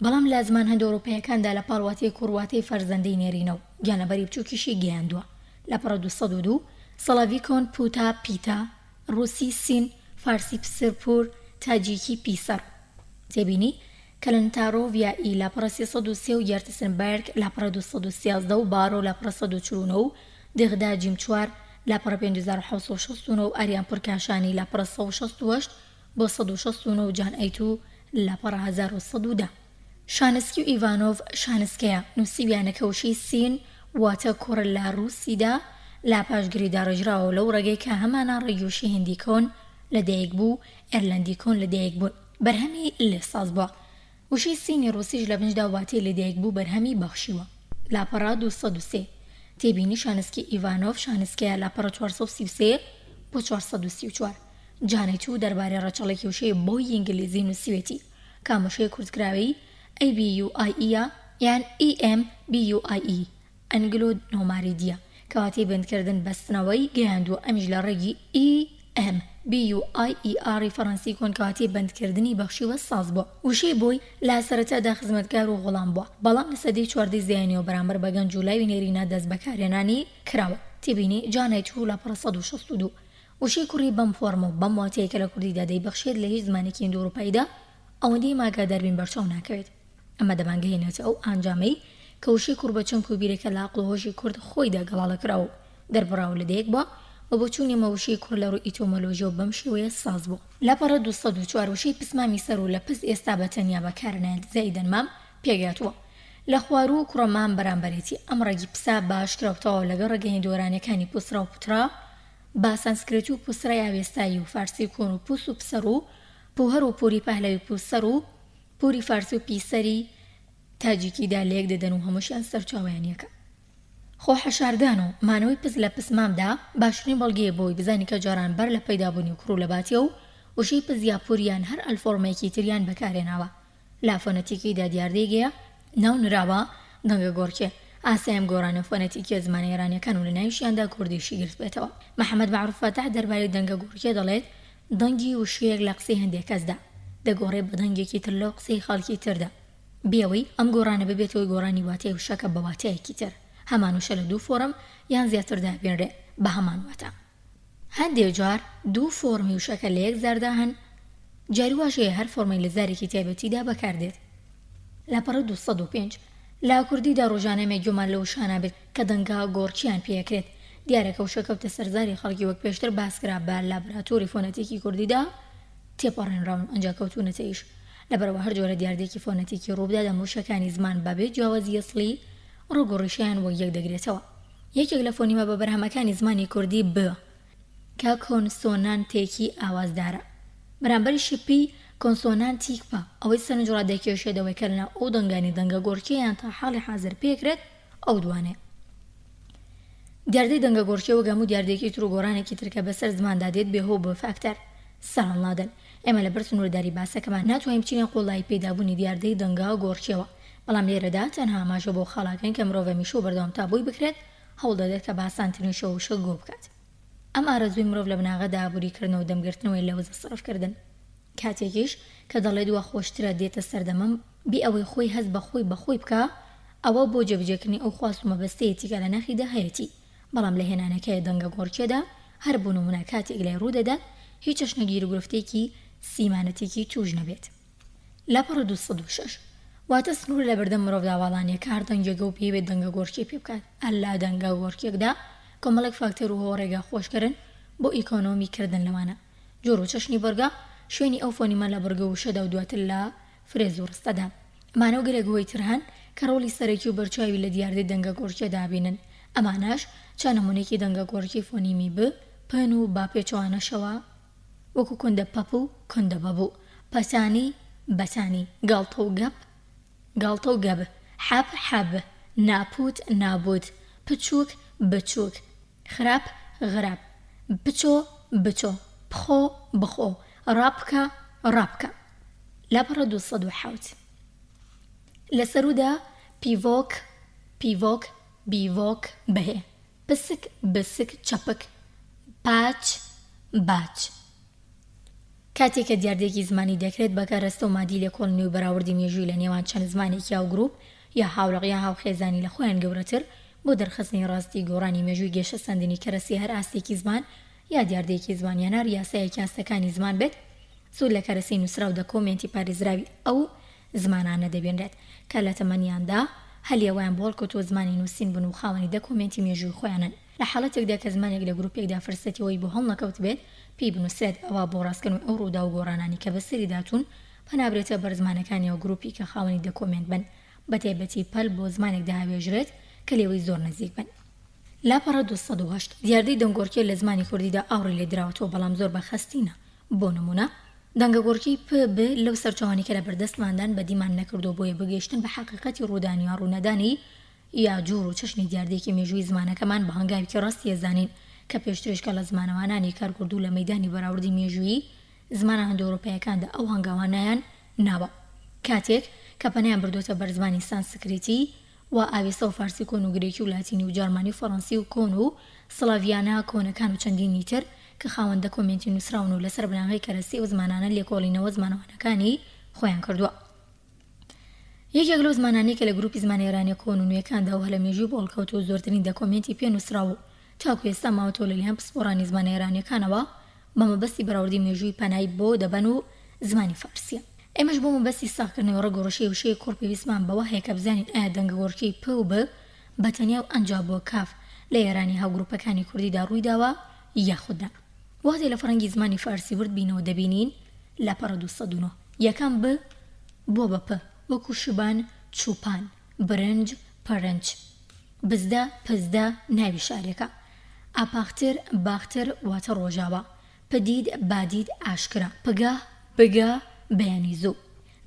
بەڵام لە زمان هەندە ئەوروپیەکاندا لە پاڵواتەی کوڕواتەی فەرزەندەی نێرینەوە گیانەبەری بچووکیشی گەیاندووە لاپەڕە 202 سەڵاوی کۆن پوتا پیتا ڕووسی سین فارسی پسرپور تاجیکی پیسەر تێبینی کەلەنتارۆڤیایی لاپەڕە 303 و یارتسنبەرگ لاپەڕە 213 و بارۆ لاپەڕە 149 و دغدا جیمچوار لاپەڕە 5769 و ئاریانپور کاشانی لاپەڕە 168 بۆ 169 و جان ئەیتو لاپەڕە 1110 شانسکی و ئیڤانۆڤ شانسکەیە نووسیویانەکە وشەی سین واتە کوڕ لە ڕووسیدا لا پاشگریدا ڕێژراوە لەو ڕێگەی کە هەمانە ڕێگیوشی هندی کۆن لەدایک بوو ئێرلەندی کۆن لەدایک بوون بەرهەمی لێساز بووە وشەی سینی ڕووسیش لە بنجدا واتەی لەدایک بوو بەرهەمی بەخشیوە لاپەڕە 203 تێبینی شانسکی ئیڤانۆڤ شانسکەیە لاپەڕە 433 بۆ 434 جانێتو دەربارەی ڕەچەڵێکی وشەی بۆی ئینگلیزی نووسیوێتی کاموشەی کورتکراوی ABUIE یان EMBUIE ئەنگلۆ نۆماریدیە کەواتەی بندکردن بەستنەوەی گەیاندووە ئەمیش لە ڕێگی EMBUIER فەڕەنسی کۆن کەواتەی بندکردنی بەخشیوە ساز بووە وشەی بۆی لا سەرەتادا خزمەتگار و غوڵام بووە بەڵام لە سەدەی 14 زیانیەوە بەرامبەر بە گەنج و لاوی نێرینە دەست بەکارهێنانی کراوە تێبینی جانێتو لاپەڕە 162 وشەی کوڕی بەم فۆرمە و بەم واتەیە کە لە کوردیدا دەیبەخشێت لە هیچ زمانێکی ئیندۆڕوپایدا ئەوەندەی ماگاداربین بەرچاو ناکەوێت ئەمە دەمانگەهێنێتە ئەو ئانجامەی کە وشەی کوڕ بە چەمک و بیرەکە لە عەقڵ و هۆشی کورد خۆیدا گەڵاڵەکراوە دەربڕاو لەدایک بووە بە بۆچوونی مەوشەی کوڕ لە ڕووی ئیتۆمۆلۆژیە و بەم شێوەیە ساز بوو لاپەڕە 204 وشەی پسمامی سەر و لە پس ئێستا بەتەنیا بەکارنایێت زەیدەن مام پێگاتووە لە خوار و کوڕەمان بەرامبەرێتی ئەم ڕێگی پسا باشکراوتەوە لەگەڵ ڕێگەی دۆرانەکانی پوسرا و پوترا با سانسکریت و پوسرای ئاوێستایی و فارسی کۆن و پوس و پسەر و پوهەر و پوری پەهلەوی پوسەر و پوری فارسی و پیسەری تاجیکیدا لەیەک دەدەن و هەمووشیان سەرچاویانیەکە خۆ حەشاردان و مانەوەی پس لە پسمامدا باشترین بەڵگەیە بۆی بزانی کە جاران بەر لە پەیدابوونی و کوڕ و لەباتیە و وشەی پز یا پوریان هەر ئەلفۆرمێکی تریان بەکارهێناوە لا فۆنەتیکیدا دیاردەیەگەیە ناو نراوە دەنگە گۆڕکێ ئاسایم گۆڕانە فۆنەتیکیە زمانە ئێرانیەکان و لە ناویشیاندا کوردیشی گرت بێتەوە محەممەد معروف فاتح دەربارەی دەنگە گۆڕکێ دەڵێت دەنگی وشەیەک لە قسەی هەندێک کەسدا دەگۆڕێت بە دەنگێکی تر لەو قسەی خەڵکی تردا بێەوەی ئەم گۆڕانە ببێتەوەی گۆڕانی واتای وشەکە بە واتایەکی تر هەمان وشە لە دوو فۆرم یان زیاتر دابێنرێ بە هەمان واتە هەندێک جار دوو فۆرمی وشەکە لە یەک زاردا هەن جاری واشەیە هەر فۆرمەی لە زارێکی تایبەتیدا بەکاردێت لاپەڕە 205 لا کوردیدا ڕۆژانەمێک گومان لە وشانە بێت کە دەنگا گۆڕکیان پێکرێت دیارەکە وشەکەوتە سەرزاری خەڵکی وەک پێشتر باسکرا بە لابراتۆری فۆنەتیکی کوردیدا تێپەڕێنراون ئەنجا کەوتونەتەیش لەبەرەوە هەر جۆرە دیاردێکی فۆنەتیکی ڕووبدا لە موشەکانی زمان بەبێت جیاوازی ئەسڵی ڕۆگۆڕیشیان وەک یەک دەگرێتەوە یەکێک لە فۆنیمە بە بەرهەمەکانی زمانی کوردی ب کە کۆنسۆنانتێکی ئاوازدارە بەرامبەری شپی کۆنسۆنانتیک بە ئەوەی سەرنجڕادێکێشێدەوەی کە لەناو ئەو دەنگانی دەنگە گۆڕکییان تا حاڵی حازر پێکرێت ئەو دوانێ دیاردەی دەنگە گۆڕکیەوە گەم و دیاردێکی تر و گۆڕانێکی ترکە بەسەر زماندا دێت بێهۆ بە فاکتەر سەڵادن ئێمە لە بەر سنوورداری باسەکەمان ناتوانین بچینە قۆڵای پەیدابوونی دیاردەی دەنگا گۆڕکیەوە بەڵام لێرەدا تەنها ئاماژە بۆ خەڵاکەین کە مرۆڤ میشۆ بەردەوام تا بۆی بکرێت هەوڵ دەدێت کە باسانترین شەوشە گۆ بکات ئەم ئارەزووی مرۆڤ لە بناغەدا ئابووریکردنەوە و دەمگرتنەوەی لە وەزە سەرفکردن کاتێکیش کە دەڵێت وە خۆشترە دێتە سەردەمەم بی ئەوەی خۆی هەست بە خۆی بەخۆی بکە ئەوە بۆ جێبجێکردنی ئەو خواست و مەبەستەیەتی کە لە ناخیدا هەیەی، بەڵام لە هێنانەکەی دەنگە گۆڕکێدا هەر بوون و مناکاتێک لای ڕوودەدات هیچ چەشنەگیر و گرفتێکی سیمانەتێکی توش نەبێت. لاپەڕە 206 واتە سنوور لە بەردەم مرۆڤدا واڵانەیە کە هەر دەنگێگە و پێوێت دەنگە گۆڕکێ پێ بکات. ئەللا دەنگە گۆڕکێکدا کۆمەڵێک فاکتەر و هۆڕێگا خۆشکردن بۆ ئیکۆنۆمی کردن لەوانە. جۆر و چەشنی بەرگا شوێنی ئەو فۆنیمان لە بەرگە و شەدا و دواتر لە فرێز و ڕستەدا. ئەمانە و گەلێک هۆی ترهان کە ڕۆڵی سەرەکی و بەرچاوی لە دیاردەی دەنگە گۆڕکێدا بینن. ئەمانەش چەند نمونەیەکی دەنگە گۆڕکی فۆنیمی ب، پن و باپێچوانەشەوە وەکو کوندە پەپ و کوندە بەبوو، پەسانی بەسانی، گاڵتە و گەپ گاڵتە و گەب، حەب حەب، ناپوت نابوت، پچووک بچووک، خراپ غراپ، بچۆ بچۆ، بخۆ بخۆ، ڕابکە ڕابکە. لاپەڕە 207 لە سەرودا پیڤۆک پیڤۆک بیڤۆک بەهێ، پسک بسک چەپک، پاچ باچ. کاتێک کە دیاردێکی زمانی دەکرێت بەکارەستە و مادی لێکۆڵنی و بەراوردی مێژووی لە نێوان چەند زمانێکی یا گروپ یا هاوڵق یا هاوخێزانی لە خۆیان گەورەتر بۆ دەرخستنی ڕاستی گۆڕانی مێژووی گەشە سەندنی کەرەسی هەر ئاستێکی زمان یا دیاردەیەکی زمانیانە یاسایەکی ئاستەکانی زمان بێت، سوود لە کەرەسی نووسرا و دە کۆمنتی پارێزراوی ئەو زمانانە دەبێنرێت کە لە تەمەنیاندا هەلیەوەیان بۆڵکەوتووە زمانی نووسین بن و خاوەنی دە کۆمنتی مێژووی خۆیانن. لە حاڵەتێکدا کە زمانێک لە گروپێکدا فرسەتەوەی بۆ هەڵ نەکەوت بێت پێی بنووسێت ئەوە بۆ ڕاستکردن ئەو ڕوودا و گۆڕانانی کە بەسەری داتون پەنابرێتە بەرزمانەکانی ئەو گروپی کە خاوەنی دە کۆمنت بن، بەتایبەتی پەل بۆ زمانێک داهاوێژرێت کە لێوەی زۆر نزیک بن. لاپەڕە 208 دیاردەی دەنگۆڕکێ لە زمانی کوردیدا ئاوڕی لێ دراوەتەوە بەڵام زۆر بەخەستینە. بۆ نمونە دەنگە گۆڕکی پ ب لەو سەرچاوانی کە لە بەردەستماندان بەدیمان نەکردو بۆیە بگەیشتن بە حەقیقەتی ڕوودانی یا ڕوونەدانی یا جوور و چەشنی دیاردێکی مێژووی زمانەکەمان بە هەنگاوێکی ڕاستی ئەزانین کە پێشترێشکە لە زمانەوانانی کارکردوو لە مەیدانی بەراوردی مێژووی زمانە هەندەوروپایەکاندا ئەو هەنگاوانیان ناوە، کاتێک کە پەنیان بردوتە بەر زمانی سانسکریتی و ئاوێسە و فارسی کۆن و گرێکی و لاتینی و جارمانی و فەڕەنسی و کۆن و سڵاڤیانە کۆنەکان و چەندینی تر کە خاوەندە کۆمنتی نووسراون و لەسەر بناغی کەرەسی و زمانانە لێکۆڵینەوە زمانەوانەکانی خۆیان کردووە. یەکێک لەو زمانانەی کە لە گروپی زمانی ئێرانی کۆن و نوێیەکاندا و هەلە مێژووی بۆڵکەوتووە زۆرترین دە کۆمنتی پێ نووسراوە تاکو ئێستا ماوەتەوە لەلایەن پسپۆڕانی زمانی ئێرانیەکانەوە بە مەبەستی بەراوردی مێژووی پەنای بۆ دەبەن و زمانی فارسیە. ئێمەش بۆ مەبەستی ساختکردنەوە ڕەگۆڕشەی وشەیە کۆڕ پێویستمان بەوە هەیە کە بزانین ئایا دەنگە گۆڕکەی پ و ب بەتەنیا و ئەنجا بۆ کاف لە ئێرانی هاوگروپەکانی کوردیدا ڕوویداوە یاخوددا. واتێ لە فەڕەنگی زمانی فارسی ورد بینەوە دەبینین لاپەڕە 209 یەکەم ب بۆ بە پ وەکو شوبان چوپان، برنج پەرنج، بزدە پزدە ناوی شارێکە، ئاپاختر باختر واتە ڕۆژاوە، پدید بادید ئاشکرا، پگە بگە بەیانی زوو،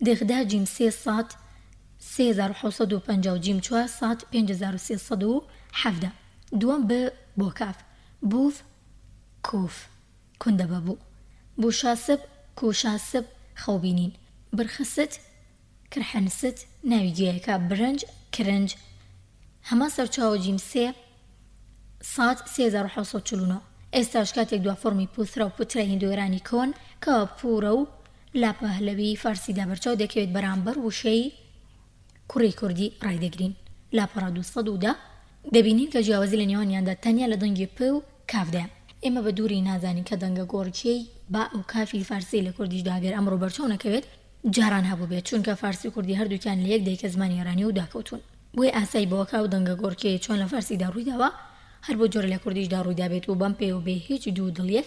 دغدا جیم 3 سات 3750 جیم 4 سات 5317. دووەم ب بۆ کاف بوف کوف کوندە بەبوو، بوشاسب کوشاسب خەوبینین، برخست کرحەنست ناوی گوێیەکە، برنج کرنج. هەما سەرچاوە جیم 3 سات 3749. ئێستاش کاتێک دوا فۆرمی پوترە و پوترە هیندوێرانی کۆن کە پورە و لاپە هەلەوی فارسیدا بەرچاو دەکەوێت بەرامبەر وشەی کوڕی کوردی ڕایدەگرین. لاپەڕە 210 دەبینین کە جیاوازی لە نێوانیاندا تەنیا لە دەنگی پ و کافدایە. ئێمە بە دووری نازانین کە دەنگە گۆڕکێی با و کافی فارسی لە کوردیشدا گەر ئەمڕۆ بەرچاو نەکەوێت جاران هەبوو بێت چونکە فارسی کوردی هەردووکیان لە یەک دایکە زمانی ئێرانی و داکەوتون. بۆی ئاسایی بەوەکە و دەنگە گۆڕکێی چۆن لە فارسیدا ڕوویداوە هەر بۆ جۆرە لە کوردیشدا ڕوویدا بێت و بەم پێ و بێ هیچ دوو دڵیەک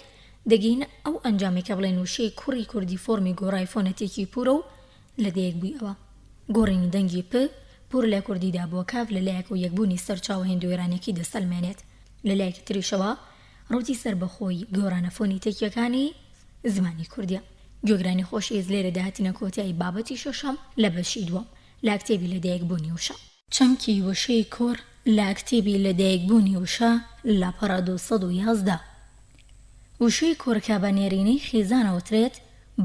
دەگەین ئەو ئەنجامی کە بڵێن وشەی کوڕی کوردی فۆرمی گۆڕای فۆنەتێکی پورە و لە دەیەک بوویەوە. گۆڕینی دەنگی پ پور لە کوردیدا بۆ کاف لەلایەک و یەکبوونی سەرچاوە هیندوێرانێکی دەسەلمێنێت. لەلایەکی تریشەوە ڕوتی سربەخۆی گۆڕانە فۆنیتێکیەکانی زمانی کوردیە. گوێگرانی خۆشیز لێرە داهاتینە کۆتایی بابەتی شەشەم لە بەشی دووەم لە کتێبی لەدایکبوونی وشە. چەمکی وشەی کۆڕ لە کتێبی لەدایکبوونی وشە لاپەڕە 211. وشەی کۆڕکە بە نێرینەی خێزانەوەترێت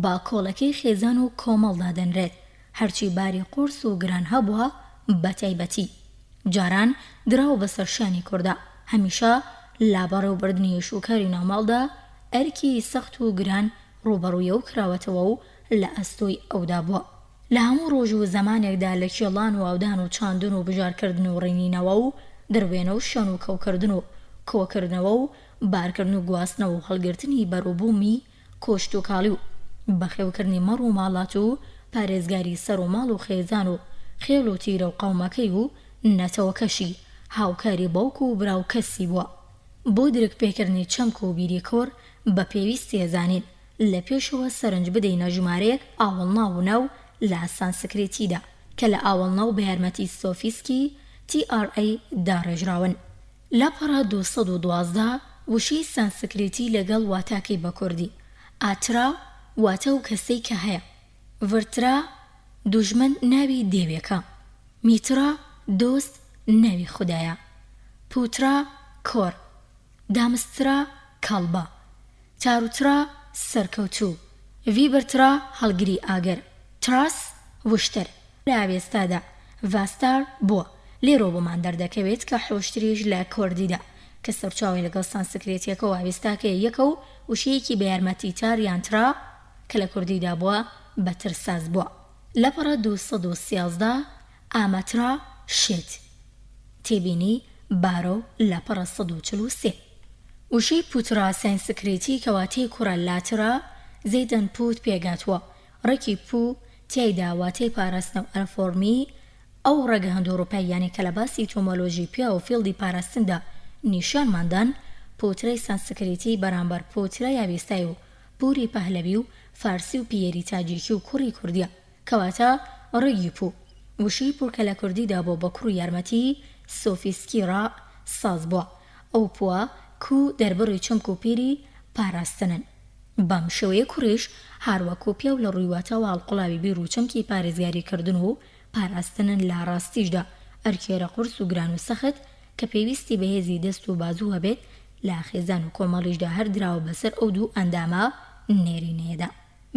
با کۆڵەکەی خێزان و کۆمەڵدا دەنرێت هەرچی باری قورس و گران هەبووە بە تایبەتی. جاران دراوە بەسەر شانی کووردا هەمیشە لابەڕێ و بردننی شوکاری ناوماڵدا ئەرکی سەخت و گران ڕوبەڕوویە و کراوەتەوە و لە ئەستۆی ئەودا بووە. لە هەموو ڕۆژ و زەمانێکدا لە کێڵان و ئاودان و چاندن و بژارکردن و ڕێنینەوە و دەروێنە و شەن و کەوکردن و کۆکردنەوە و بارکردن و گواستنەوە و هەڵگرتنی بەرووبوومی کۆشت و کاڵی و بەخێوکردنی مەڕ و ماڵات و پارێزگاری سەر و ماڵ و خێزان و خێڵ و تیرە و قەومەکەی و نەتەوەکەشی هاوکاری باوک و براو کەسی بووە. بۆ درک پێکردنی چەمک و بیری کۆر بە پێویست تێزانین لە پێشەوە سەرنج بدەینە ژمارەیەک ئاوەڵناو لە سانسکریتیدا کە لە ئاوەڵناو بە یارمەتی سۆفیسکی TRA داڕێژراون. لە پەڕە 212 وشەی سانسکریتی لەگەڵ واتاکەی بە کوردی ئاترا واتە و کەسەی کە هەیە، ڤرترا دوژمن ناوی دێوێکە، میترا دۆست ناوی خودایە، پوترا کۆر، دامسترا کاڵبا، تاروترا سەرکەوتوو، ڤیبرترا هەڵگری ئاگەر، تراس وشتر. لە ئاوێستادا ڤاستار بووە. لێرۆ بۆمان دەردەکەوێت کە حۆشتریش لە کوردیدا کە سەرچاوی لەگەڵ سانسکرێتیەکە و ئاوێستاکە یەکە و وشەیەکی بە یارمەتی تار یان ترا کە لە کوردیدا بووە بە ترساز بووە. لە پەڕە 213 ئامەترا شێت تێبینی بارۆ لە پەڕە 143. وشەی پوترا سانسکریتی کەواتەی کوڕە لاترا زەیدەن پوت پێگاتووە. ڕێکی پوو تیایدا واتەی پاراستنە و ئەرفۆرمی ئەو ڕێگە هەندۆڕۆپاییانی کە لە باسی تۆمۆلۆژی پیا و فیڵدی پاراستندا نیشانماندان پوترەی سانسکریتی بەرامبەر پوترای ئاوێستای و پووری پەهلەوی و فارسی و پیێری تاجیکی و کوڕی کوردیە کەواتە ڕێگی پوو. وشەی پوور کە لە کوردیدا بۆ بە کوڕ یارمەتی سۆفیسکی ڕا ساز بووە. ئەو پووە کو دەربڕی چەمک و پیری پاراستنن. بەم شێوەیە کوڕیش هاروەکو پیا و لە ڕوویواتە و هەڵقوڵاوی بیر و چەمکی پارێزگاریکردن و پاراستنن لە ڕاستیشدا ئەرکێرە قورس و گران و سەخت کە پێویستی بەهێزی دەست و بازوو هەبێت لە خێزان و کۆمەڵیشدا هەر دراوە بەسەر ئەو دوو ئەندامە نێرینەیەدا.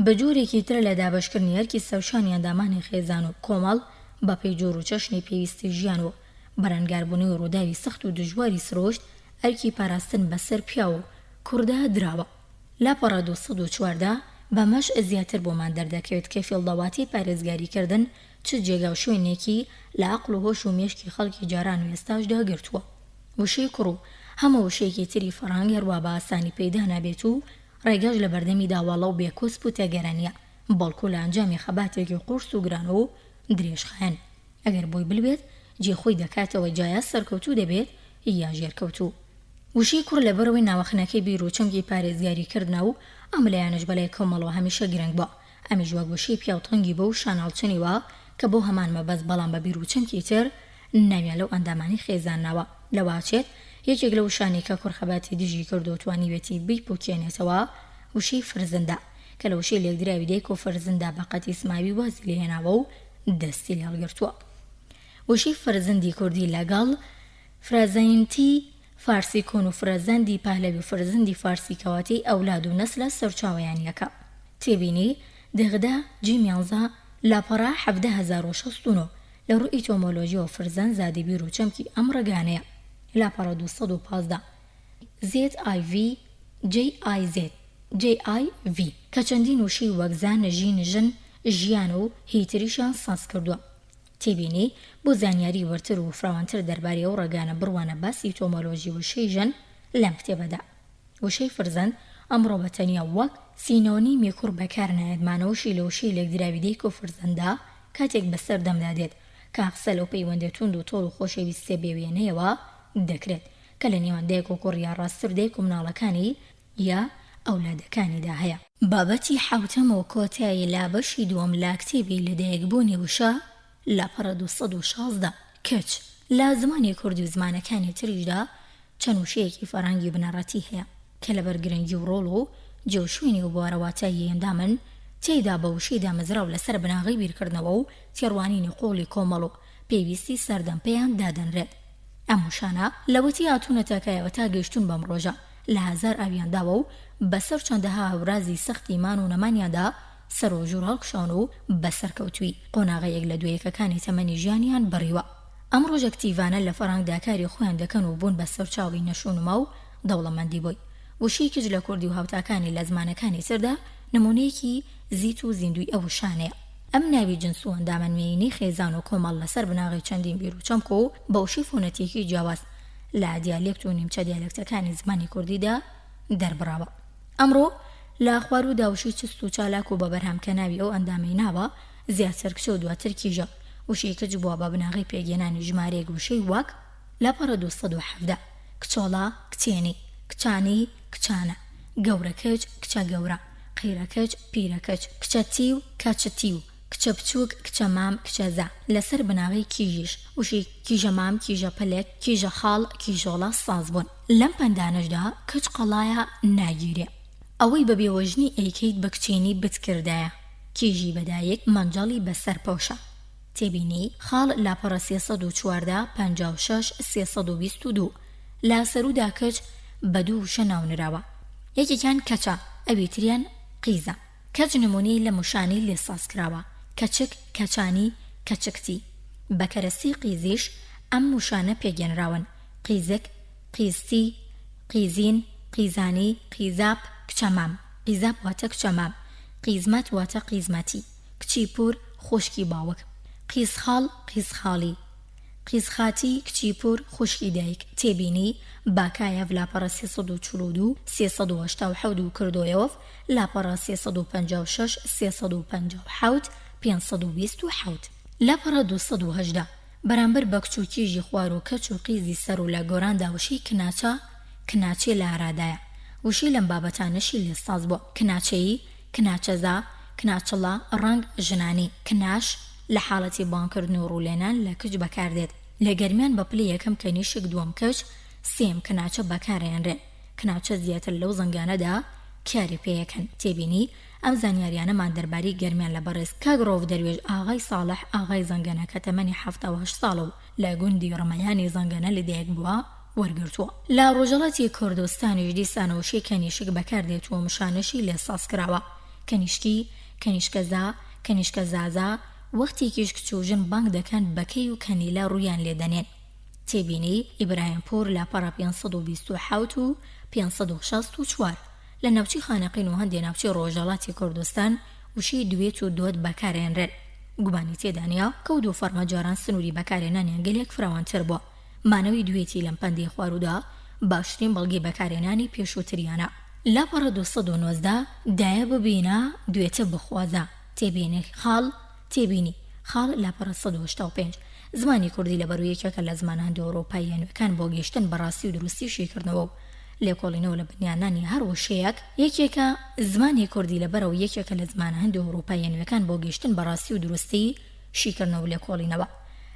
بە جۆرێکی ترە لە دابەشکردنی هەرکی سەوشانی ئەندامانی خێزان و کۆمەڵ بە پێی جۆر و چەشنی پێویستی ژیان و بەرەنگاربوونی و ڕووداوی سەخت و دژواری سرۆشت ئەرکی پاراستن بەسەر پیا و کووردا دراوە. لە پەڕە 214 بەمەش زیاتر بۆمان دەردەکەوێت کە فێڵدەواتی پارێزگاریکردن چ جێگا و شوێنێکی لە عەقڵ و هۆش و مێشکی خەڵکی جاران و ئێستاشدا گرتووە. وشەی کوڕ و هەموو وشەیەکی تری فەڕەنگ هەروە بە ئاسانی پەیدا نابێت و ڕێگەش لە بەردەمی داواڵە و بێکۆسپ و تێگەرانیە بەڵکو لە ئەنجامی خەباتێکی قورس و گران و درێژخایەن. ئەگەر بۆی بلبێت جێخۆی دەکاتەوە جایە سەرکەوتوو دەبێت یا ژێرکەوتوو. وشەی کوڕ لەبەرەوەی ناوەخنەکەی بیر و چەمکی پارێزگاریکردنە و ئەم لایەنش بەلای کۆمەڵەوە هەمیشە گرنگ بووە. ئەمیش وەک وشەی پیاوتەنگی بە و شاناڵچنیوە کە بۆ هەمان مەبەست بەڵام بە بیر و چەمکی تر ناویان لەو ئەندامانی خێزانناوە. لەواچێت یەکێک لە وشانی کە کوڕخەباتی دژی کرد و توانیوێتی بیپۆکێنێتەوە وشەی فرزندە کە لە وشەی لێکدراوی دایک و فرزندە بە قەتی سماوی وازی لێهێناوە و دەستی لێهەڵگرتووە. وشەی فرزندی کوردی لەگەڵ فرەزەینتی فارسی کۆن و فرەزەندی پەهلەوی و فرزندی فارسی کەواتەی ئەولاد و نەسلە سەرچاوەیان یەکە. تێبینی دەغدا جیمیانزا لاپەڕا 17,069 لە ڕووی تۆمۆلۆژی و فرزەن زادی بیر و چەمکی ئەم ڕێگانەیە. لاپەڕە 215 ZIV JIV کە چەندین وشەی وەکزان ژین ژن ژیان و هیتریشیان ساز کردووە. تێبینی بۆ زانیاری وەرتر و فراوانتر دەربارەی ئەو ڕێگانە بڕوانە باسی تۆمۆلۆژی وشەی ژن لەم کتێبەدا. وشەی فرزەند ئەمڕۆ بەتەنیا وەک سینۆنیمی کوڕ بەکار نایەتمانەوەشی لە وشەی لێکدراوی دایک و فرزەندا کاتێک بەسەر دەمدادێت کە قسە لەو پەیوەندە توند و تۆڵ و خۆشەویستێ بێوێنەیەوە دەکرێت کە لە نێوان دایک و کوڕ یا ڕاستتر دایک و مناڵەکانی یا ئەولادەکانیدا هەیە. بابەتی حوتەم و کۆتایی لا بەشی دووەم لا کتێبی لەدایکبوونی وشە لاپەڕە 216 کەچ لە زمانی کوردی و زمانەکانی تریشدا چەند وشەیەکی فەڕەنگی بنەڕەتی هەیە کە لەبەر گرنگی و ڕۆڵ و جێوشوێنی و بوارەواتایی ئەندامن تێیدا بە وشەی دامەزراو لەسەر بناغی بیرکردنەوە و تێڕوانینی قۆڵی کۆمەڵ و پێویستی سەردەمپەیان دادەنرێت. ئەم وشانە لەوەتی هاتوونەتەکایەوە تا گەیشتون بەم ڕۆژە لە هەزار ئاویانداوە و بەسەر چەندەها هەورازی سەختیمان و نەمانیاندا سەرۆژوور هەڵکشان و بەسەرکەوتووی قۆناغەیەک لە دوێیەکەکانی تەمەنی ژیانیان بڕیوە. ئەم ڕۆژە کتیڤانە لە فەڕەنگدا کاری خۆیان دەکەن و بوون بە سەرچاوی نەشونما و دەوڵەمەندی بووی. وشەی کچ لە کوردی و هاوتاکانی لە زمانەکانی تردا نمونەیەکی زیت و زیندوی ئەو وشانەیە. ئەم ناوی جنس و ئەندامە نوێیەی خێزان و کۆمەڵ لەسەر بناغی چەندین بیر و چەمکۆ و بەوشی فۆنەتیکی جیاواز لە دیالێکت و نیمچە دیالێکتەکانی زمانی کوردیدا دەربڕاوە. ئەمڕۆ لە خوار و داوشی چست و چالاک و بە بەرهەمکە ناوی ئەو ئەندامەی ناوە زیاتر کچە و دواتر کیژە وشەی کچ بووە بە بناغی پێگەێنانی ژمارەیەک وشەی وەک لاپەڕە 217 کچۆڵە کچێنی کچانی کچانە گەورە کچ کچە گەورە قیرە کچ پیرە کچ کچە تی و کەچە تی و کچە بچووک کچە مام کچە زا لەسەر بناغی کیژیش وشی کیژە مام کیژە پەلێک کیژە خاڵ کیژۆڵە ساز بوون. لەم پەندانەشدا کچ قەڵایە ناگیرێ ئەوەی بە بێوەژنی ئەیکەیت بە کچێنی بتکردایە کیژی بەدایک مەنجەڵی بەسەر پۆشە تێبینی خاڵ لاپەڕە 314 56 322 لا سەرودا کچ بە دوو وشە ناونراوە یەکێکیان کەچە ئەوی تریان قیزە کەچ نمونەی لە موشانی لێ ساز کراوە کەچک کەچانی کەچکتی بەکەرەسی قیزیش ئەم موشانە پێگەنراون قیزک قیزتی قیزین قیزانی قیزاب کچەمام قیزاب واتە کچەمام قیزمەت واتە قیزمەتی کچی پور خوشکی باوک قیزخاڵ قیزخاڵی قیزخاتی کچی پور خوشکی دایک تێبینی باکایەف لاپەڕە 342 387 کردۆیەوە لاپەڕە 356 357 527 لاپەڕە 218 بەرامبەر بە کچ و کیژی خوار و کەچ و قیزی سەر و لە گۆراندا وشەی کناچێ لە ئارادایە وشەی لەم بابەتانەشی لێ ساز بووە کناچەیی کناچەزا کناچڵە ڕەنگ ژنانی کناش لە حاڵەتی بانکردن و ڕوولێنان لە کچ بەکاردێت لە گەرمیان بە پلی یەکەم کەنیشک دووەم کەچ سێم کناچە بەکارێنرێن کناچە زیاتر لەو زەنگانەدا کاری پێیەکەن تێبینی ئەم زانیاریانەمان دەرباری گەرمیان لە بەڕێز کاگڕۆڤ دەروێژ ئاغای ساڵح ئاغای زەنگەنە کە تەمەنی 78 ساڵە و لە گوندی ڕمەیانی زەنگەنە لەدایک بووە وەرگرتووە. لە ڕۆژهەڵاتی کوردستانیش دیسانەوەشی کەنیشک بەکاردێتوە مشانەشی لێ ساز کراوە کەنیشکی کەنیشکەزا کەنیشکە زازا وەختێکیش کچوژن بانگ دەکەن بەکەی و کەنیلە ڕوویان لێدەنێن تێبینی ئیبراهیمپۆر لاپەڕە 527 و 564 لە ناوچی خانەقین و هەندێک ناوچی ڕۆژهەڵاتی کوردستان وشەی دوێت و دۆت بەکارێنرێن گومانی تێدانیا کەوت و فەرمەجاران سنووری بەکارێنانیان گەلێک فراوانتر بووە مانەوەی دوێتی لەم پەندەی خوارودا باشترین بەڵگی بەکارێنانی پێشووتریانە. لاپەڕە 219 دایە ببینە دوێتە بخوازە تێبینی خاڵ تێبینی خاڵ لاپەڕە 185 زمانی کوردی لە بەرویەکێکە لە زمان هەندێک ئەوروپایی نوێکان بۆ گەیشتن بەڕاستی و دروستی شێکردنەوە و لێکۆڵینەوە لە بنیانانی هەر وشەیەک یەکێکە زمانی کوردی لەبەرەوە یەکێکە لە زمان هەندێک ئەوروپایی نوێکان بۆ گەیشتن بەڕاستی و دروستی شیکردنەوە و لێکۆڵینەوە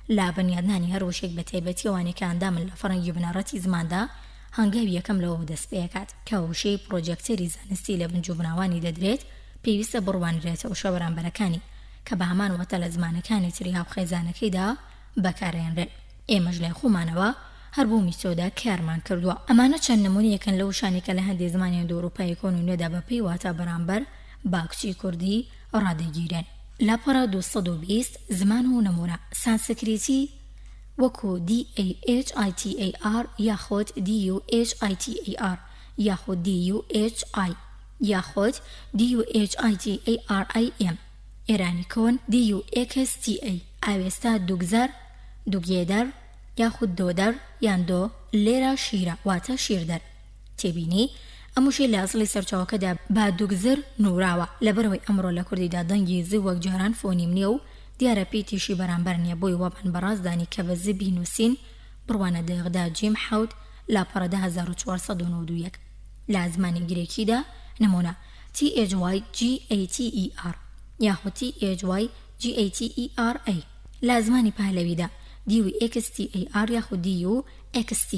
لا بنیادنانی هەر وشێک بە تایبەتیەوانی ئەندامن لە فەڕەنگی بنەڕەتی زماندا هەنگاوی یەکەم لەوە دەست پێکات کە وشەی پرۆجێکتەری زانستی لە بنجوبناوانی دەدرێت پێویستە بڕوانرێتەوە شە بەرامبەرەکانی کە بە هەمان وەتە لە زمانەکانی تری هاوخێزانەکەیدا بەکارێنرێن. ئێمەش لای خۆمانەوە هەر بۆ میسۆدا کارمان کردووە. ئەمانە چەند نمونەیەکن لەو شانی کە لە هەندێک زمانی ئەوروپای کۆنوونێدا بەپێی واتە بەرامبەر باکچی کوردی ڕادەگیرێن. لاپەڕە 220 زمان و نمونە سانسکریتی وەکو DAHITAR یاخۆت DUHITAR یاخۆت DUHI یاخۆت DUHITARIM ئێرانی کۆن DUXTA ئاوێستا دوگزەر دوگێدەر یاخود دۆدەر یان دۆ لێرە شیرە واتە شیردەر تێبینی ئەموشی لە ئەسڵی سەرچاوەکەدا با دوگزر نوراوە لەبەرەوەی ئەمڕۆ لە کوردیدا دەنگی زی وەک جاران فۆنیم نییە و دیارە پێیتیشی بەرامبەر نییە بۆی وەبن بەڕاستدانی کە بە زبی نووسین بڕوانە دەیغدا جیم حەوت لاپەڕە 1491 لە زمانی گرێکیدا نمونە THYGATER یاخود THYGATERA لە زمانی پهلەویدا DUXTAR یاخود DUXT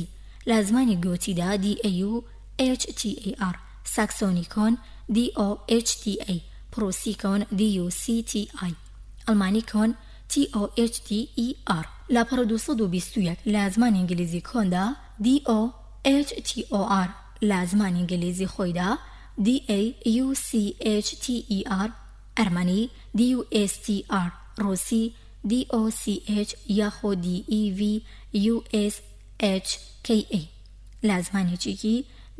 لە زمانی گۆتیدا DAUHTAR ساکسۆنی کۆن DOHTA پرۆسی کۆن DUCTI ئەڵمانی کۆن TOHTER لاپەڕە 221 لە زمانی ئینگلیزی کۆندا DOHTOR لە زمانی ئینگلیزی خۆیدا DAUCHTER ئەرمەنی DUSTR ڕۆسی DOCH یاخۆ DEVUSHKA لە زمانی چیکی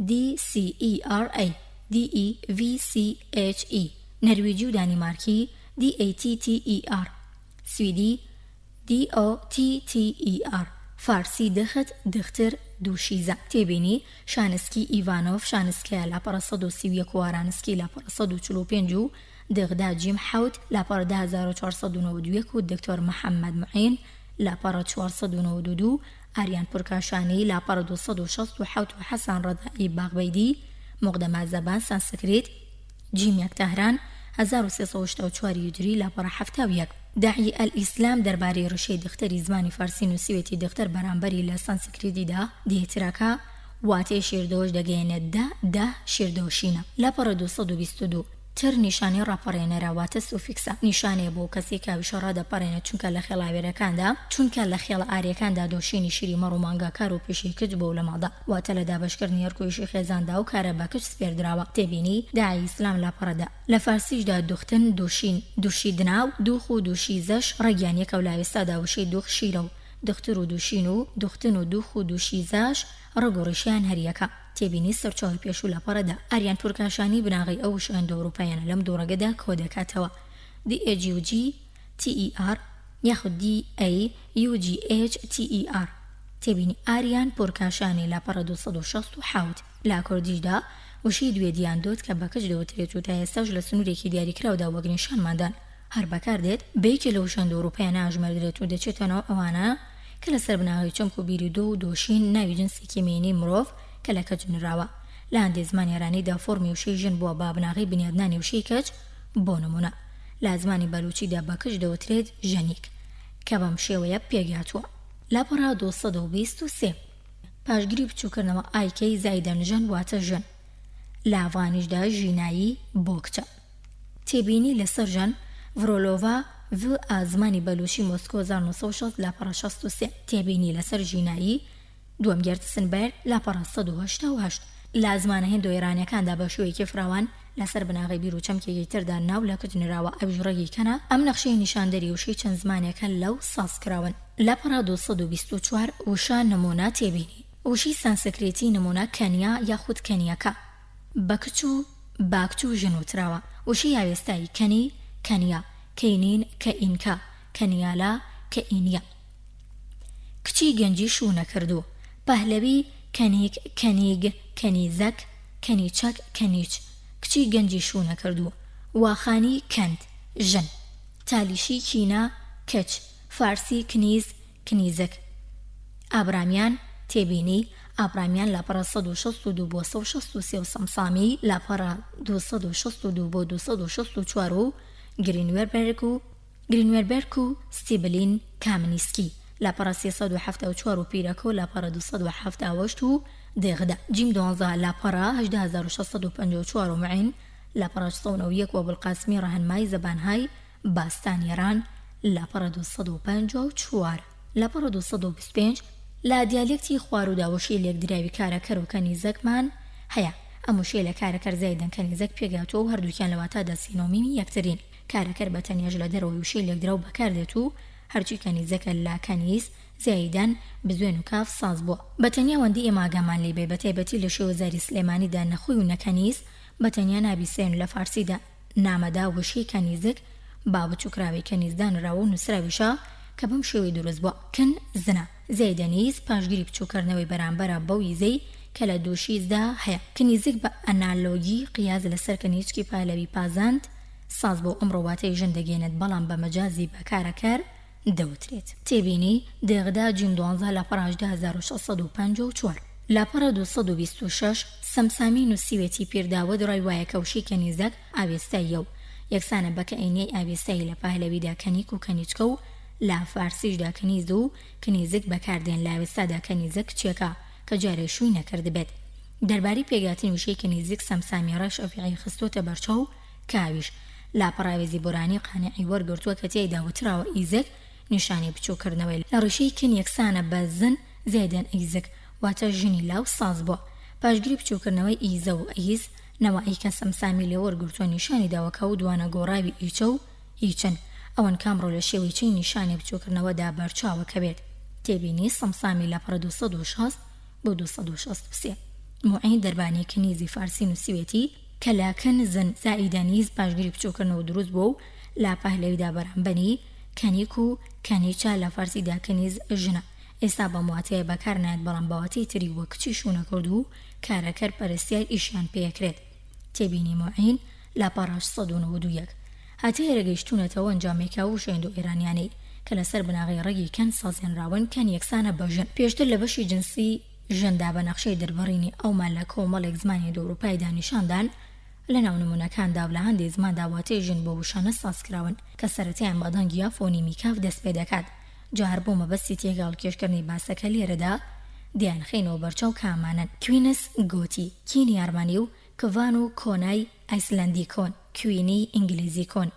DCERA DEVCHE نەرویجی و دانیمارکی DATTER، سویدی DOTTER، فارسی دەخت دختر دووشیزە. تێبینی شانسکی ئیڤانۆف شانسکەیە لاپەڕە 131 و وارانسکی لاپەڕە 145 و دغدا جیم حوت لاپەڕە 1492 و دکتۆر محەممەد معین لاپەڕە 492 ئاریان پورکاشانی لاپەڕە 267 و حەسان ڕەدایی باغبەیدی مقدەما زەبان سانسکریت جیمیەک تەهران 1384 هیجری لاپەڕە 71. داعی ئەلئیسلام دەربارەی ڕشەی دختەری زمانی فارسی نووسیوێتی دختەر بەرامبەری لە سانسکریتیدا دیێتراکە واتێ شیردۆش دەگەێنێت دا شیردۆشینە. لاپەڕە 222 تر نیشانەی ڕاپەڕێنەرەواتە سوفیکسە، نیشانەیە بۆ کەسی کاویشە ڕادەپەڕێنێت چونکە لە خێڵە ئاریەکاندا دۆشینی شیری مەڕ و مانگاکار و پێشی کچ بۆ لەماڵدا واتە لە دابەشکردنی هەرکۆیشی خێزاندا و کارە بە کچ سپێردراوە. تێبینی داعی ئیسلام لاپەڕەدا لە فارسیشدا دوختن دووشی دناو دووخ و دووشی زەش ڕێگیان یەکە و لاوێستادا وشەی دووخ شیرە و دختر و دووشین و دوختن و دووخ و دووشی زاش ڕگۆڕیشیان هەریەکە. تێبینی سەرچاوی پێشوو لاپەڕەدا ئاریان پورکاشانی بناغی ئەو شوێن ئەوروپایانە لەم دووڕەگەدا کۆ دەکاتەوە. DAGUG TER یاخود DAUGH TER. تێبینی ئاریان پورکاشانی لاپەڕە 267 لا کوردیشدا وشەی دوێدیان دۆت کە بە کچ دەوترێت و تا ئێستاش لە سنوورێکی دیاریکراودا وەک نیشانماندان هەر بەکاردێت بەیەکی لەو شوێن ئەوروپایانە ئاژمێردرێت و دەچێتەوە ئەوانە کە لەسەر بناغی چەمک و بیری دۆ و دۆشین ناوی جنسێکی مێنی مرۆڤ کە لە کەچ نراوە. لە هەندێک زمانی ئێرانیدا فۆرمی وشەی ژن بووە با بناغی بنیادنانی وشەی کەچ. بۆ نمونە لە زمانی بەلوچیدا بە کچ دەوترێت ژەنیک کە بەم شێوەیە پێگاتووە. لاپەڕە 223 پاشگیری بچووکردنەوە ئایکەی زایدەن ژەن واتە ژن، لە ئەڤانیشدا ژینایی بۆ کچە. تێبینی لەسەر ژەن ڤڕۆلۆڤا ڤ ئازمانی بەلوچی مۆسکۆ 1960 لاپەڕە 63. تێبینی لەسەر ژینایی دووەم گێرتسنبەرگ لاپەڕە 188 لە زمانە هێندۆ ئێرانیەکاندا بە شێوەیەکی فراوان لەسەر بناغی بیر و چەمکێکی تردا ناو لە کچ نراوە ئەویش ڕێگی کەنە ئەم نەخشەی نیشاندەری وشەی چەند زمانێکە لەو سازکراون. لاپەڕە 224 وشە نمونە تێبینی وشی سانسکریتی نمونە کەنیا یاخود کەنیەکە بە کچ و باکچ و ژن وتراوە. وشی یاوێستایی کەنی کەنیا، کەینین کەئینکە، کەنیالا کەئینیا. کچی گەنجی شوو نەکردو پەهلەوی کەنیک کەنیگ کەنیزەک کەنیچەک کەنیچ کچی گەنجی شوو نەکردو. واخانی کەند ژن، تالیشی کینا کەچ، فارسی کنیز کنیزەک. ئابرامیان تێبینی ئابرامیان لاپەڕە 162 بۆ 163 و سەمسامی لاپەڕە 262 بۆ 264 و گرینوێربەرگ و ستیبلین کامنیسکی لاپەڕە 374 و پیرەکە و لاپەڕە 278 و دێغدا. جیم 12 لاپەڕە 8654 و معین لاپەڕە 101 و بڵقاسمی ڕەهەنمای زەبانهای باستانیێران لاپەڕە 254. لاپەڕە 225 لا دیالێکتی خوارووداوەشی لێکدراوی کارەکەر و کەنیزەکمان هەیە. ئەم وشەیە لە کارەکەر زایدەن کەنیزەک پێگاتەوە و هەردووکیان لە واتادا سینۆمیمی یەکترین. کارەکەر بە تەنیاش لە دەرەوەی وشەی لێکدراو بەکاردێت و هەرچی کەنیزەکە لا کەنیز زایدەن بزوێن و کاف ساز بووە. بەتەنیا وەندی ئێماگامان لێبێ بەتایبەتی لە شێوەزاری سلێمانیدا نەخۆی و نەکەنیز بەتەنیا نابیسێن لە فارسیدا نامەدا وشەی کەنیزک با بچووکراوی کەنیزدان راوە و نووسراویشە کە بەم شێوەی دروست بووە. کن زنە زایدەنیز پاشگیری بچووکردنەوەی بەرامبەرە بەو یزەی کە لە دووشیزدا هەیە. کەنیزک بە ئەنالۆگی قیاز لەسەر کەنیچکی پالەوی پازاند ساز بۆ ئەم ڕۆباتەی ژن دەگەێنێت بەڵام بە مەجازی بەکارەکەر دەوترێت. تێبینی دێغدا جیم 12 لاپەڕە 18654 لاپەڕە 226 سەمسامی نووسیوێتی پیرداوە دڕای وایە کەوشی کەنیزەک ئاوێستاییە و یەکسانە بە کە عینەی ئاوێستایی لە پاهلەویدا کەنیک و کەنیچکە و لا فارسیشدا کەنیز و کەنیزک بەکاردێن لاوێستادا کەنیزەک کچێکە کە جارێ شووی نەکرد بێت. دەرباری پێگاتنی وشەی کەنیزک سەمسامی ڕەش ئەفیعی خستۆتە بەرچەو کاویش لاپەڕاوێزی بۆرانی قانعی وەرگرتووە کە تێیدا وتراوە ئیزک نیشانی بچووکردنەوەی لە ڕشەی کن یەکسانە بە زن زایدەن ئیزک واتە ژنی لاو ساز بووە. پاشگیری بچووکردنەوەی ئیزە و ئیز نەوەی کە سەمسامی لێ وەرگرتووە نیشانی داوەکە و دوانە گۆڕاوی ئیچە و ئیچن ئەوەن کامڕۆ لە شێوەیەی نیشانی بچووکردنەوەدا بەرچاوەکە بێت. تێبینی سەمسامی لاپەڕە 260 بۆ 263. موعین دەربانی کنیزی فارسی نووسیوێتی کە لاکن زن زائیدەنیز پاشگیری بچووکردنەوە دروست بوو و لا پەهلەویدا بەرامبەری کەنیک و کەنیچە لە فارسیدا کەنیز ژنە. ئێستا بە مواتەیە بەکارنایێت بەڵام بەواتەی تری وەک کچی شوونەکرد و کارەکەر پەرستیار ئیشیان پێکرێت. تێبینی معین لاپەڕاش 191 هاتە هێرەگەیشتونەتەوە ئەنجامێکا و شێندۆ ئێرانیانەی کە لەسەر بناغی ڕێگی کەن سازێنراون کەن یەکسانە بەژن. پێشتر لە بەشی جنسی ژندا بە نەخشەی دەربڕینی ئەومان لە کۆمەڵێک زمانی دەوروپایدا نیشاندان لە ناو نمونەکاندا و لە هەندێک زماندا واتەی ژن بۆ وشانە سازکراون کە سەرەتایان بە دەنگی یا فۆنیمی کاف دەست پێ دەکات. جار بۆ مەبەستی تێگەڵکێشکردنی باسەکە لێرەدا دیانخینەوە بەرچاو کامانن. کوینس گۆتی کینی ئارمانی و کڤان و کۆنای ئایسلەندی کۆن، کوینی ئینگلیزی کۆن،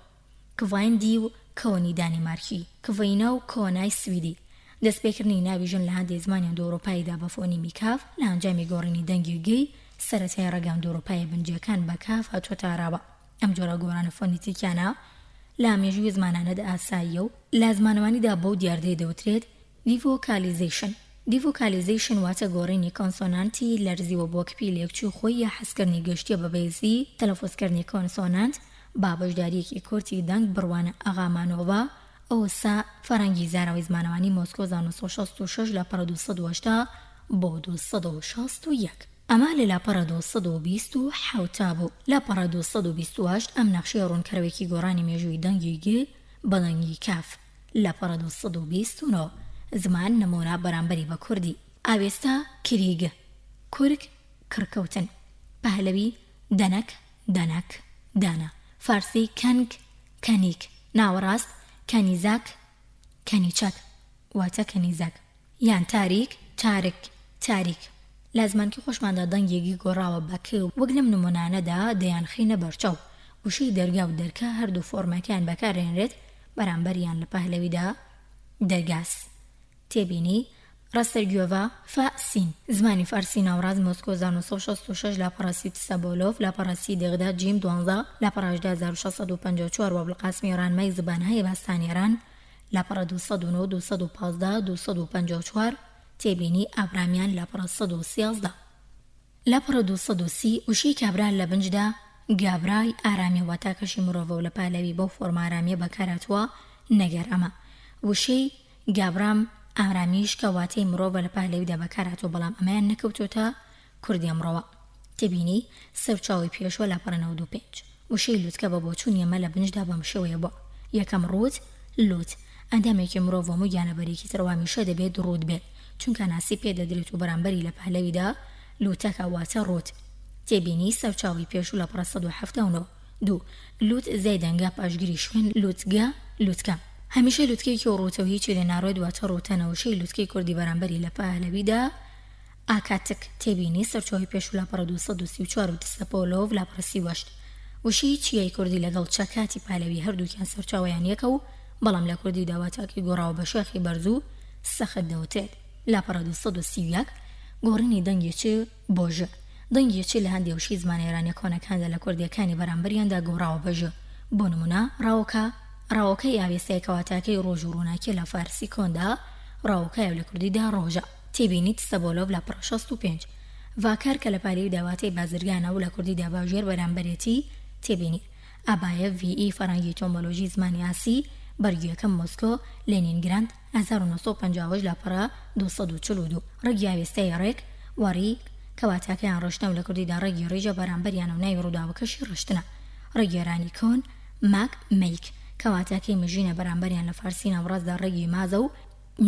کڤایندی و کۆنی دانیمارکی، کڤینە و کۆنای سویدی. دەستپێکردنی ناوی ژن لە هەندێک زمانیان دەوروپاییدا بە فۆنیمی کاف لە ئەنجامی گۆڕینی دەنگی گەی سەرەتای ڕێگان دەوروپای بنجەکان بە کاف هاتووەتە ئاراوە. ئەم جۆرە گۆڕانە فۆنیتیکیانە لە مێژووی زمانانەدا ئاساییە و لە زمانەوانیدا بەو دیاردەی دەوترێت دیڤۆکالیزیشن. دیڤۆکالیزیشن واتە گۆڕینی کۆنسۆنانتی لەرزیوە بۆ کپیلێکچوو خۆی یا حەزکردنی گەشتیە بە بەیزی تەلەفۆزکردنی کۆنسۆنانت با بەشداریەکی کورتی دەنگ بڕوانە ئاغامانۆڤا ئەوسا فەرەنگی زاراوی زمانەوانی مۆسکۆ 1966 لە پەڕە 280 بۆ 261. ئەمە لە لاپەڕە 227 بوو. لە پەڕە 228 ئەم نەخشەی ڕوونکەرەوەیەکی گۆڕانی مێژووی دەنگی گێ بە دەنگی کاف. لە پەڕە 229 زمان نمونە بەرامبەری بە کوردی. ئاوێستا کریگە، کورک کڕکەوتن، پەهلەوی دەنەک دەنەک دانە، فارسی کەنگ کەنیک، ناوەڕاست کەنیزاک کەنیچەک واتە کەنیزەک، یان تاریک تارک تاریک. لە زمانکی خۆشماندا دەنگێکی گۆڕاوە بەکە و وەک لەم نمونانەدا دەیانخینە بەرچاو. وشەی دەرگا و دەرکە هەردوو فۆرمەکان بەکارهێنرێت بەرامبەریان لە پەهلەویدا دەرگاس. تێبینی ڕاستەرگیۆڤا فاسین زمانی فارسی ناوڕاست مۆسکۆ 1966 لە پەڕاسی تسەبۆلۆف لە پەڕاسی دەغدا جیم 12 لە پەڕاشدا 1654 بە بڵقاسمی ڕانمای زبانهای باستانیێران لە پەڕە 209 215 254 تێبینی ئابرامیان لە پەڕە 113 لە پەڕە 230 وشەی کابرا لە بنجدا گابرای ئارامی واتاکەشی مرۆڤە و لە پالەوی بەو فۆرمە ئارامیە بەکارهاتووە نەگەر ئەمە. وشەی گابرام ئارامیش کە واتەی مرۆڤە لە پالەویدا بەکارهاتووە بەڵام ئەمەیان نەکەوتوتە کوردی ئەمڕۆوە. تێبینی سەرچاوی پێشوە لە پەڕە 95. وشەی لووتکە بە بۆچوونی ئەمە لە بنجدا بەم شێوەیە بووە. یەکەم ڕوت لوت ئەندامێکی مرۆڤ و گیانەبەرێکی تروامیشە دەبێت ڕوت بێت چونکە ناسی پێ دەدرێت و بەرامبەری لە پالەویدا لوتەکە واتە ڕوت. تێبینی سەرچاوی پێشوو لە پەڕە 179. 2 لوت زای دەنگا پاشگیری شوێن لوتگا لوتکە. هەمیشە لوتکەیەکی و ڕوتە و هیچی لێ ناڕۆیت واتە ڕوتەنەوەشەی لوتکەی کوردی بەرامبەری لە پالەویدا ئاکاتک. تێبینی سەرچاوی پێشوو لە پەڕە 234 و تسەپۆلۆڤ لە پەڕە 38. وشەی چیای کوردی لەگەڵ چەکاتی پالەوی هەردووکیان سەرچاویان یەکە و بەڵام لە کوردی داواتاکی گۆڕاوە بە شێخی بەرزوو سەخت دەوتێت. لە پەڕە 231 گۆڕینی دەنگێکی بۆژە. دەنگێکی لە هەندێک وشەی زمانێرانی کۆنەکاندا لە کوردیەکانی بەرامبەریاندا گۆڕاوە بەژە. بۆ نمونە ڕاوەکەی ئاوێستەیە کەواتاکەی ڕۆژ و ڕووناکی لە فارسی کۆندا ڕاوەکەی لە کوردیدا ڕۆژە. تێبینی تسەبۆلۆڤ لە پەڕە 65. ڤاکار کە لە پالەوی داواتەی بازرگانە و لە کوردیدا باژێر بەرامبەرێتی. تێبینی ئابایە VE فەرەنگی تۆمۆلۆژی زمانی ئاسی بەرگیەکەم مۆسکۆ لێنینگراند 1950 لە پەڕە 242. ڕێگی ئاوێستەی ڕێک وەریک کەواتاکەیان ڕۆشتە و لە کوردیدا ڕێگی ڕێژە بەرامبەریان و ناوی ڕووداوەکەشی ڕشتنە. ڕێگێرانی کۆن ماک میک کەواتاکەی مژینە بەرامبەریان لە فارسی ناوڕاستدا ڕێگی مازە و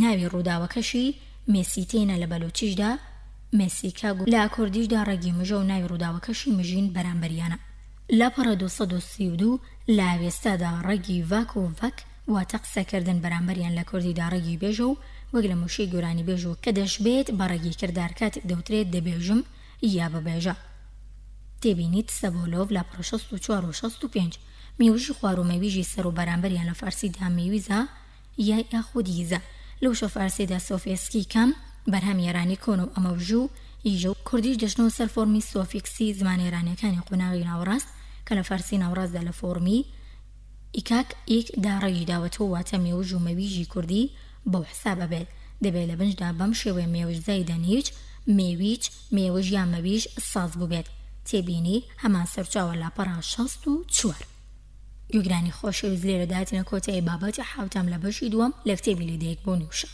ناوی ڕووداوەکەشی مێسیتێنە لە بەلوچیشدا مێسیکا لە کوردیشدا ڕێگی مژە و ناوی ڕووداوەکەشی مژین بەرامبەریانە. لە پەڕە 232 لە ئاوێستادا ڕێگی ڤاک و ڤەک واتە قسەکردن بەرامبەریان لە کوردیدا ڕێگی بێژە و وەک لە موشەی گۆرانی بێژ و کە دەشبێت بە ڕێگی کردار کاتێک دەوترێت دەبێژم یا ببێژە. تێبینیت سەبۆلۆڤ لە پەڕە 64 و 65. میوژی خوارومەویژی سەر و بەرامبەریان لە فارسیدا میویزە یای ئاخودیزە. لەو شە فارسیدا سۆفێسکی کەم بەرهەم یێرانی کۆن و ئەمەوژوو ئیژە و کوردیش دەشنەوە سەر فۆرمی سۆفیکسی زمانێرانیەکانی قوناغی ناوڕاست کە لە فارسی ناوڕاستدا لە فۆرمی ئیکاک ئیک داڕێگی داوەتەوە واتە مێوژ و مەویژی کوردی بەو حسابە بێت. دەبێت لە بنجدا بەم شێوەیە مێوژ زایدەنیچ مێویچ مێوژ یا مەویژ ساز بووبێت. تێبینی هەمان سەرچاوە لە پەڕە 64. گوێگرانی خۆشەویست لێرە داهاتینە کۆتایی بابەتی حوتەم لە بەشی دووەم لە کتێبی لەدایکبوونی وشە.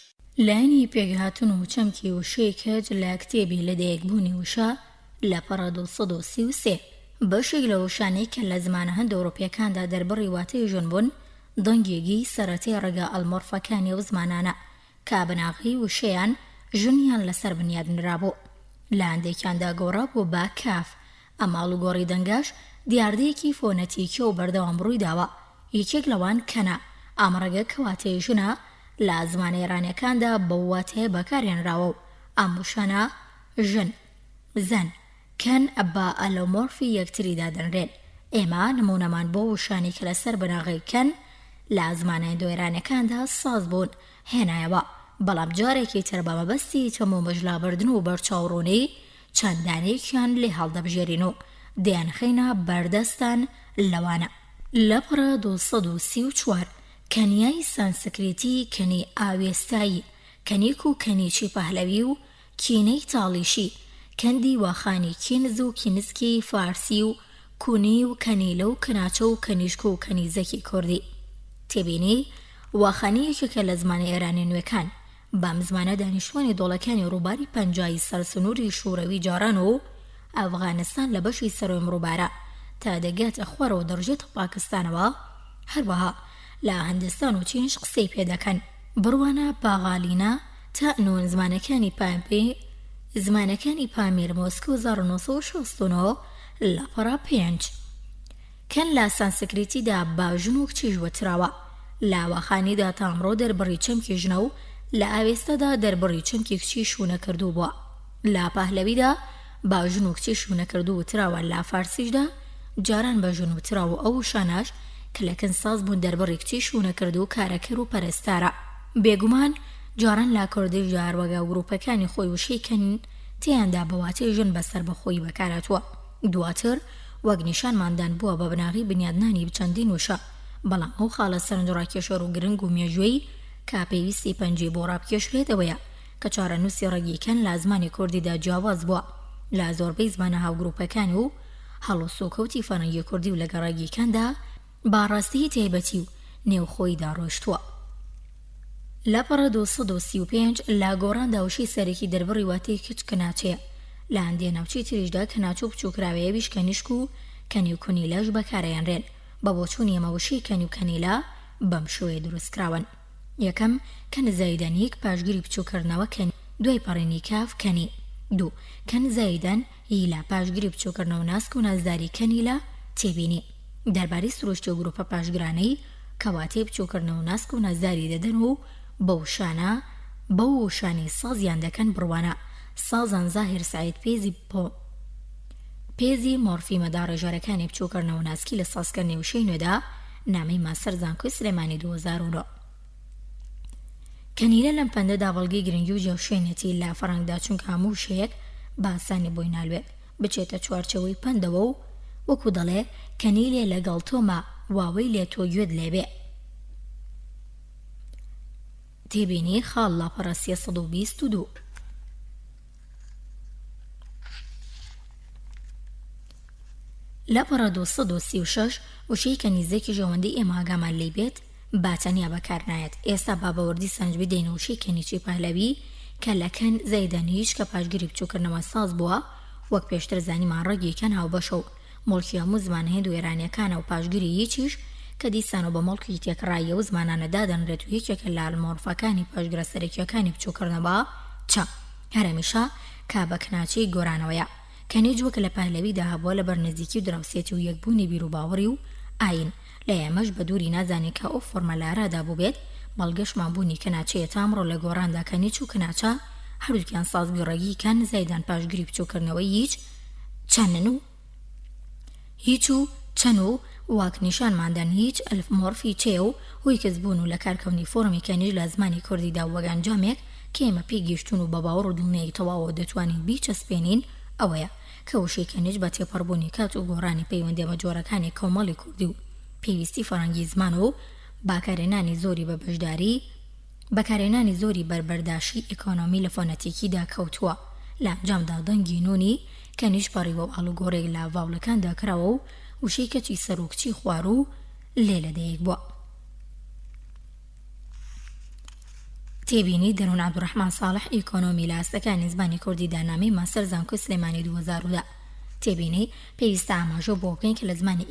لایەنی پێکهاتن و چەمکی وشەی کەج لە کتێبی لەدایکبوونی وشە لە پەڕە 233 بەشێک لە وشانەی کە لە زمانە هەند ئەوڕۆپیەکاندا دەربڕی واتای ژوون بوون دەنگێکی سەرەتەی ڕێگا ئەلمۆرفەکانی ئەو زمانانە کە بناغی وشەیان ژنیان لەسەر بنیادنرابوو لە هەندێکیاندا گۆڕابوو با کاف ئەماڵ و گۆڕی دەنگاش دیاردەیەکی فۆنەتیکە و بەردەوام ڕووی داوە یەکێک لەوان کەنە ئامڕەگە کەواتەی ژنە لە زمانە ئێرانیەکاندا بە واتەیە بەکارهێنراوە و ئەم وشانە ژن زەن کەن بە ئەلۆمۆرفی یەکتریدا دەنرێن. ئێمە نمونەمان بۆ وشانی کە لەسەر بناغی کەن لە زمانە ئێرانیەکاندا ساز بوون هێنایەوە بەڵام جارێکی تر بە مەبەستی تەموو مەژلابردن و بەرچاوڕوونی چەندانێکیان لێ هەڵدەبژێرین و دەیانخەینە بەردەستان لەوانە. لە پڕە 234 کەنیای سانسکریتی کەنی ئاوێستایی کەنیک و کەنیچی پەهلەوی و کینەی تاڵیشی کەندی واخانی کینز و کینسکی فارسی و کونی و کەنیلە و کەناچە و کەنیشک و کەنیزەکی کوردی. تێبینی واخانیەکێکە لە زمانە ئێرانی نوێکان بەم زمانە دانیشتوانی دۆڵەکانی ڕووباری پەنجایی سەرسنووری شوورەوی جاران و ئەفغانستان لە بەشی سەرۆی ڕووبارە تا دەگاتە خوارەوە دەڕژێتە پاکستانەوە هەروەها لە هەندستان و چینش قسەی پێدەکەن. بڕوانە باغالینە تا نوێن زمانەکانی پامیر مۆسکۆ 1969 لە پەڕە 5 کەن لە سانسکریتیدا باژن و کچیش وەتراوە لە واخانیدا تا ئەمڕۆ دەربڕی چەمکی ژنە و لە ئاوێستەدا دەربڕی چەمکی کچی شوونە کردو بووە. لە پەهلەویدا باژن و کچی شوونە کردو وتراوە لە فارسیشدا جاران باژن وتراوە ئەو شاناش کە لە کەنساز بوون دەربڕی کچی شوونە کردو و کارەکەر و پەرستارە. بێگومان جاران لا کوردی جاروەگە و گروپەکانی خۆی وشەیکەن تیاندا بەواتەی ژن بەسەر بەخۆی بەکاراتوە. دواتر وەک نیشانماندان بووە بە بناغی بنیادنانی بچەندین وشە بەڵام ئەو خاڵە سەرنجڕاکێشەر و گرنگ و مێژوەی کا پێویستی پەنجەی بۆ ڕابکێشرێتەوەیە کە چارەنووسی ڕێگیکەن لە زمانی کوردیدا جیاواز بووە لە زۆربەی زمانە هاوگروپەکان و هەڵوسوکەوتی فەرەنگی کوردی و لە گەڕاگیکاندا باڕاستی تایبەتی و نێوخۆیدا ڕۆشتووە. لە پەڕە 235 لە گۆڕاندا وشەی سەرەکی دەربڕی واتەی کچ کەناچەیە لە هەندێ ناوچەی تریشدا کەناچە و بچووکراوەیەویش کەنیشک و کەنی و کونیلەش بەکارەهێنرێن بە بۆچوونی ئەمە وشەی کەنی و کەنیلە بەم شێوەیە دروستکراون. یەکەم کەن زایدەن یەک پاشگیری بچووکردنەوە کەنی دوای پەڕێنی کاف کەنی دوو کەن زایدەن هیلا پاشگیری بچووکردنەوە ناسک و نازداری کەنیلە تێبینی. دەربارەی سروشتی و گروپە پاشگرانەی کەواتەی بچووکردنەوە ناسک و نازداری دەدەن و بە وشانی سازیان دەکەن بڕوانە سازان زاهر سعید پێزی مۆرفی مەداڕێژەرەکانی بچووکردنەوە ناسکی لە سازکردنی وشەی نوێدا نامەی ماسەر زانکۆی سلێمانی 2009. کەنیلە لەم پەندەدا بەڵگەی گرنگی و جێوشێنێتی لە فەڕەنگدا چونکە هەموو وشەیەک باسانی بۆی نالوێت بچێتە چوارچەوەی پەندەوە و وەکو دەڵێ کەنیلێ لەگەڵ تۆمە واوەی لێ تۆ گوێت لێبێ. تێبینی خاڵ لە پەڕە 322. لە پەڕە 236 وشەی کەنیزێکی ژەوەندەی ئێمە ئاگامان لێ بێت باتەنیا بەکار نایەت. ئێستا بابەوەردی سەنج بدەین وشەی کەنیچی پەهلەوی کە لەکەن زەیدەنیش کە پاشگیری بچووکردنەوە ساز بووە وەک پێشتر زانیمان ڕێگیکەن هاوبەشە و مڵکی هەموو زمان هێند و ئێرانیەکانە و پاشگیری یەکیش کە دیسانەوە بە مڵکی تێکڕاییە و زمانانەدا دەنرێت و یەکێکە لە ئەلمۆرفەکانی پاشگرە سەرەکیەکانی بچووکردنەوە چە هەرەمیشە کا بە کناچەی گۆرانەوەیە کەنیج وەک لە پەهلەویدا هەبووە لە بەرنزیکی و دراوسێتی و یەکبوونی بیر و باوەڕی و ئاین لە ئێمەش بە دووری نازانی کە ئەو فۆرمەلارەدا بوو بێت بەڵگەشمان بوونی کەناچەیە تا ئەمڕۆ لە گۆڕاندا کەنیچ و کەناچە هەردووکیان سازبی ڕێگیکان زایدان پاشگیری بچووکردنەوەی هیچ و چەن و واک نیشانماندان هیچ ئەلف مۆرفی چێ و هۆی کەسبوون و لە کارکەونی فۆرمی کەنیج لە زمانی کوردیدا وەگەنجامێک کە ئێمە پێی گەیشتون و بە باوەڕ و دڵنیایی تەواوەوە دەتوانین بیچەسپێنین ئەوەیە کە وشەی کەنیج بە تێپەڕبوونی کات و گۆڕانی پەیوەندی بە جۆرەکانی کۆمەڵی کوردی و پێویستی فەڕەنگی زمان و بەکارهێنانی زۆری بەربەرداشی ئیکۆنۆمی لە فۆنەتیکیدا کەوتووە. لە ئەنجامدا دەنگی نونی کەنیج پەڕیوە و ئاڵوگۆڕێک لە ڤاوڵەکاندا کراوە و وشەی کەچی سەر و کچی خوار و لێ لەدەیەک بووە. تێبینی دەروون عەبدوڕەحمان ساڵح ئیکۆنۆمی لە ئاستەکانی زمانی کوردی دانامی ماستەر زانکۆی سلێمانی 2010 تێبینی پێویستە ئاماژە بۆ بکەین کە لە زمانی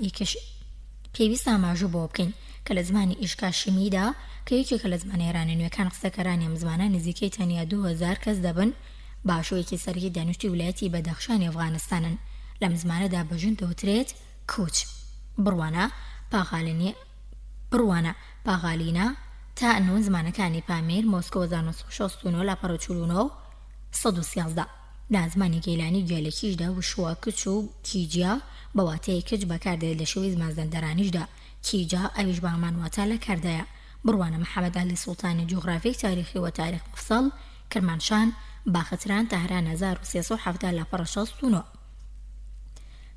کە لە زمانی ئیشکاشمیدا کە یەکێکە لە زمانێرانە نوێکان قسەکەرانی ئەم زمانە نزیکەی تەنیا 2000 کەس دەبن باشوویەکی سەرەکی دانیشتی ویلایەتی بەدەخشانی ئەفغانستانن. لەم زمانەدا بەژن دەوترێت کوچ بڕوانە پاغالینە تا ئەنۆ زمانەکانی پامیر مۆسکۆ 1969 لاپەڕە 1913 لە زمانی گەیلانی گوێلەکیشدا وشووە کچ و کیجیا بەواتەیە کچ بەکاردێت لە شێوەی زمانزەندەرانیشدا کیجا ئەویش بەهەمان واتە لە کاردایە. بڕوانە محەممەد عەلی سوڵتانی جوغرافیک تاریخی و تاریخ مفسەڵ کرمانشان باختران تەهران 1370 لاپەڕە 69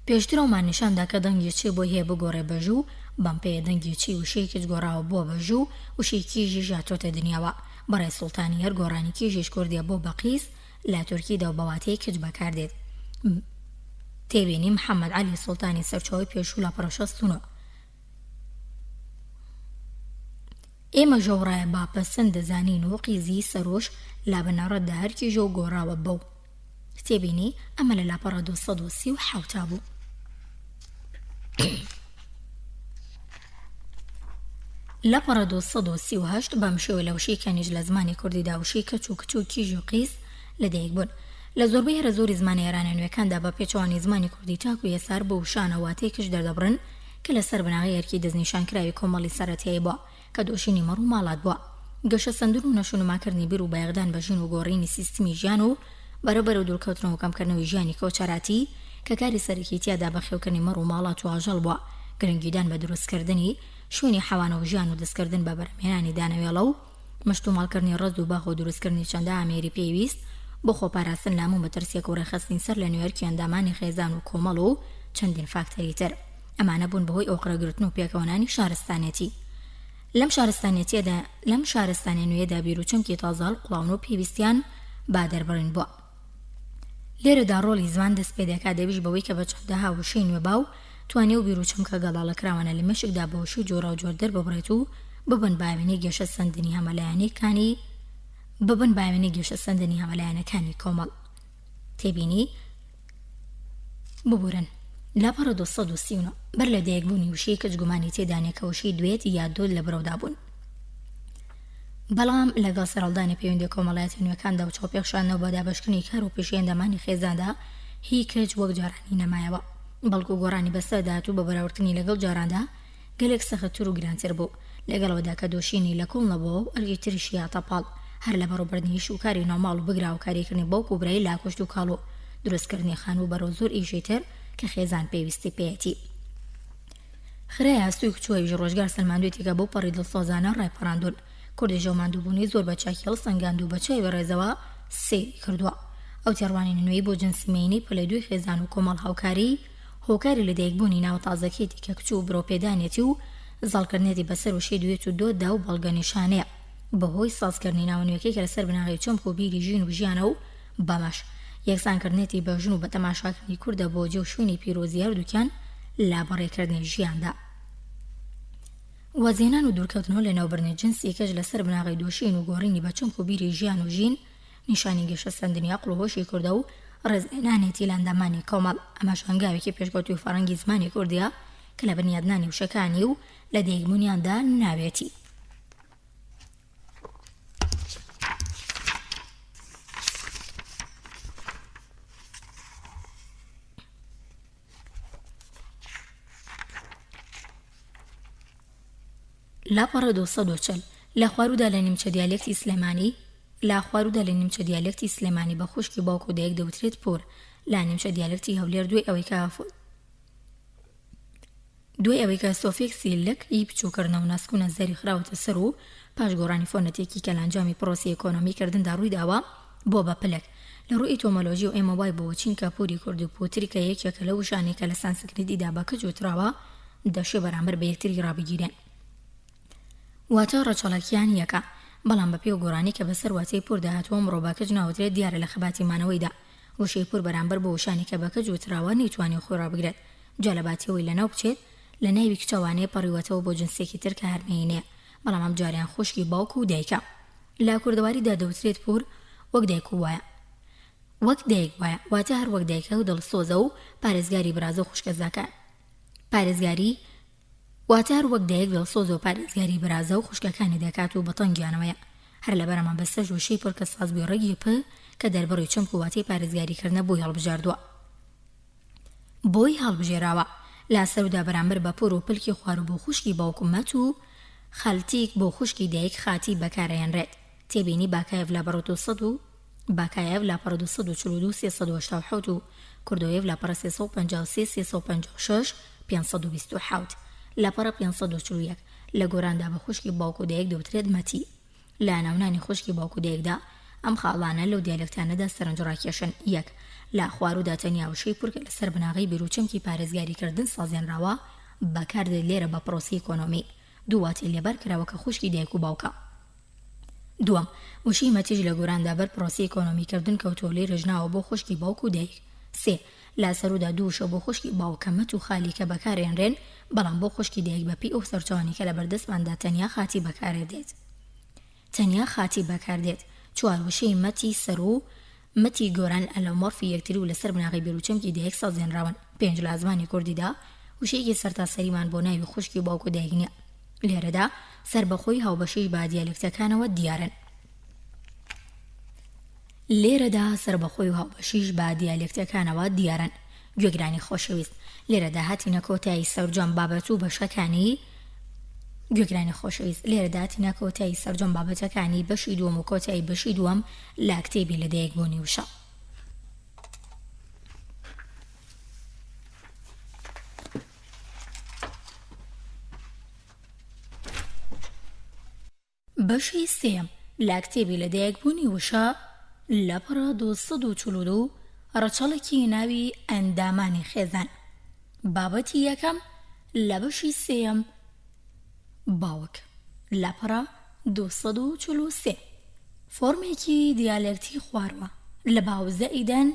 پێشترەوەمان نیشاندا کە دەنگێکی بۆ هەیە بگۆڕێ بەژوو بەم پێیە دەنگێکی وشەی کچ گۆڕاوە بۆ بەژوو وشەی کیژی ژاتۆتە دنیاوە. بەڕێ سوڵتانی هەر گۆڕانی کیژیش کوردیە بۆ بەقیس لە تورکیدا و بەواتەی کچ بەکاردێت. تێبینی محەممەد عەلی سوڵتانی سەرچۆی پێشوو لاپەڕە 69 ئێمە ژەوڕایە باپەسەند دەزانین و قیزی سەرۆش لا بەناڕەتدا هەر کیژە و گۆڕاوە بەو. تێبینی ئەمە لە لاپەڕە 237 بوو. لاپەڕە 238 بەم شێوە لە وشەی کەنیژ لە زمانی کوردیدا وشەی کەچ و کچ و کیژ و قیس لەدەیەک بوون. لە زۆربەی هەرە زۆری زمانێرانە نوێکاندا بە پێچەوانی زمانی کوردی تاکو یەسار بە وشانە واتەی کچ دەردەبڕن کە لەسەر بناغی یەرکی دەستنیشانکراوی کۆمەڵی سەرەتایی بووە کە دۆشینی مەڕ و ماڵات بووە. گەشە سندن و نەشونماکردنی بیر و بایەغدان بە ژین و گۆڕینی سیستمی ژیان و بەرەبەر و دوورکەوتنەوە و کەمکردنەوەی ژیانی کۆچەراتی کە کاری سەرەکی تیادا بەخێوکردنی مەڕ و ماڵات و ئاژەڵ بووە. گرنگیدان بە دروستکردنی شوێنی حەوانە و ژیان و دەستکردن بە بەرهەمهێنانی دانەوێڵە و مەشتوماڵکردنی ڕەز و باخ و دروستکردنی چەندە ئامێری پێویست بۆ خۆپاراستن لە هەموو مەترسیەک و ڕێخستنی سەر لە نوێرکی ئەندامانی خێزان و کۆمەڵ و چەندین فاکتەری تر. ئەمانە بوون بەهۆی ئۆقرەگرتن و پێکەوەنانی شارستانێتی. لەم شارستانی نوێدا بیر و چەمکی تازاڵ قوڵاون و پێویستیان بادەربڕین بووە. لێرەدا ڕۆڵی زمان دەست پێ دەکات دەبیش بەوەی کە بە چەندەها وشەی نوێباو توانێ و بیر و چەمکە گەڵاڵەکراوانە لە مەشکدا بە وشەی جۆرا و جۆر دەرببڕێت و ببن باوێنەی گەشە سەندنی هەمەلایەنەکانی کۆمەڵ. تێبینی ببورن لاپەڕە 239 بەر لە دەیەکبوونی وشەی کەچ گومانی تێدانێت کە وشەی دوێت یا دۆل لە بڕەودا بوون. بەڵام لەگەڵ سەرهەڵدانی پەیوەندی کۆمەڵایەتی نوێکاندا و چاوپێکشاندنەوە بە دابەشکردنی کار و پێشی ئەندامانی خێزاندا هی کەچ وەک جارانی نەمایەوە بەڵکو گۆڕانی بەسەرداهات و بە بەراوردنی لەگەڵ جاراندا گەلێک سەختتر و گرانتر بوو لەگەڵەوەدا کە دۆشینی لە کۆڵ نەبووە و ئەرگی تریشی هاتەپاڵ هەر لە بەڕووبردننی شوکاری نۆماڵ و بگرا و کاریکردنی باوک و برای لاکۆشت و کاڵ و دروستکردنی خان و بەرەو زۆر ئیژەی تر کە خێزان پێویستی پێیەتی. خرای ئاستوی کچووەیش ڕۆژگار سەلماندوێتی کە بۆ پەڕی دڵسۆزانە ڕایپەڕاندون کوردی ژەوماندووبوونی زۆر بە چاکی هەڵسەنگاند و بە چای بەڕێزەوە سێری کردووە. ئەو تێڕوانی نوێی بۆ جنسیمەینی پلەی دوی خێزان و کۆمەڵ هاوکاری هۆکاری لە دایکبوونی ناو تازەکێتی کە کچ و برۆپێدانێتی و زاڵکردنێتی بەسەر وشەی دوێت و دۆدا و بەڵگەنیشانەیە بەهۆی سازکردنی ناونوێکی کە لەسەر بناغی چەمک و بیری ژین و ژیانە و بەمەش یەکسانکردنێتی بەژن و بە تەماشاکردنی کووردە بۆ جێ و شوێنی پیرۆزی هەردووکیان لا بەڕێکردنی ژیاندا. وەزێنان و دوورکەوتنەوە لە ناوبردنی جنسی کەش لەسەر بناغی دۆشین و گۆڕینی بە چەمک و بیری ژیان و ژین نیشانی گەشە سەندنی عەقڵ و هۆشی کووردە و ڕێزێنانێتی لە ئەندامانی کۆمەڵ. ئەمەش هەنگاوێکی پێشکەوتوی فەڕەنگی زمانی کوردیە کە لە بنیادنانی وشەکانی و لە دەیکبوونیاندا ناوێتی. لاپەڕە 240 لە خوارۆدا لە نیمچە دیالێکتی سلێمانی بە خوشکی باوک و دایک دەوترێت پۆر لە نیمچە دیالێکتی هەولێر دوای ئەوەی کە سۆفێکسی لەک هی بچووکردنە و ناسکوونە زەری خراوەتە سەر و پاش گۆڕانی فۆنەتێکی کە لە ئەنجامی پرۆسی ئێکۆنۆمی کردندا ڕوویداوە بۆ بە پلەک لە ڕووی ئۆتۆمۆلۆژی و ئێمە وای بۆ چین کە پووری کورد و پوتری کە یەکێکە لە وشانی کە لە سانسکریتیدا بە کەج وتراوە دەشێ بەرامبەر بە یەکتری ڕابگیرێن واتە ڕەچەڵەکیان یەکە. بەڵام بە پێ و گۆڕانی کە بەسەر واتەی پور داهاتوە مرۆ باکەج ناوترێت دیارە لە خەباتی مانەوەیدا وشەی پور بەرامبەر بە وشانی کە بە کەج وتراوە نەیتوانێت خۆی ڕابگرێت جا لە باتیەوەی لەناو بچێت لە ناوی کچەوانەیە پەڕیوەتەوە بۆ جنسێکی تر کە هەرمەینەیە، بەڵام ئەم جاریان خوشکی باوکو و دایکە. لە کوردەواریدا دەوترێت پور وەک دایک وایە، وەک دایک وایە، واتە هەر وەک دایکە و دڵسۆزە و پارێزگاری برازە و خوشکەزاکە. پارێزگاری واتە هەر وەک دایک دڵسۆز و پارێزگاری برازە و خوشکەکانی دەکات و بەتەنگیانەوەیە. هەر لەبەرەمان بەسەر ژوشەی پڕ کە سازبووی ڕێگی پە کە دەربڕی چەمک و واتەی پارێزگاریکردنە بۆی هەڵبژاردووە، بۆی هەڵبژێراوە. لا سەردا بەرامبەر بە پۆر و پلکی خوار و بۆ خوشکی باوکمەت و خەلتیک بۆ خوشکی دایک خاتی بەکارەهێنرێت. تێبینی باکایەف لاپەڕە 200 و باکایەف لاپەڕە 242 387 و کوردۆیەف لاپەڕە 353 356 527 لاپەڕە 541 لە گۆراندا بە خوشکی باوک و دایک دەوترێت مەتی. لە ناونانی خوشکی باوک و دایکدا ئەم خاڵانە لەو دیالکتانەدا سەرنج ڕاکێشن. 1. لا خوارۆدا تەنیا وشەی پورکە لەسەر بناغی بیرروچەمکی پارێزگاریکردن سازێنراوە بەکاردێت لێرە بە پرۆسی ئیکۆنۆمی. 2. واتێ لێبەر کراوە کە خوشکی دایک و باوکە. 2. وشەی مەتیژ لە گۆراندا بەر پرۆسی ئیکۆنۆمیکردن کەوتۆ لێ ڕژناوە بۆ خوشکی باوک و دایک. 3. لا سەرۆدا دووشە بۆ خوشکی باوکەمەت و خالیکە بەکارێنرێن، بەڵام بۆ خوشکی دایک بەپی ئەو سەرچاوانی کە لە بەردەستماندا تەنیا خاتی بەکارێدێت. تەنیا خاتی بەکاردێت. 4. وشەی مەتی سەر و مەتی گۆران ئەلەمۆرفی یەکتری و لەسەر بناغی بیرروچەمکی دایک سازێنراون. 5. لە زمانی کوردیدا وشەیەکی سەرتاسەریمان بۆ ناوی خوشکی باوک و دایک نییە. لێرەدا سەربەخۆی هاوبەشەی با دیالکتەکانەوە دیارن. لێرەدا سەربەخۆی و هاوبەشیش با دیالکتەکانەوە دیارن. گوێگرانی خۆشەویست، لێرەدا هاتینە کۆتایی سەرجەم بابەت و بەشەکانی گوێگرانی خۆشەویست، لێرەدا هاتینە کۆتایی سەرجەم بابەتەکانی بەشی دووەم و کۆتایی بەشی دووەم لە کتێبی لە دایک بوونی وشە. بەشی سێم لە کتێبی لە دایک بوونی وشە لەپڕە 242 ڕەچەڵێکی ناوی ئەندامانی خێزان. بابەتی یەکەم لە بەشی سێم باوک لەپڕە 243 فۆرمێکی دیالکتی خواروە لە باوزەئیدەن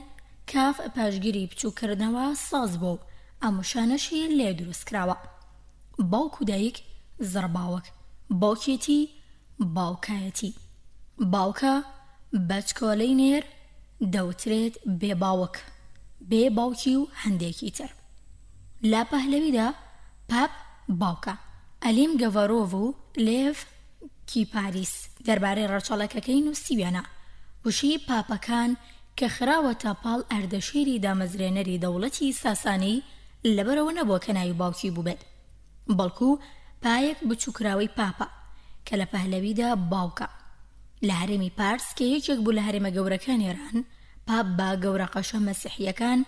کاف پاشگیری بچووکردنەوە ساز بوو، ئەموشانەشی لێ دروست کراوە. باوک و دایک زڕباوک، باوکێتی باوکایەتی. باوکە بەچکۆلەی نێر دەوترێت بێ باوک، بێ باوکی و هەندێکی تر. لا پەهلەویدا پاپ باوکە. ئەلیم گەڤەرۆڤ و لێڤ کیپاریس دەربارەی ڕەچەڵەکەکەی نووسیویانە. وشەی پاپەکان کە خراوەتە پاڵ ئەردەشێری دامەزرێنەری دەوڵەتی ساسانی لەبەرەوە نەبووە کە ناوی باوکی بووبێت، بەڵکو پایەک بچووکراوەی پاپە کە لە پەهلەویدا باوکە. لە هەرێمی پارس کە یەکێک بوو لە هەرێمە گەورەکان ئێران، پاپ با گەورە قەشە مەسیحیەکان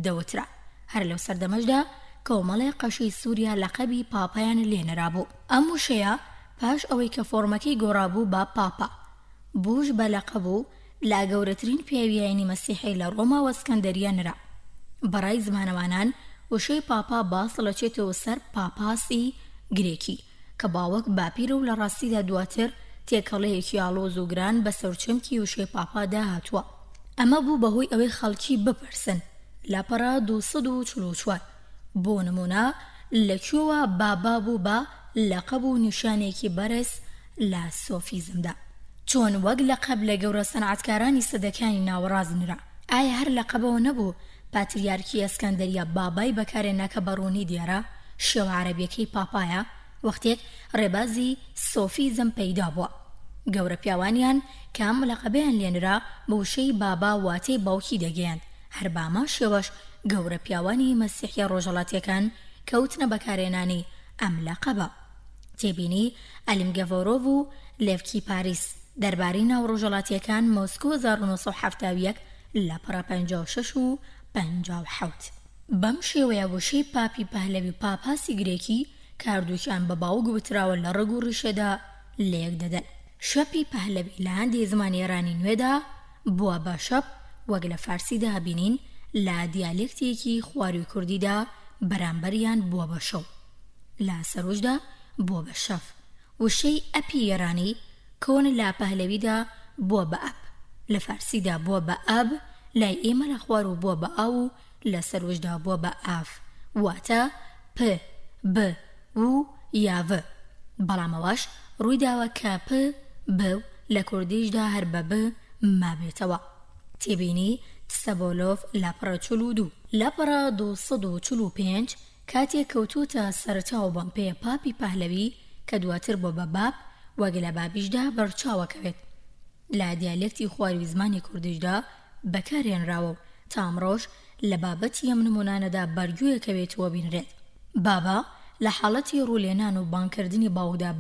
دەوترا. هەر لەو سەردەمەشدا کۆمەڵی قەشەی سووریا لەقەبی پاپایان لێنەرابوو. ئەم وشەیە پاش ئەوەی کە فۆرمەکەی گۆڕابوو بە پاپا بوش بە لەقەبوو لا گەورەترین پیاویانی مەسیحی لە ڕۆما و ئەسکەندەریا نرا. بەڕای زمانەوانان وشەی پاپا باس دەڵەچێتەوە سەر پاپاسی گرێکی کە باوەک باپیرە و لە ڕاستیدا دواتر تێکەڵەیەکی ئاڵۆز و گران بە سەرچەمکی وشەی پاپادا هاتووە. ئەمە بوو بەهۆی ئەوەی خەڵکی بپرسن لاپەڕە 244 بۆ نمونە لەکوێوە بابا بوو بە لەقەب و نیشانێکی بەرز لە سۆفیزمدا، چۆن وەک لەقەب لە گەورە سەنعەتکارانی سەدەکانی ناوەڕاز نرا. ئایا هەر لەقەبەوە نەبوو پاتریارکی ئەسکەندەریا بابای بەکارێناکە بەڕوونی دیارە شێوە عەرەبیەکەی پاپایە؟ وەختێک ڕێبازی سۆفیزم پەیدا بووە، گەورە پیاوانیان کام لەقەبیان لێنرا بە وشەی بابا واتەی باوکی دەگەیاند. هەر باما شێوەش گەورە پیاوانی مەسیحیە ڕۆژەڵاتیەکان کەوتنە بەکارێنانی ئەم لەقەبە. تێبینی ئەلیم گەڤۆرۆڤ و لێڤکی پاریس دەربارەی ناو ڕۆژەڵاتیەکان مۆسکۆ 1970 لە پڕە 56 و 57. بەم شێوەیە وشەی پاپی پەهلەوی پاپاسی گرێکی کاردووکیان بە باوک وتراوە لە ڕگ و ڕیشەدا لەیەک دەدەن. شەپی پەهلەوی لە هەندێک زمانی ئێرانی نوێدا بووە بە شەپ، وەک لە فارسیدا بینین لە دیالکتێکی خواروی کوردیدا بەرامبەریان بووە بە شەو، لە سەرۆژدا بووە بە شەف. وشەی ئەپی ئێرانی کۆن لە پەهلەویدا بووە بە ئەپ، لە فارسیدا بووە بە ئەب، لای ئێمە لە خوار و بووە بە ئاو و لە سەرۆژدا بووە بە ئاف، واتە پ ب و یا ڤ بەڵامەوەش ڕوویداوە کە پ ب لە کوردیشدا هەر بە ب مابێتەوە. تێبینی تسەبۆلۆف لاپەڕە 42 لاپەڕە 245 کاتێک کەوتوتە سەرچاو بەمپەیە پاپی پەهلەوی کە دواتر بۆ بە باب وەک لە بابیشدا بەرچاوەکەوێت. لە دیالێکتی خواروی زمانی کوردیشدا بەکارهێنراوە و تا ئەمڕۆژ لە بابەتی ئەم نمونانەدا بەرگوویەکەوێتەوە بینرێت. بابا لە حاڵەتی ڕوولێنان و بانکردنی باوکدا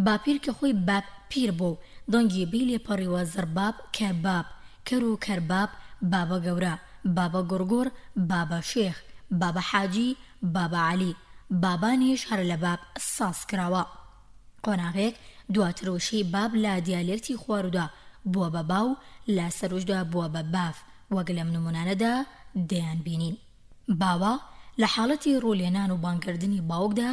باپیر کە خۆی باب پیر بوو دەنگی بی لێپەڕیوە زەرباب کەرباب کەر و کەرباب بابە گەورە بابە گورگور بابە شێخ بابە حاجی بابە عەلی بابانیش هەر لە باب ساز کراوە. قۆناغێک دواتر وشەی باب لە دیالێکتی خوارودا بووە بە باو لە سەرۆژدا بووە بە باف وەک لەم نمونانەدا دەیان بینین. باوە لە حاڵەتی ڕوولێنان و بانکردنی باوکدا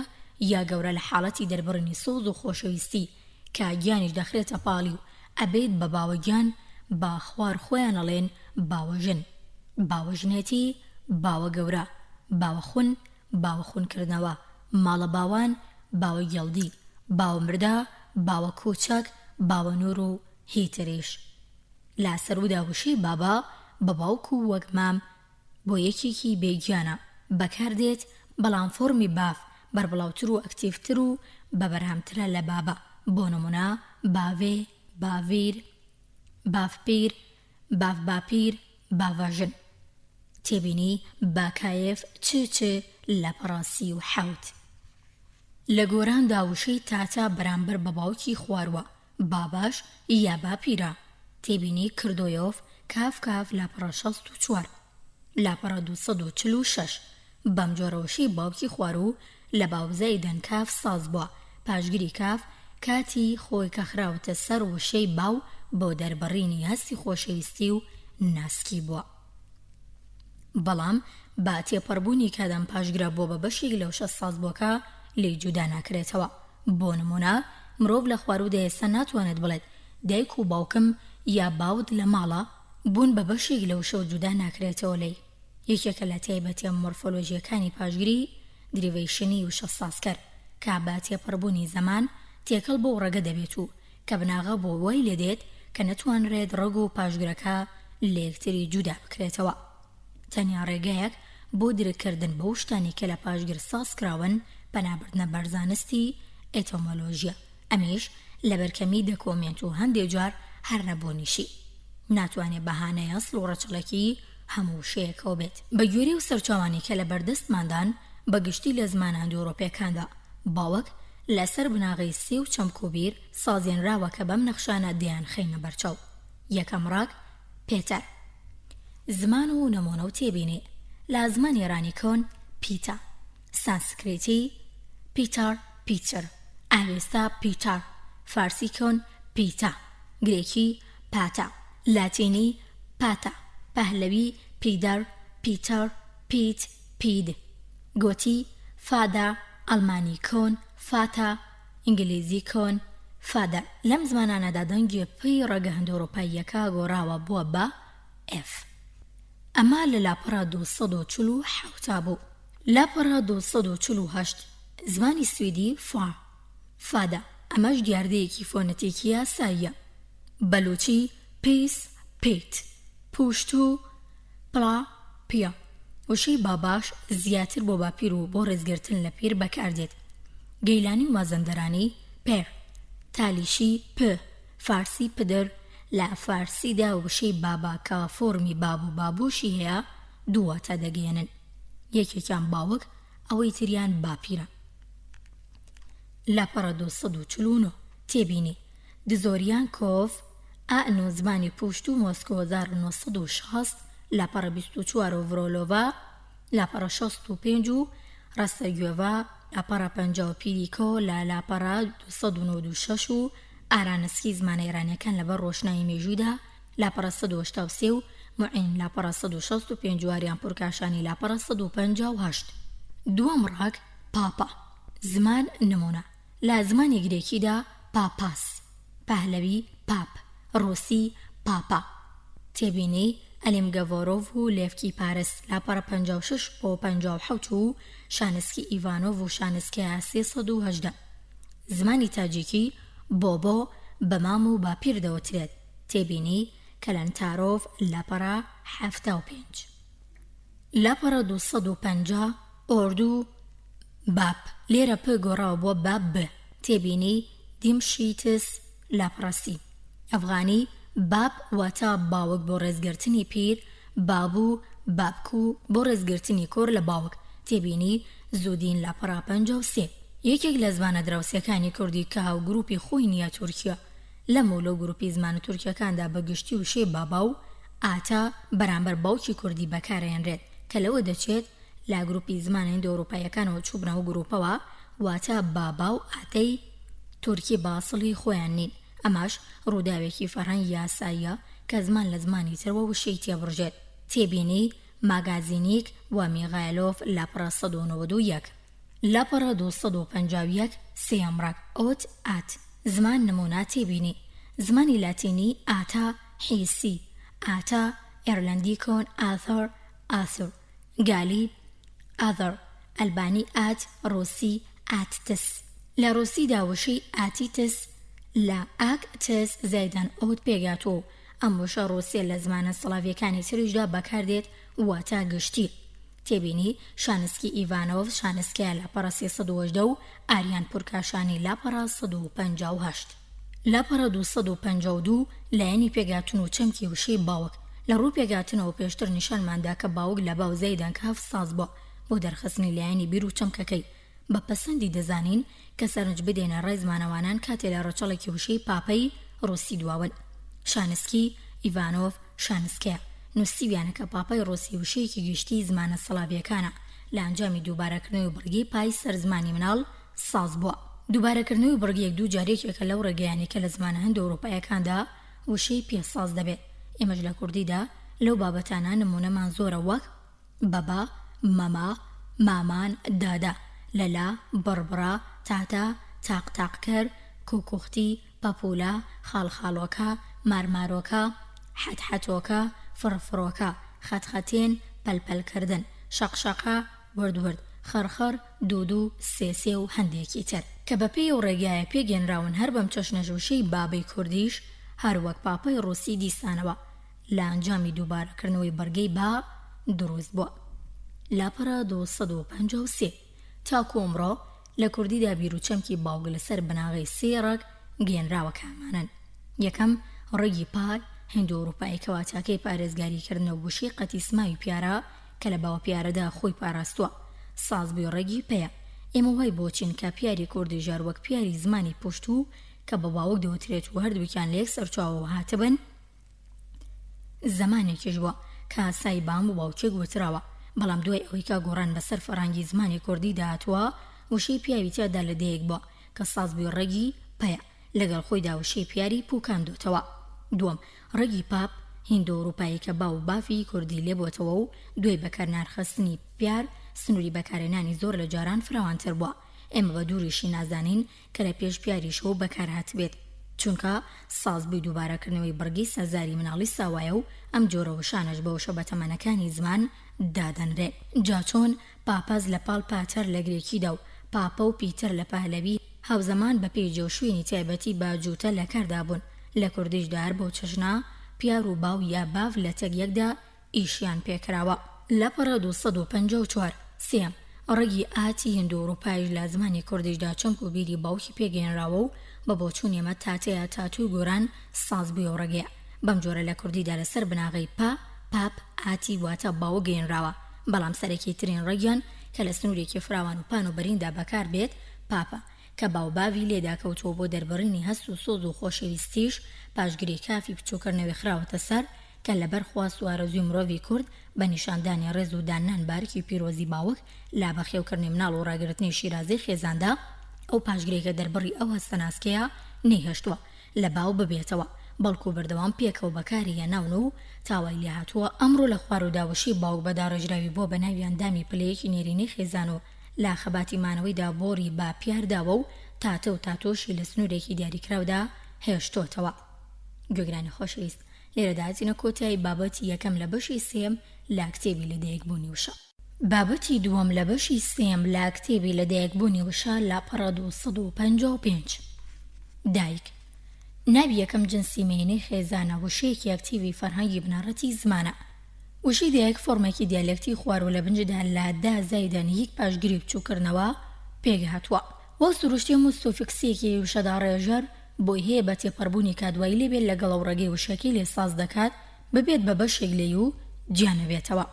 یا گەورە لە حاڵەتی دەربڕنی سۆز و خۆشەویستی کە گیانیش دەخرێتە پاڵی و ئەبێت بە باوەگیان با خوار خۆیان ئەڵێن باوەژن. باوەژنێتی باوە گەورە باوەخون باوەخونکردنەوە ماڵە باوان باوە گێڵدی باوە مردا باوە کۆچەک باوە نور و هیتریش. لا سەرۆدا وشەی بابا بە باوک و وەک مام بۆ یەکێکی بێگیانە بەکاردێت بەڵام فۆرمی باف بربڵاوتر و ئەکتیڤتر و بەبەرهەمترە لە بابە. بۆ نمونە باوێ باویر بافپیر بافباپیر باڤژن. تێبینی باکایف چ لە پەڕاسی و حەوت. لە گۆراندا وشەی تاتا بەرامبەر بە باوکی خواروە باباش یا باپیرە. تێبینی کردۆیۆف کاف لاپەڕە 64 لاپەڕە 246 بەم جۆرەوەشەی باوکی خوارو لە باوزای دەنکاف ساز بووە پاشگیری کاف کاتی خۆی کە خراوتە سەر وشەی باو بۆ دەربڕینی هەستی خۆشەویستی و ناسکی بووە. بەڵام با تێپەڕبوونی کادەم پاشگرە بۆ بە بەشێک لەو شە ساز بووەکە لێی جودا ناکرێتەوە. بۆ نمونە مرۆڤ لە خوارودا ئێستا ناتوانێت بڵێت دایک و باوکم یا باود لە ماڵە بوون بە بەشێک لەو شەو جودا ناکرێتەوە لێی. یەکێکە لە تایبەتیە مۆرفۆلۆژیەکانی پاشگیری دریڤەیشنی و شە سازکەر کە با تێپەڕبوونی زەمان تێکەڵ بۆ ڕێگە دەبێت و کە بناغە بۆ وای لێدێت کە نەتوانرێت ڕێگ و پاشگرەکە لە یەکتری جودا بکرێتەوە. تەنیا ڕێگایەک بۆ درکردن بەو شتانی کە لە پاشگر ساز کراون پەنابردنە بەرزانستی ئێتۆمۆلۆژیە. ئەمیش لە بەرکەمی دەکۆمێنت و هەندێک جار هەر نەبوونیشی ناتوانێت بەهانەیە ئەسڵ و ڕەچەڵەکی هەموو شەیەکەوە بێت. بە گوێرەی و سەرچاوانی کە لە بەردەستماندان بەگشتی لە زمانان ئەوروپیەکاندا باوەک لەسەر بناغی سێ و چەمکۆبیر سازێنراوە کە بەم نەخشانە دەیان خەینە بەرچاو. یەکەم ڕاک پێتەر زمان و نمونە و تێبینێ. لە زمانی ئێرانی کۆن پیتا، سانسکریتی پیتار پیتر، ئاوێستا پیتار، فارسی کۆن پیتا، گرێکی پاتا، لاتینی پاتا، پەهلەوی پیدەر پیتەر پیت پید، گۆتی فادا، ئەڵمانی کۆن فاتا، ئینگلیزی کۆن فادەر. لەم زمانانەدا دەنگی پێی ڕەگە هەند ئەوروپاییەکە گۆڕاوە بووە بە F. ئەمە لە لاپەڕە 247 بوو. لاپەڕە 248 زمانی سویدی فادا ئەمەش دیاردەیەکی فۆنەتیکی یاساییە. بەلوچی پیس پیت، پوشتو پڵا پیا. وشەی باباش زیاتر بۆ باپیر و بۆ ڕێزگرتن لە پیر بەکاردێت. گەیلانی و مازەندەرانی پێر، تالیشی پ، فارسی پدر. لە فارسیدا وشەی بابا کە فۆرمی باب و بابوشی هەیە دوواتە دەگەێنن. یەکێکیان باوک ئەوەی تریان باپیرە. لاپەڕە 249 تێبینی دزۆریان کۆف ئەنو زمانی پوشت و مۆسکۆ 1960 لاپەڕە 24 ڤرۆلۆڤا لاپەڕە 65 و ڕاستەرگوێڤا لاپەڕە 50 پیریکۆ لە لاپەڕە 296 و ئارانسکی زمانە ئێرانیەکان لەبەر ڕۆشنایی مێژوویدا لاپەڕە 183 و معین لاپەڕە 165 واریان پورکاشانی لاپەڕە 158. دووەم ڕاک پاپا زمان نمونە. لە زمانی گرێکیدا پاپاس، پەهلەوی پاپ، ڕۆسی پاپا. تێبینی ئەلیمگەڤۆرۆڤ و لێڤکی پارس لاپەڕە 56 بۆ 57 و شانسکی ئیڤانۆڤ و شانسکیە 318. زمانی تاجیکی بۆبۆ بەمام و باپیر دەوترێت تێبینی کەلەنتارۆڤ لاپەڕە 75. لاپەڕە 250 ئۆردوو باب لێرە پێ گۆڕاوە بۆ باب ب تێبینی دیمشیتس لاپڕەسی ئەفغانی باب واتە باوک بۆ ڕێزگرتنی پیر بابوو بابکو بۆ ڕێزگرتنی کۆر لە باوک تێبینی زودین لاپەڕە 53. یەکێک لە زمانە دراوسەکانی کوردی کە هاو گروپی خۆی نیە تورکیا لە مۆلۆ گروپی زمانە تورکیەکاندا بەگشتی و شێ بابا و ئاتا بەرامبەر باوکی کوردی بەکارهێنرێت کە لەوە دەچێت لا گروپی زمانە ئیندۆڕۆپایەکانەوە چوبنەوە گروپەوە واتە بابا و ئاتەی تورکی باسڵی خۆیان نین. ئەماش ڕووداوێکی فەرهەنگ یاساییە کە زمان لە زمانی ترەوە وشەی تێبڕژێت تێبینی ماگازینیک و میغایلۆف لاپەڕە 191. لاپەڕە 251 سێەمڕک ئۆت ئات زمان نمونە تێبینی زمانی لاتینی ئاتا حیسی ئاتا ئێرلەندی کۆن ئاثەر ئاثر گالی ئاذەر ئەلبانی ئات ڕۆسی ئاتتس لە ڕۆسی داوشەی ئاتیتس لە ئاکتس زایدان ئۆت پێگاتۆ ئەم وشە ڕۆسیە لە زمانە سڵاڤیەکانی تریشدا بەکاردێت واتە گشتی تێبینی شانسکی ئیڤانۆڤ شانسکیە لاپەڕە 318 و ئاریان پورکاشانی لاپەڕە 158. لاپەڕە 252 لایەنی پێگاتن و چەمکی وشەی باوک لە ڕوو پێگاتنەوە پێشتر نیشانماندا کە باوک لە باو زەیدان کە 7 ساز بۆ دەرخستنی لایەنی بیر و چەمکەکەی بە پەسەندی دەزانین کە سەرنج بدێنە ڕێی زمانەوانان کاتێ لە ڕەچەڵێکی وشەی پاپەی ڕۆسی دواون شانسکی ئیڤانۆڤ شانسکیە نووسیویانە کە پاپای ڕۆسی وشەیەکی گشتی زمانە سڵاڤیەکانە لە ئەنجامی دووبارەکردنەوەی بڕگی پای سەر زمانی مناڵ ساز بووە. دووبارەکردنەوەی بڕگیەک دوو جارێکێکە لەو ڕێگەیانی کە لە زمانە هەند ئەوروپایەکاندا وشەی پێساز دەبێت. ئێمەش لە کوردیدا لەو بابەتانە نمونەمان زۆرە وەک بەبا مەما مامان دادا لەلا بڕبڕا تاتا تاقتاقکەر کوکوختی پەپولا خاڵخاڵۆکە مارمارۆکە حەتحەتۆکە فرفڕۆکە خەتخەتێن پەلپەلکردن شەقشەقە وردورد خەرخەر دوودوو سێسێ و هەندێکی تر کە بەپێی و ڕێگایە پێگەنراون هەر بەم چەشنەژوشەی بابەی کوردیش هەروەک پاپەی ڕۆسی دیسانەوە لە ئەنجامی دووبارەکردنەوەی بەرگەی با دروست بووە. لاپەڕە 253 تاکو ئەمڕۆ لە کوردیدا بیر و چەمکی باوک لەسەر بناغی سێ ڕێک گێنراوە کامانن. یەکەم ڕێگی پار هیندۆڕوپایی کەواتاکەی پارێزگاریکردنەوە وشەی قەتیسماوی پیارە کە لە باوە پیارەدا خۆی پاراستووە سازبووی ڕێگی پێیە. ئێمە وای بۆچین کە پیاری کوردی ژار وەک پیاری زمانی پشتوو کە بە باوک دەوترێت و هەردووکیان لە یەک سەرچاوەوە هاتبن زمانێکیش بووە کە ئاسایی بام و باوکێک وتراوە بەڵام دوای ئەوەی کە گۆڕان بەسەر فەڕەنگی زمانی کوردی داهاتووە وشەی پیاوی تیادا لە دەیەک بووە کە سازبووی ڕێگی پەیە لەگەڵ خۆیدا وشەی پیاری پوکاندۆتەوە. دووەم ڕێگی پاپ هیندۆڕوپایی کە باو بافی کوردی لێبووەتەوە و دوای بەکارنارخستنی پیار سنووری بەکارهێنانی زۆر لە جاران فراوانتر بووە. ئێمە بە دووریشی نازانین کە لە پێش پیاریشەوە بەکارهات بێت چونکە سازبووی دووبارەکردنەوەی بڕگی سەرزاری مناڵی ساوایە و ئەم جۆرە وشانەش بە وشە بەتەمەنەکانی زمان دادەنرێت. جاچۆن پاپەز لە پاڵ پاتەر لە گرێکیدا و پاپە و پیتر لە پەهلەوی هاوزەمان بە پێی جۆشوێنی تایبەتی با جووتە لە کاردابوون لە کوردیشدا هەر بۆ چەشنا پیار و باو یا باو لە تەگیەکدا ئیشیان پێکراوە. لاپەڕە 254 سێم ڕێگی ئاتی هیندۆڕوپایش لە زمانی کوردیشدا چەمک و بیری باوکی پێگەێنراوە و بە بۆچوون ئێمە تاتەیە تاتووی گۆران سازبووی و ڕێگەیە بەم جۆرە لە کوردیدا لەسەر بناغی پاپ ئاتی واتە باوە گەێنراوە بەڵام سەرەکی ترین ڕێگیان کە لە سنوورێکی فراوان و پان و بەریندا بەکار بێت پاپە کە باوباوی لێداکەوتەوە بۆ دەربڕینی هەست و سۆز و خۆشەویستیش پاشگری کافی بچووکردنەوەی خراوەتە سەر کە لەبەر خوا سوارەزوی مرۆڤی کورد بە نیشاندانی ڕێز و دانان بارکی پیرۆزی باوک لا بەخێوکردنی مناڵ و ڕاگررتنی شیرازی خێزاندا ئەو پاشگرێکە دەربڕی ئەو هەستەناسکەیە نەیهێشتووە لە باو ببێتەوە بەڵکو بەردەوام پێکەوە بەکاری هێناون و تاوای لێ هاتووە ئەمڕۆ لە خوار و داوەشی باوک بەداڕێژراوی بۆ بەناویان دامی پلەیەکی نێرینەی خێزان و لا خەباتی مانەوەیدا بۆڕی با پیارداوە و تاتە و تاتۆشی لە سنوورێکی دیاریکراودا هێشتۆتەوە. گوێگرانی خۆشەویست لێرەدا چینە کۆتایی بابەتی یەکەم لە بەشی سێم لا کتێبی لەدایکبوونی وشە. بابەتی دووەم لە بەشی سێم لا کتێبی لەدایکبوونی وشە لاپەڕە 255. دایک ناوی یەکەم جنسی مێنەی خێزانە وشەیەکی ئەکتیڤی فەرهەنگی بنەڕەتی زمانە. وشەی دایک فۆرمێکی دیالێکتی خوار و لە بنجدا لادا زایدەن یەک پاشگیری بچووکردنەوە پێگهاتووە. وەک سروشتێم و سۆفیکسیەکی وشەدا ڕێژەر بۆی هەیە بە تێپەڕبوونی کادوایی لێبێت لەگەڵ و ڕێگەی وشەکەی لێ ساز دەکات ببێت بە بەشێک لێی و گیانەبێتەوە.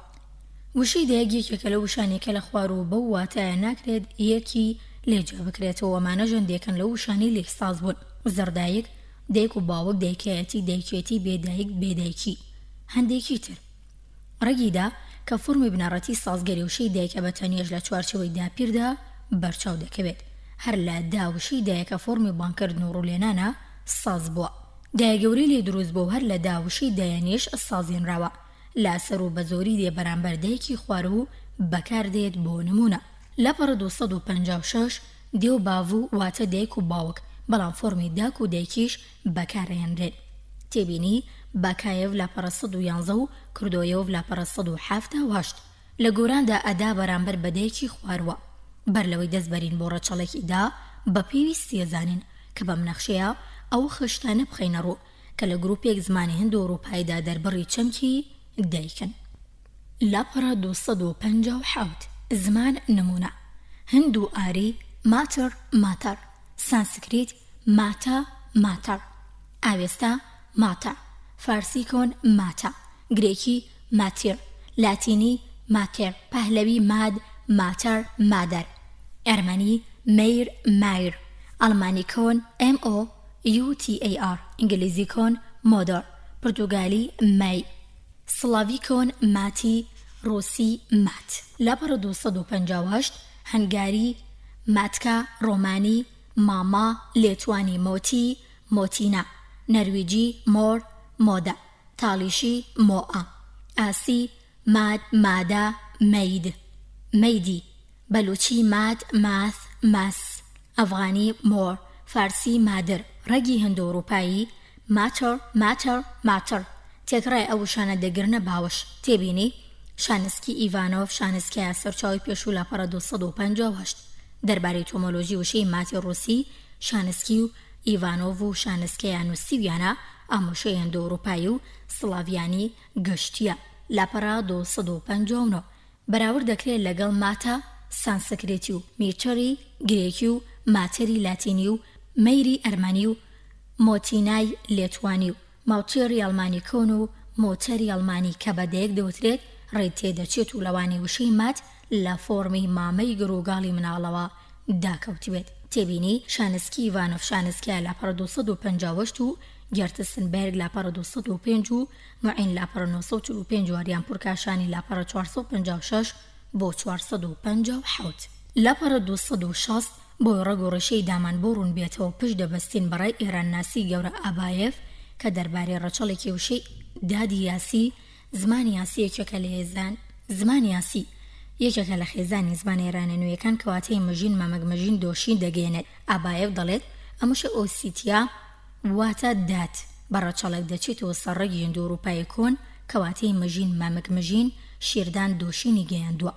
وشەی دایک یەکێکە لە وشانێکە لە خوار و بەو واتایە ناکرێت یەکی لێجا بکرێتەوە. ئەمانە ژەندێکن لە وشانی لێ ساز بوون. زەردایک دایک و باوک، دایکایەتی، دایکێتی، بێدایک، بێدایکی. هەندێکی تر ڕێگیدا کە فۆرمی بنەڕەتی سازگەری وشەی دایکە بە تەنیەش لە چوارچەوەی داپیردا بەرچاو دەکەوێت. هەر لە داوشەی دایکە فۆرمی بانکردن و ڕوولێنانە ساز بووە. دایگەوری لێ دروست بۆ هەر لە داوشەی دایانێش سازێنراوە. لاسەر و بە زۆری دێ بەرامبەر دایکی خوار و بەکاردێت بۆ نمونە. لاپەڕە 256 دێ و باووو واتە دایک و باوک، بەڵام فۆرمی داک و دایکیش بەکارهێنرێت. تێبینی باکایەڤ لاپەڕە 111 و کردۆیەڤ لاپەڕە 178 لە گۆراندا ئەدا بەرامبەر بە دایکی خواروە. بەر لەوەی دەستبەرین بۆ ڕەچەڵێکیدا بە پێویستی زانین کە بەم نەخشەیە ئەو خشتانە بخەینە ڕوو کە لە گروپێک زمانی هەند و ئەوروپایدا دەربڕی چەمکی دایکن. لاپەڕە 257 زمان نمونە. هەند و ئاری ماتر ماتەر، سانسکریت ماتە ماتەر، ئاوێستا ماتە، فارسی کۆن ماتە، گرێکی ماتیر، لاتینی ماتێر، پەهلەوی ماد ماتەر مادەر، ئەرمەنی مەیر مایر، ئەڵمانی کۆن MOUTAR، ئینگلیزی کۆن مۆدۆر، پرتوگالی مەی، سڵاوی کۆن ماتی، ڕووسی مات. لاپەڕە 258 هەنگاری ماتکا، ڕۆمانی ماما، لێتوانی مۆتی مۆتینا، نەرویجی مۆر مۆدە، تاڵیشی مۆئە، ئاسی ماد مادە مەید مەیدی، بەلوچی مات ماث ماس، ئەفغانی مۆر، فارسی مادر، ڕێگی هەند و ئەوروپایی ماتر ماتر ماتر. تێکڕای ئەو شانە دەگرنە باوش. تێبینی شانسکی ئیڤانۆڤ شانسکیە سەرچاوی پێشوو لاپەڕە 258 دەربارەی تۆمۆلۆژی وشەی ماتی ڕووسی. شانسکی و ئیڤانۆڤ و شانسکەیە نووسیویانە ئامۆژەی هەند و ئەوروپایی و سڵاڤیانی گەشتیە. لاپەڕە 259 بەراورد دەکرێت لەگەڵ ماتە سانسکرێتی و میرچەری گرێکی و ماتەری لاتینی و مەیری ئەرمانی و مۆتینای لێتوانی و ماوتێری ئەڵمانی کۆن و مۆتەری ئەڵمانی کە بەدەیەک دەوترێت ڕێت تێدەچێت و لەوانی وشەی مات لە فۆرمی مامەی گرۆگاڵی مناڵەوە داکەوتوێت. تێبینی شانسکی ئیڤانۆڤ شانسکیە لاپەڕە 258 و گێرتسنبەرگ لاپەڕە 205 و معین لاپەڕە 945 و ئەریان پورکاشانی لاپەڕە 456 بۆ 457. لاپەڕە 260 بۆی ڕێگ و ڕێشەی دامان بۆ ڕوون بێتەوە پشت دەبەستین بەڕای ئێرانناسی گەورە ئابایەف کە دەربارەی ڕەچەڵێکی وشەی دادی یاسی. زمانی یاسی یەکێکە لە هێزان زمانی یاسی یەکێکە لە خێزانی زمانی ئێرانە نوێیەکان کەواتەی مەژین مەمەگمەژین دۆشین دەگەێنێت. ئابایەف دەڵێت ئەمەشە ئۆسیتیا واتە دات بە ڕەچەڵێک دەچێتەوە سەرڕێگی هەند و ئەوروپای کۆن کەواتەی مەژین مەمەگمەژین شیردان دۆشینی گەیاندووە.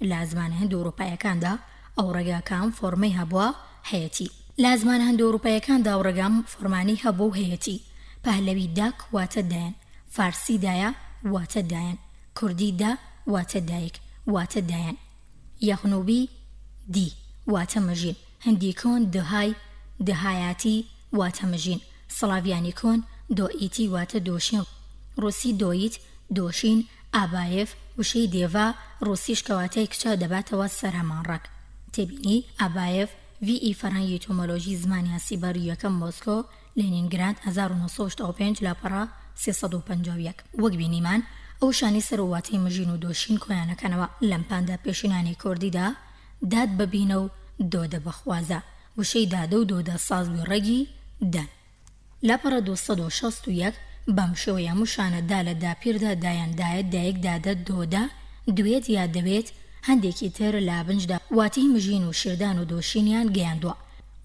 لە زمانە هەند و ئەوروپایەکاندا ئەو ڕێگاکان فۆرمەی هەبووە هەیەتی. لە زمانە هەند و ئەوروپایەکاندا ئەو ڕێگام فۆرمانی هەبوو هەیەتی. پەهلەوی داک واتە دایان، فارسی دایە واتە دایان، کوردی دا واتە دایک واتە دایان، یەخنوبی دی واتە مەژین، هەندی کۆن دهای دهایاتی واتە مەژین، سڵاڤیانی کۆن دۆئیتی واتە دۆشین، ڕووسی دۆیت دۆشین. ئابایەف وشەی دێڤا ڕووسیش کەواتەی کچە دەباتەوە سەر هەمان ڕەک. تێبینی ئابایەف VE فەرهەنگی تۆمۆلۆژی زمانی یاسی بەڕی یەکەم مۆسکۆ لێنینگراد 1975 لاپەڕە 351. وەک بینیمان ئەو شانی سەر و واتەی مەژین و دۆشین کۆیانەکەنەوە. لەم پاندا پێشینانی کوردیدا داد ببینە و دۆدە بەخوازە وشەی دادە و دۆدە سازوی ڕێگی دان. لاپەڕە 261 بەم شێوەیە موشانەدا لە داپیردا دایەندایەت دایک دادە دۆدا دوێت یا دەوێت هەندێکی تر لا بنجدا واتەی مژین و شێردان و دۆشینیان گەیاندووە.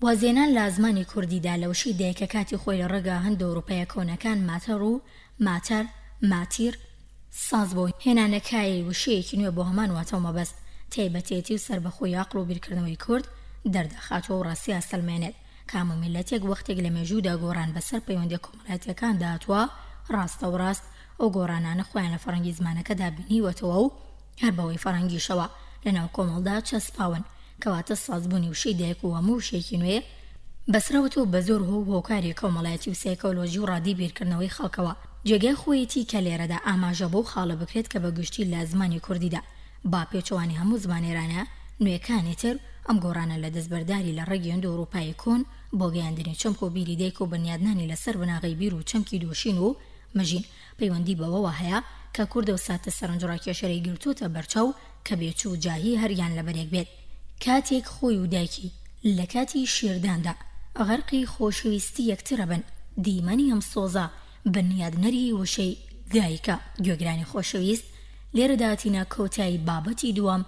وازێنان لە زمانی کوردیدا لە وشەی دایکە کاتی خۆی لە ڕێگا هەندە ئەوروپایە کۆنەکان ماتەڕ و ماتەر ماتیر ساز بۆ هێنانەکایی وشەیەکی نوێ بۆ هەمان واتەوە مەبەست تایبەتێتی و سەربەخۆی عەقڵ و بیرکردنەوەی کورد دەردەخاتەوە و ڕاستی ئەسەلمێنێت کام و میلەتێک وەختێک لە مێژوودا گۆڕان بەسەر پەیوەندی کۆمەڵایەتیەکان داهاتوە ڕاستە و ڕاست ئەو گۆڕانانە خۆیان لە فەڕەنگی زمانەکەدا بینیوەتەوە و هەر بەوەی فەڕەنگیشەوە لەناو کۆمەڵدا چەسپاون کەواتە سازبوونی وشەی دایک و هەموو وشەیەکی نوێ بەسراوەتەوە بە زۆر هۆکاری کۆمەڵایەتی و سایکۆلۆژی و ڕادی بیرکردنەوەی خەڵکەوە جێگای خۆیەتی کە لێرەدا ئاماژە بۆ خاڵە بکرێت کە بە گشتی لە زمانی کوردیدا با پێچەوانی هەموو زمانێرانە نوێکانی تر ئەم گۆڕانە لە دەستبەرداری لە ڕێگەی هەندە ئەوروپای کۆن بۆ گەیاندنی چەمک و بیری دایک و بنیادنانی لەسەر بناغی بیر و چەمکی دۆشین و مەژین پەیوەندی بەوەوە هەیە کە کوردە و ساتە سەرنجڕاکێشەرەی گرتوتە بەرچەو کە بێچوو جاهی هەریان لەبەرێک بێت کاتێک خۆی و دایکی لە کاتی شێرداندا غەرقی خۆشەویستی یەکترە بن دیمەنی ئەم سۆزە بنیادنەری وشەی دایکە گوێگرانی خۆشەویست لێرەداتینە کۆتایی بابەتی دووەم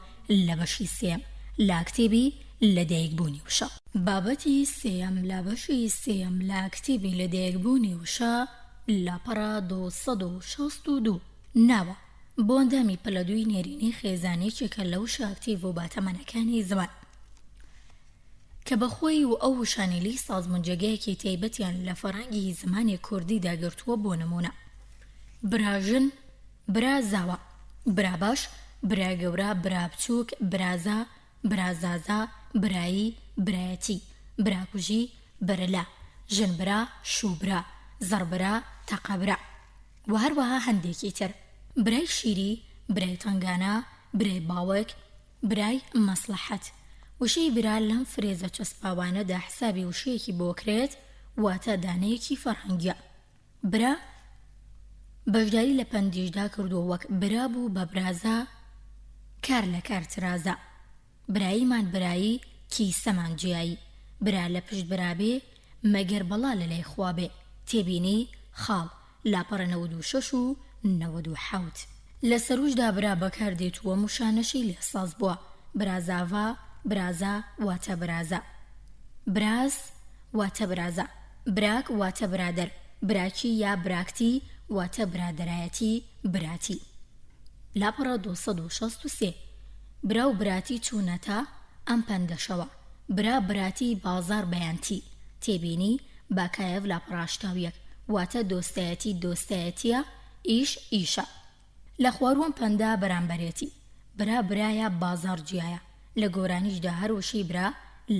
لە بەشی سێم لا کتێبی لە دایکبوونی وشە بابەتی سێم لە بەشی سێم لا کتێبی لە دایکبوونی وشە لاپەڕە 262 ناوە بۆ ئەندامی پەلەدووی نێرینەی خێزانێکێکە لە وشە ئاکتیڤ و باتەمەنەکانی زمان کە بەخۆی و ئەو وشانیلی سازمونجێگایەکی تایبەتیان لە فەڕەنگی زمانی کوردی داگرتووە بۆ نمونە براژن برا زاوە برا باش برا گەورە برا بچووک برازا برازازا برایی برایەتی براکوژی برلا ژنبرا شوبرا زەڕبرا تەقەبرا و هەروەها هەندێکی تر برای شیری برای تەنگانە برای باوک برای مەسلحەت وشەی برا لەم فرێزە چەسپاوانەدا حسابی وشەیەکی بۆکرێت واتە دانەیەکی فەرهەنگیە برا بەشداری لە پەندیشدا کردو وەک برا بوو بە برازە کار لە کارترازە براییمان برایی کیسەمان جیایی برا لە پشت برابێ مەگەر بەڵا لە لای خوابێ تێبینی خاڵ لاپەڕە 96 و 97 لە سەروشدا برا بەکاردێت وە موشانەشی لێساز بووە برازاڤا برازا واتە برازە براز واتە برازە براک واتە برادەر براکی یا براکتی واتە برادەرایەتی براتی لاپەڕە 263 برا و براتی چوونەتە ئەم پەندەشەوە برا براتی بازار بەیانتی تێبینی باکایەڤ لاپەڕاشتاویەک واتە دۆستایەتیە ئیش ئیشە لە خواروان پەندا بەرامبەرێتی برا برایە بازارجیایە لە گۆرانیشدا هەر وشەی برا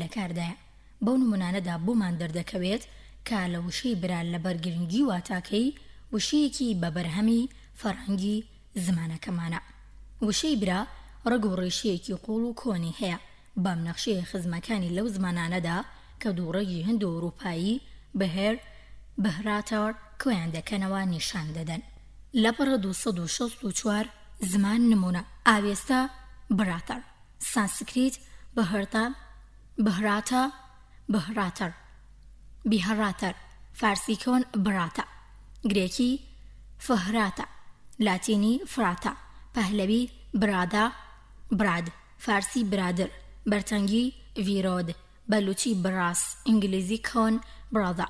لە کاردایە بەو نمونانەدا بۆمان دەردەکەوێت کە لە وشەی برا لە بەرگرنگی واتاکەی وشەیەکی بەبەرهەمی فەڕەنگی زمانەکەمانە وشەی برا ڕەگ و ڕێشەیەکی قوڵ و کۆنی هەیە بەم نەخشەیە خزمەکانی لەو زمانانەدا کە دووڕێگی هەندە ئەوروپایی بەهێر بەهراتەوە کۆیان دەکەنەوە نیشان دەدەن لەپەڕە 264 زمان نمونە ئاوێستا براتەر سانسکریت بەهراتە بیهەراتەر فارسی کۆن براتە گرێکی فەهراتە لاتینی فراتە پەهلەوی برادا براد فارسی برادر بەرتەنگی ڤیرۆد بەلوچی براس ئینگلیزی کۆن برادە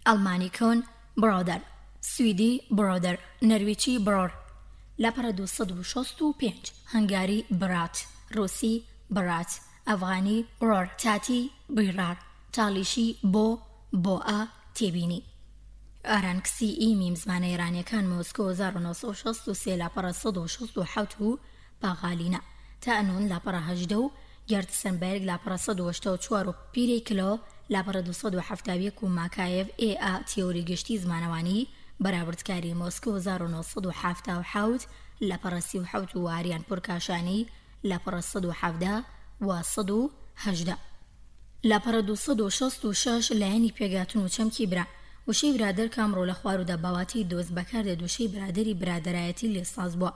ئەڵمانی کۆن برادەر سویدی برادر نەرویجی برۆر لاپەڕە 265 هەنگاری برات ڕوسی برات ئەفغانی ڕۆر تاتی بیرار تاڵیشی بۆئە تێبینی ئارانکسی ئیمیم زمانە ئێرانیەکان مۆسکۆ 1963 لاپەڕە 167 و باغالینە تا ئەنۆن لاپەڕە 18 و گەردسەنبەرگ لاپەڕە 184 و پیرەی کلۆ لاپەڕە 271 و ماکایەڤ ئێئا تیۆری گشتی زمانەوانی بەراوردکاری مۆسکۆ 1970 لاپەڕە 37 و ئاریان پورکاشانی لاپەڕە 117 و 118 لاپەڕە 266 لایەنی پێگاتن و چەمکی برا وشەی برادەر کامڕۆ لە خوارودا باواتی دۆست بەکاردێت وشەی برادەری برادەرایەتی لێساز بووە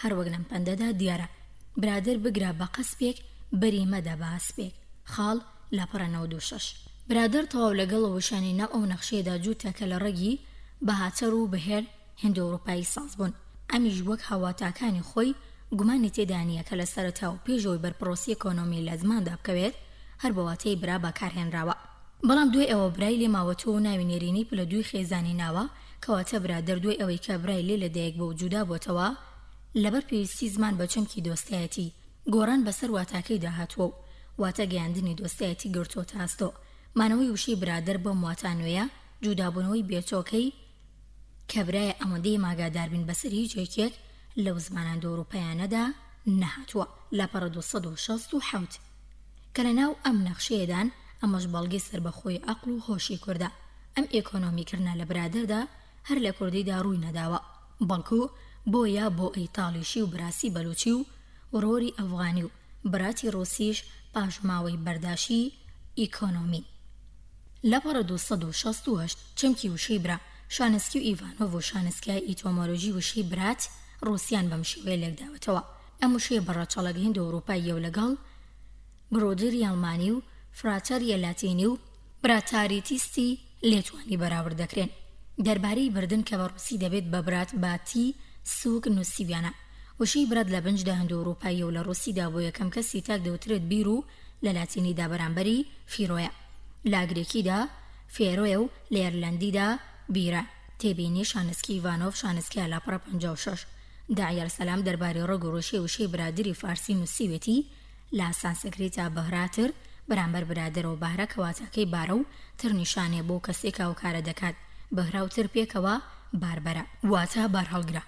هەروەک لەم پەندەدا دیارە برادەر بگرا بە قەسپێک بەریمەدا بە ئەسپێک خاڵ لاپەڕە 96 برادەر تەواو لەگەڵ وشانی ناو ئەو نەخشەیەدا جووتەکە لە ڕێگی بەهاتەر و بەهێر هێندە ئەوروپایی ساز بوون ئەمیش وەک هاواتاکانی خۆی گومانی تێدا نییە کە لە سەرەتا و پێشەوەی بەرپرۆسی ئەکۆنۆمی لە زماندا بکەوێت هەر بەواتەی برا بەکارهێنراوە. بەڵام دوای ئەوە برای لێ ماوەتەوە و ناوی نێرینی پلە دوی خێزانی ناوە کەواتە برا دەردوای ئەوەی کە برای لێ لەدایک بۆ جودا بۆتەوە لەبەر پێویستی زمان بە چەمکی دۆستایەتی گۆڕان بەسەر واتاکەی داهاتووە و واتە گەیاندنی دۆستایەتی گرتۆتە ئاستۆ مانەوەی وشەی برادەر بەم واتانوەیە جودابوونەوەی بێچۆکەی کە برایە ئەوەندەی ماگاداربین بەسەر هیچ یەکێک لەو زمانان ئەوروپایانەدا نەهاتووە لەپەڕە 267 کە لەناو ئەم نەخشەیەدان ئەمەش بەڵگەی سەربەخۆی عەقڵ و هۆشی کوردە ئەم ئێکۆنۆمیکردنە لە برادەردا هەر لە کوردیدا ڕووی نەداوە بەڵکو بۆیە بۆ ئەیتاڵیشی و براسی بەلوچی و ڕۆری ئەفغانی و براتی ڕۆسیش پاشماوەی بەرداشی ئیکۆنۆمی لەپەڕە 268 چەمکی وشەی برا شانسکی و ئیڤانۆڤ و شانسکای ئیتۆمۆلۆژی وشەی برات ڕۆسیان بەم شێوەیە لێکداوەتەوە ئەم وشەیە بەڕەچەڵەک هیند و ئەوروپاییە و لەگەڵ برۆدری ئەڵمانی و فراتەریە لاتینی و براتاریتیستی لێتوانی بەراورد دەکرێن دەربارەی بردن کە بە ڕووسی دەبێت بە برات باتی سوک نووسیویانە وشەی برات لە بنجدا هەند و ئەوروپاییە و لە ڕووسیدا بۆ یەکەم کەسی تاک دەوترێت بیر و لە لاتینیدا بەرامبەری فیرۆیە لە گرێکیدا فێرۆیە و لە ئێرلەندیدا بیرە تێبینی شانسکی ئیڤانۆڤ شانسکی لاپەڕە 56 داعیەر سەلام دەربارەی ڕۆگ و ڕۆژەی وشەی برادری فارسی نووسیوێتی لە سانسکریتا بەهراتر بەرامبەر برادرەوە بارە کەواتەکەی بارە و تر نیشانێ بۆ کەسێکا و کارە دەکات بەهراوتر پێکەوە باربەرە واتە بار هەڵگرە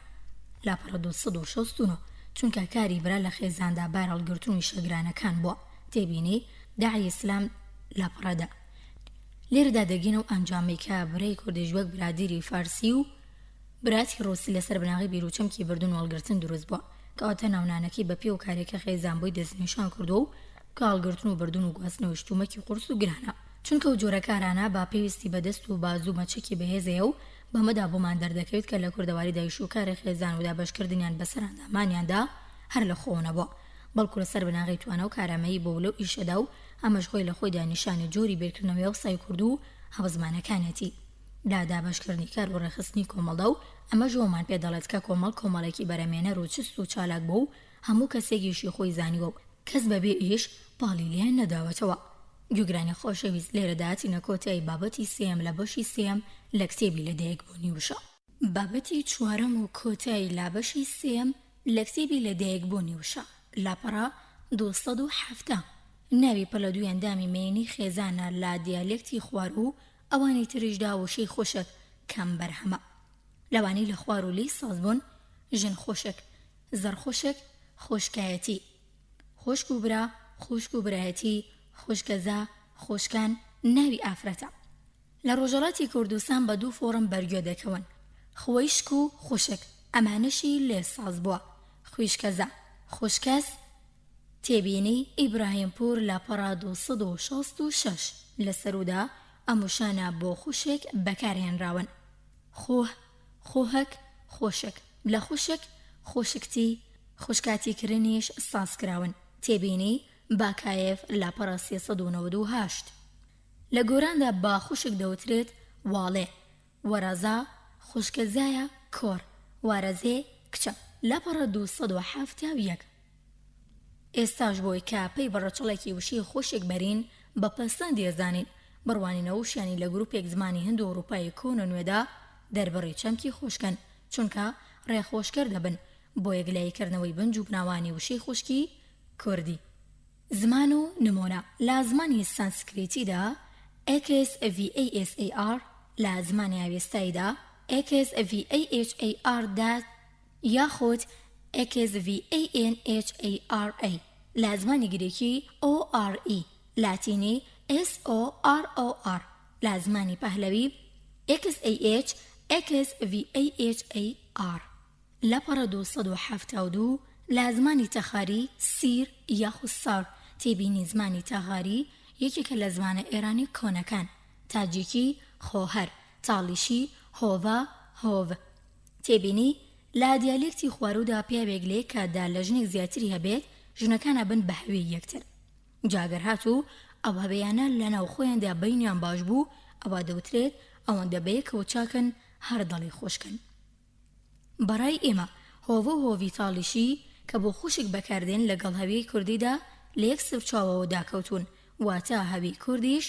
لاپەڕە 269 چونکە کاری برا لە خێزاندا بار هەڵگرتنی شەگرانەکان بووە تێبینی داعی ئیسلام لاپەڕەدا لێرەدا دەگەینە و ئەنجامی کە برای کوردیش وەک برادری فارسی و براتی ڕۆسی لەسەر بناغی بیرروچەمکی بردون وەڵگرتن دروست بووە کەواتە ناونانەکەی بە پێ و کارێکە خێزان بۆی دەستنیشان کردو و کاڵگرتن و بردون و گواستنەوە شتومەکی قورس و گرانە چونکە و جۆرە کارانە با پێویستی بەدەست و بازوو مەچەکی بەهێزەیە و بەمەدا بۆمان دەردەکەوێت کە لە کوردەواری دایش و کاری خێزان و دابەشکردنیان بەسەر ئەندامانیاندا هەر لە خۆنەبووە بەڵکو لەسەر بناغی توانە و کارامەیی بۆ لەو ئیشەدا و ئەمەش خۆی لە خۆیدا نیشانی جۆری بێرکردنەوەی وەسای کورد و هەوزمانەکانەتی لا دابەشکردنی کار و ڕێخستنی کۆمەڵە و ئەمە ژۆمان پێ دەڵێت کە کۆمەڵێکی بەرەمێنەر و چست و چالاک بوو و هەموو کەسێکیشی خۆی زانیوە و کەس بەبێ ئیش پاڵی لیان نەداوەتەوە گوێگرانی خۆشەویست لێرەداتی نەکۆتایی بابەتی سێم لە بەشی سێم لە کتێبی لەدایکبوونی وشە بابەتی چوارەم و کۆتایی لا بەشی سێم لە کتێبی لەدایکبوونی وشە لاپەڕە 270 ناوی پەلە دوو ئەندامی مێنی خێزانە لا دیالێکتی خوار و ئەوانی تریشدا وشەی خۆشک کەم بەرهەمە لەوانی لە خوار و لی سازبوون ژن خۆشک زەرخۆشک خۆشکایەتی خۆشک و برا خۆشک و برایەتی خۆشکەزا خۆشکان ناوی ئافرەتە لە ڕۆژەڵاتی کوردستان بە دوو فۆرم بەرگوێ دەکەون خۆیشک و خۆشک ئەمانەشی لێ ساز بووە خویشکەزا خۆشکەس تێبینی ئیبراهیمپور لاپەڕە 266 لە سەرودا ئەموشانە بۆ خوشک بەکارهێنراون خۆه خۆهک خۆشک لە خوشک خۆشکتی خوشکاتی کرنیش سازکراون تێبینی باکایف لاپەڕە 398 لە گۆراندا با خوشک دەوترێت واڵێ وەرەزا خوشکەزایە کۆر وارەزێ کچە لاپەڕە 271 ئێستاش بۆی کە پێی بەڕەچەڵێکی وشی خۆشێک بەرین بە پەسەند دێزانین بڕوانینەوەشیانی لە گروپێک زمانی هند و ئەوروپای کۆنە نوێدا دەربڕی چەمکی خۆشکن چونکە ڕێخۆشکەر دەبن بۆ یەکلاییکردنەوەی بنج و بناوانی وشەی خوشکی کوردی زمان و نمونە لە زمانی سانسکریتیدا XVASAR لە زمانی ئاوێستاییدا XVAHAR دات یاخود XVANHARA لە زمانی گرێکی ORE لاتینی SOROR لە زمانی پەهلەوی XAH XVAHAR لەپەڕە 272 لە زمانی تەخاری سیر یاخود سار تێبینی زمانی تەغاری یەکێکە لە زمانە ئێرانی کۆنەکان تاجیکی خۆهەر تاڵیشی هۆڤە هۆڤ تێبینی لا دیالێکتی خوارودا پیاوێک لێ کەدا لە ژنێک زیاتری هەبێت ژنەکانە بن بە هەوێی یەکتر جاگەر هاتوو ئەو هەبەیانە لە ناو خۆیاندا بەینیان باش بوو ئەوە دەوترێت ئەوەندە بەیەکەوە چاکن هەر دەڵی خۆشکن بەڕای ئێمە هۆڤە و هۆڤی تاڵیشی کە بۆ خوشک بەکاردێن لەگەڵ هەویەی کوردیدا لە یەک سەرچاوەوە داکەوتون واتە هەوی کوردیش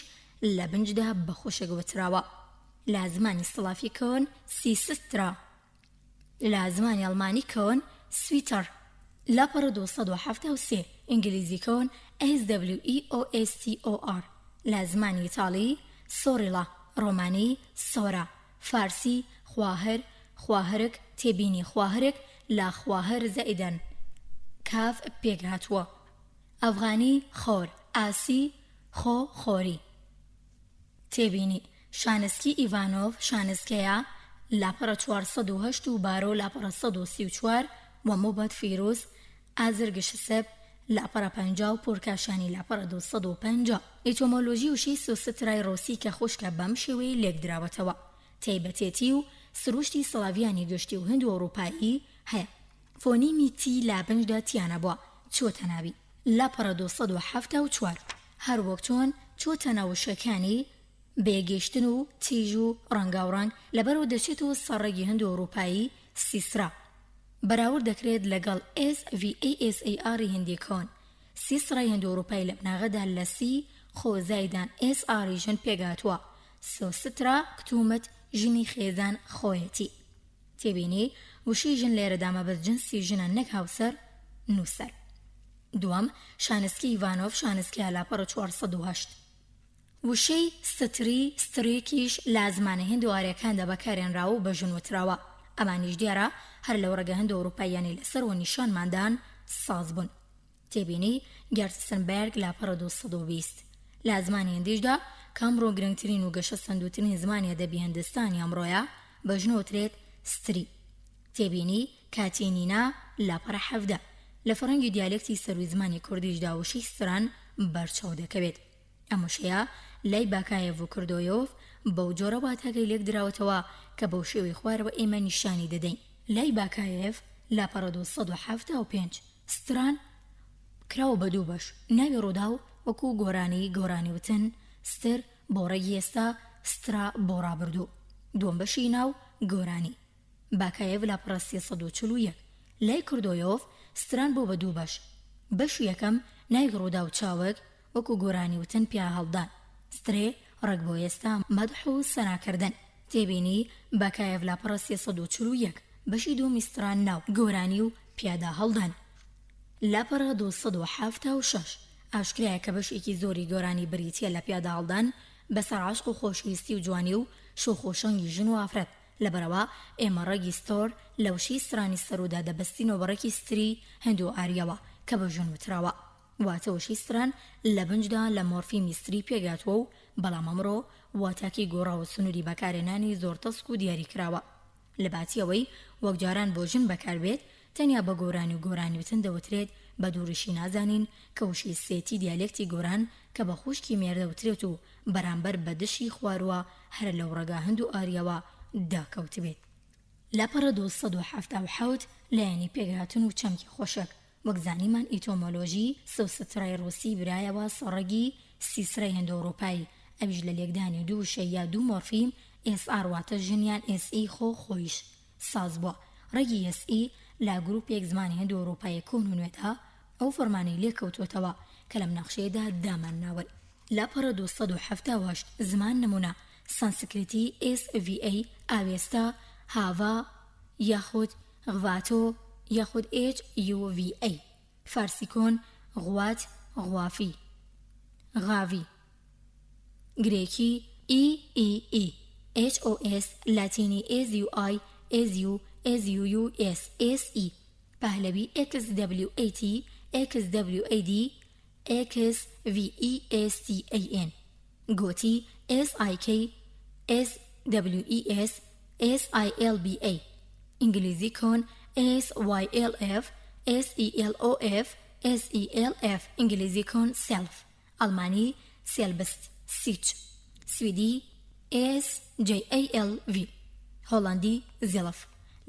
لە بنجدا بە خۆشێک وتراوە. لە زمانی سڵافی کۆن سیسترا، لە زمانی ئەڵمانی کۆن سویتەر، لاپەڕە 273 ئینگلیزی کۆن SWEOSTOR، لە زمانی ئیتاڵی سۆریلا، ڕۆمانی سۆرا، فارسی خواهر، خواهرک، تێبینی خواهرک لە خواهر زەئیدەن کاف پێک هاتووە، ئەفغانی خۆر، ئاسی خۆ خۆری. تێبینی شانسکی ئیڤانۆڤ شانسکەیە لاپەڕە 408 و بارۆ لاپەڕە 134 و موبەت فیروز ئازرگش سەب لاپەڕە 50 و پۆرکاشانی لاپەڕە 250. ئیتۆمۆلۆژی وشەی سوسترای ڕۆسی کە خوشکە بەم شێوەی لێکدراوەتەوە. تایبەتێتی و سروشتی سڵاڤیانی گشتی و هند و ئەوروپایی هەیە. فۆنیمی تی لە بنجدا تیانە بووە چۆتە ناوی لاپەڕە 274. هەروەک چۆن چۆتە ناوشەکانی بێگەشتن و تیژ و ڕەنگاوڕەنگ لەبەرەوە دەچێت و سەرڕێگی هند و ئەوروپایی سیسرا بەراورد دەکرێت لەگەڵ SVASAR هندی کۆن. سیسرای هند و ئەوروپایی لە بناغەدا لە سی خۆزایدان SR ژن پێگاتووە. سۆسترا کتومت ژنی خێزان خۆیەتی. تێبینی وشەی ژن لێرەدا مەبەست جنسی ژنە نەک هاوسەر نووسەر. دووەم شانسکی ئیڤانۆڤ شانسکیە لاپەڕە 408. وشەی ستری سترێکیش لە زمانە هند و ئاریەکاندا بەکارهێنراوە و بە ژن وتراوە. ئەمانیش دیارە هەر لە وەرەگە هند و ئەوروپاییانی لەسەر و نیشانماندان ساز بوون. تێبینی گەرتسنبەرگ لاپەڕە 220. لە زمانی هندیشدا کامڕۆ گرنگترین و گەشە سندوترین زمانی ئەدەبی هندستانی ئەمڕۆیە بە ژن وترێت ستری. تێبینی کاتێنینا لاپەڕە 17. لە فەڕەنگی دیالێکتی سەروی زمانی کوردیشدا وشەی ستران بەرچاو دەکەوێت. ئەم وشەیە لای باکایەڤ و کردۆیۆڤ بەو جۆرە واتاگەی لێک دراوەتەوە کە بەو شێوەی خوارەوە ئێمە نیشانی دەدەین. لای باکایەڤ لاپەڕە 275 ستران کراوە بە دوو بەش. ناوی ڕوودا و وەکو گۆرانی وتن ستر بۆ ڕێگی ئێستا سترا بۆ ڕابردوو. دووەم بەشی ناو گۆرانی. باکایەڤ لاپەڕە 341. لای کردۆیۆڤ ستران بۆ بە دوو بەش. بەشی یەکەم ناوی ڕوودا و چاوەک وەکو گۆرانی وتن پیا هەڵدان. سترێ ڕێک بۆ ئێستا مەدح و سەناکردن. تێبینی باکایەڤ لاپەڕە 341. بەشی دووەمی ستران ناو گۆرانی و پیادا هەڵدان. لاپەڕە 276 ئاشکرایە کە بەشێکی زۆری گۆرانی بریتیە لە پیادا هەڵدان بەسەر عاشق و خۆشویستی و جوانی و شۆخۆشەنگی ژن و ئافرەت. لەبەرەوە ئێمە ڕێگی ستۆر لە وشەی سترانی سەرۆدا دەبەستینەوە بەڕێکی ستری هند و ئاریەوە کە بە ژن وتراوە. واتە وشەی ستران لە بنجدا لە مۆرفیمی ستری پێگاتوە و بەڵام ئەمڕۆ واتاکی گۆڕاوە سنووری بەکارهێنانی زۆر تەسک و دیاری کراوە. لە باتیەوەی وەک جاران بۆ ژن بەکاربێت تەنیا بە گۆرانی و گۆرانی وتن دەوترێت بە دووڕیشی نازانین کە وشەی سێتی دیالێکتی گۆران کە بە خوشکی مێردە وترێت و بەرامبەر بە دشی خواروە هەر لەو ڕێگا هند و ئاریەوە داکەوت بێت. لاپەڕە 277 لایەنی پێکهاتن و چەمکی خۆشک. وەک زانیمان ئیتۆمۆلۆژی سەوسترای ڕووسی برایەوە سەڕەگی سیسرای هند و ئەوروپایی. ئەویش لە لێکدانی دوو وشەی یا دوو مۆرفیم SR واتە ژنیان SE خۆیش ساز بووە. ڕێگی SE لا گروپێک زمانی هند و ئەوروپای کۆن و نوێدا ئەو فەرمانەی لێکەوتوتەوە کە لەم نەخشەیەدا دامان ناون. لاپەڕە 278 زمان نمونە سانسکریتی SVA ئاوێستا هاوا یاخود غواتۆ یاخود HUVA. فارسی کۆن غوات غوافی غاوی. گرێکی EEE HOS لاتینی AZUI AZUS SE. پهلوی XWAT XWAD XVESTAN. گۆتی SIK SWES SILBA. ئینگلیزی کۆن SYLF SELOF SELF. ئینگلیزی کۆن سێلف. ئەڵمانی سێلبست سیچ. سویدی SJALV. هۆڵندی زێڵف.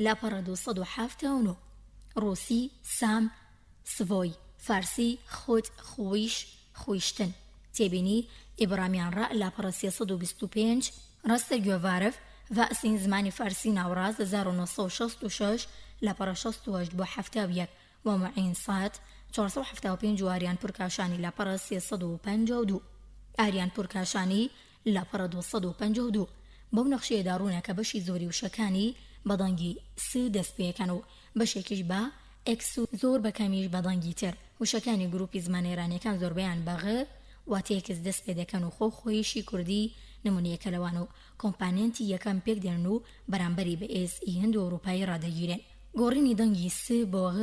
لاپەڕە 279. ڕووسی سام سڤۆی. فارسی خۆت خۆیش خۆیشتن. تێبینی ئیبرامیان ڕە لاپەڕە 325. ڕاستە گوێڤارف ڤاسین زمانی فارسی ناوڕاست 1966 لاپەڕە 68 بۆ 71 و معین سات 475 جواریان پورکاشانی لاپەڕە 352. ئاریان پورکاشانی لاپەڕە 252 بەو نەخشەیەدا ڕوونە کە بەشی زۆری وشەکانی بەدەنگی س دەست پێەکەن و بەشێکیش بە ئێکس و زۆر بەکەمیش بەدەنگی تر. وشەکانی گروپی زمانێرانیەکان زۆربەیان بەغ واتەیەکس دەست پێ دەکەن و خۆیشی کوردی نمونەیەکە لەوان و کۆمپانێنتی یەکەم پێک دێن و بەرامبەری بە ئێسی هەند و ئەوروپایی ڕادەگیرێن. گۆڕینی دەنگی س بۆ غ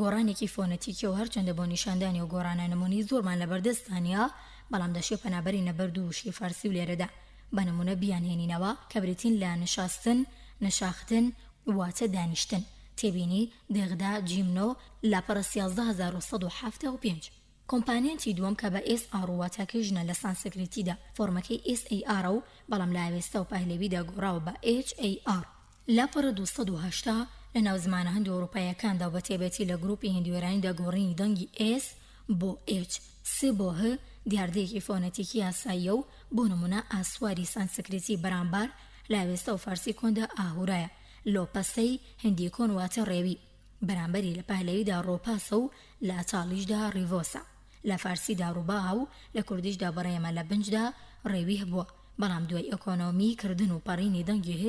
گۆڕانێکی فۆنەتیکە و هەرچەندە بۆ نیشاندانی و گۆڕانە نمونی زۆرمان لەبەردەستانیا، بەڵام دەشێ پەنابەری نەبەرد و وشی فارسی و لێرەدا بە نمونە بیانهێنینەوە کە بریتین لە نشاستن، نەشاختن واتە دانیشتن. تێبینی دێغدا جیمنۆ لاپەڕە 13175. کۆمپانێنتی دووەم کە بە SR واتەکەژنە لە سانسکریتیدا فۆرمەکەی SAR و بەڵام لە ئاوێستا و پاهلێویدا گۆڕاوە بە HAR. لاپەڕە 280 لە ناو زمانە هەند و ئەوروپایەکاندا و بە تێبێتی لە گروپی هندوێرانیدا گۆڕینی دەنگی S بۆ H، س بۆ ه دیاردەیەکی فۆنەتیکی ئاساییە و بۆ نمونە ئاسواری سانسکریتی بەرامبار لە ئاوێستا و فارسی کۆندا ئاهورایە. لۆپەسەی هندی کۆن واتە ڕێوی بەرامبەری لە پاهلەویدا ڕۆپاسە و لە ئەتاڵیشدا ڕیڤۆسە. لە فارسیدا ڕووبا و لە کوردیشدا بەڕێمە لە بنجدا ڕێوی هەبووە، بەڵام دوای ئۆکۆنۆمی کردن و پەڕینی دەنگی ه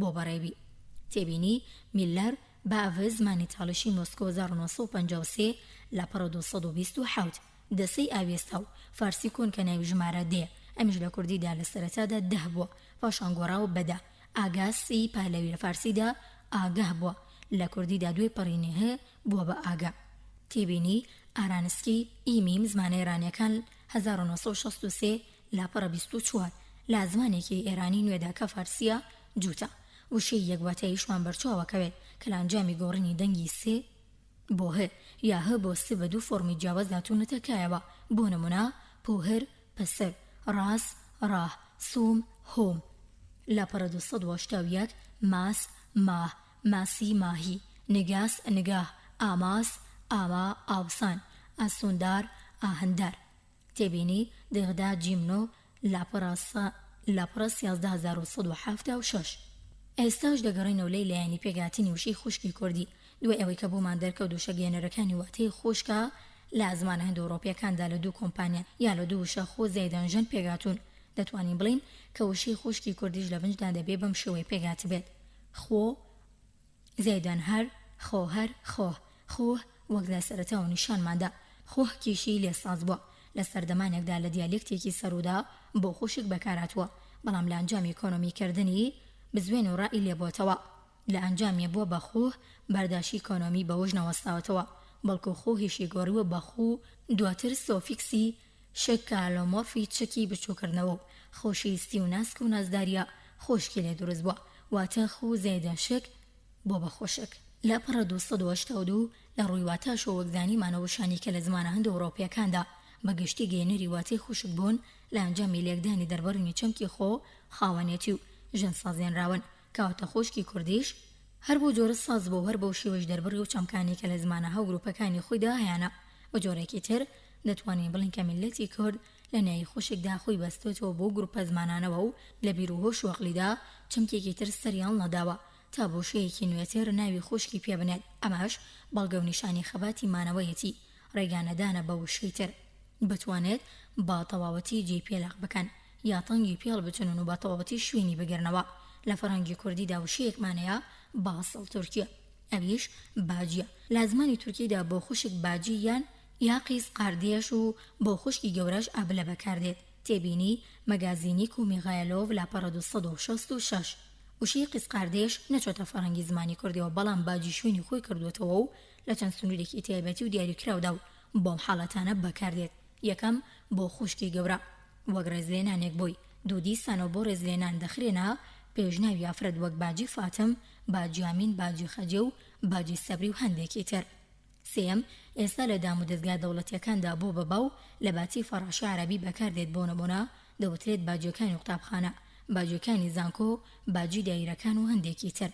بۆ بەڕێوی. تێبینی میلەر باڤ زمانی تاڵشی مۆسکۆ 1953 لاپەڕە 227 دەسەی ئاوێستا و فارسی کۆن کە ناوی ژمارە دێ، ئەمیش لە کوردیدا لە سەرەتادا دەه بووە، پاشان گۆڕاوە بەدا. ئاگاسی پاهلەوی لە فارسیدا ئاگاه بووە، لە کوردیدا دوێ پەڕینی ه بووە بە ئاگا. تێبینی ئارانسکی ئیمیم زمانێرانیەکان 1963 لاپەڕە 24 لە زمانێکی ئێرانی نوێدا کە فارسیە جوتە. وشەی یەکواتەیشمان بەرچاوەکەوێت کە لە ئەنجامی گۆڕینی دەنگی سێ بۆ ه یا ه بۆ س بە دوو فۆرمی جیاوازدا تونەتەکایەوە، بۆ نمونە پوهر پەسەر، ڕاس ڕاه، سووم هۆم. لاپەڕە 281 ماس ماه، ماسی ماهی، نگاس نگاه، ئاماس ئاما ئاوسان، ئاسوندار ئاهەندار. تێبینی دێغدا جیمنۆ لاپەڕە 13176. ئێستاش دەگەڕێنەوە لەی لایەنی پێگاتنی وشەی خوشکی کوردی دوای ئەوەی کە بۆمان دەرکەوت وشەگەێنەرەکانی واتەی خوشکە لە زمانە هەند ئەوروپیەکاندا لە دوو کۆمپانیان یا لە دوو وشە خۆ زەیدەنژەن پێگاتون. دەتوانین بڵین کە وشەی خوشکی کوردیش لە بنجدا دەبێ بەم شێوەیە پێگات بێت: خۆ زەیدەن هەر، خۆهەر، خۆه. خۆه وەک لە سەرەتا و نیشانماندا خۆه کیشی لێساز بووە، لە سەردەمانێکدا لە دیالێکتێکی سەرۆدا بۆ خوشک بەکاراتوە، بەڵام لە ئەنجامی ئیکۆنۆمیکردنی بزوێن و ڕائی لێبووتەوە. لە ئەنجامی بووە بە خۆه بەرداشی ئیکۆنۆمی بەوەژ نەوەستاوەتەوە، بەڵکو خۆهیشی گۆڕیوە بە خۆ دواتر سۆفیکسی شکالۆمۆرفی چەکی بچووکردنەوە و خۆشیستی و ناسک و نازداریە خۆشکی لێ دروست بووە، واتە خۆ زەیدە شک بۆ بە خۆشک. لاپەڕە 282 لە ڕووی واتە شۆوەگزانی مانەوەشانی کە لە زمانە هەند ئەوروپیەکاندا بەگشتی گەێنەری واتەی خوشک بوون لە ئەنجامی لێکدانی دەربڕینی چەمکی خۆ خاوەنێتی و ژن سازێنراون، کەواتە خوشکی کوردیش هەر بۆ جۆرە ساز بۆ هەر بۆ شێوەش دەربڕی و چەمکانی کە لە زمانە هەوگروپەکانی خۆیدا هەیەە. بە جۆرێکی تر دەتوانین بڵین کە میلەتی کورد لە ناوی خوشکدا خۆی بەستێتەوە بۆ گروپە زمانانەوە و لە بیر و هۆش و عەقلیدا چەمکێکی تر سەریان نەداوە تا بۆ شەیەکی نوێتر ناوی خوشکی پێ بنێت. ئەماش بەڵگە و نیشانی خەباتی مانەوەیەتی ڕێگانەدانە بە وشەی تر بتوانێت با تەواوەتی جێ پێلاق بکەن یا تەنگی پێڵ بچنن و بە تەواوەتی شوێنی بگرنەوە. لە فەڕەنگی کوردیدا وشەیەکمانەیە باسڵ تورکیە، ئەویش باجیە. لە زمانی تورکیدا بۆ خوشک باجی یا قیس قاردێش و بۆ خوشکی گەورەش ئابلە بەکاردێت. تێبینی مەگازینیک و میغایلۆڤ لاپەڕە 266. وشەی قیس قاردێش نەچۆتە فەڕەنگی زمانی کوردیەوە، بەڵام باجی شوێنی خۆی کردوێتەوە و لە چەند سنوورێکی تایبەتی و دیاریکراودا و بۆم حاڵەتانە بەکاردێت. یەکەم بۆ خوشکی گەورە وەک ڕێزلێنانێک بووی، دوو دیسانەوە بۆ ڕێزلێنان دەخرێنە پێشناوی ئافرەت وەک باجی فاتم، باجی ئامین، باجی خەجێ و باجی سەبری و هەندێکی تر. سێم ئێستا لە دام و دەستگا دەوڵەتیەکاندا بۆ بەباو لە باتی فەڕاشی عەرەبی بەکاردێت، بۆ نمونە دەوترێت باجیەکانی قوتابخانە، باجیەکانی زانکۆ، باجی دایرەکان و هەندێکی تر.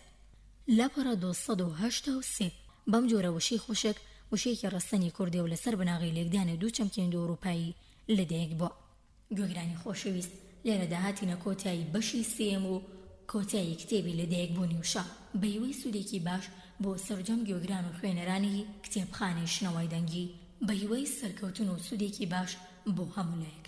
لاپەڕە 283 بەم جۆرە وشەی خوشک وشەیەکی ڕستنی کوردی و لەسەر بناغی لێکدانی دوو چەمکێن ئەوروپایی لەدایک بووە. گوێگرانی خۆشەویست، لێرە داهاتینە کۆتایی بەشی سێم و کۆتایی کتێبی لەدایکبوونی وشە بە هیوای سوودێکی باش بۆ سەرجەم گوێگران و خوێنەرانی کتێبخانەی شنەوای دەنگی، بە هیوای سەرکەوتن و سوودێکی باش بۆ هەموو لایەک.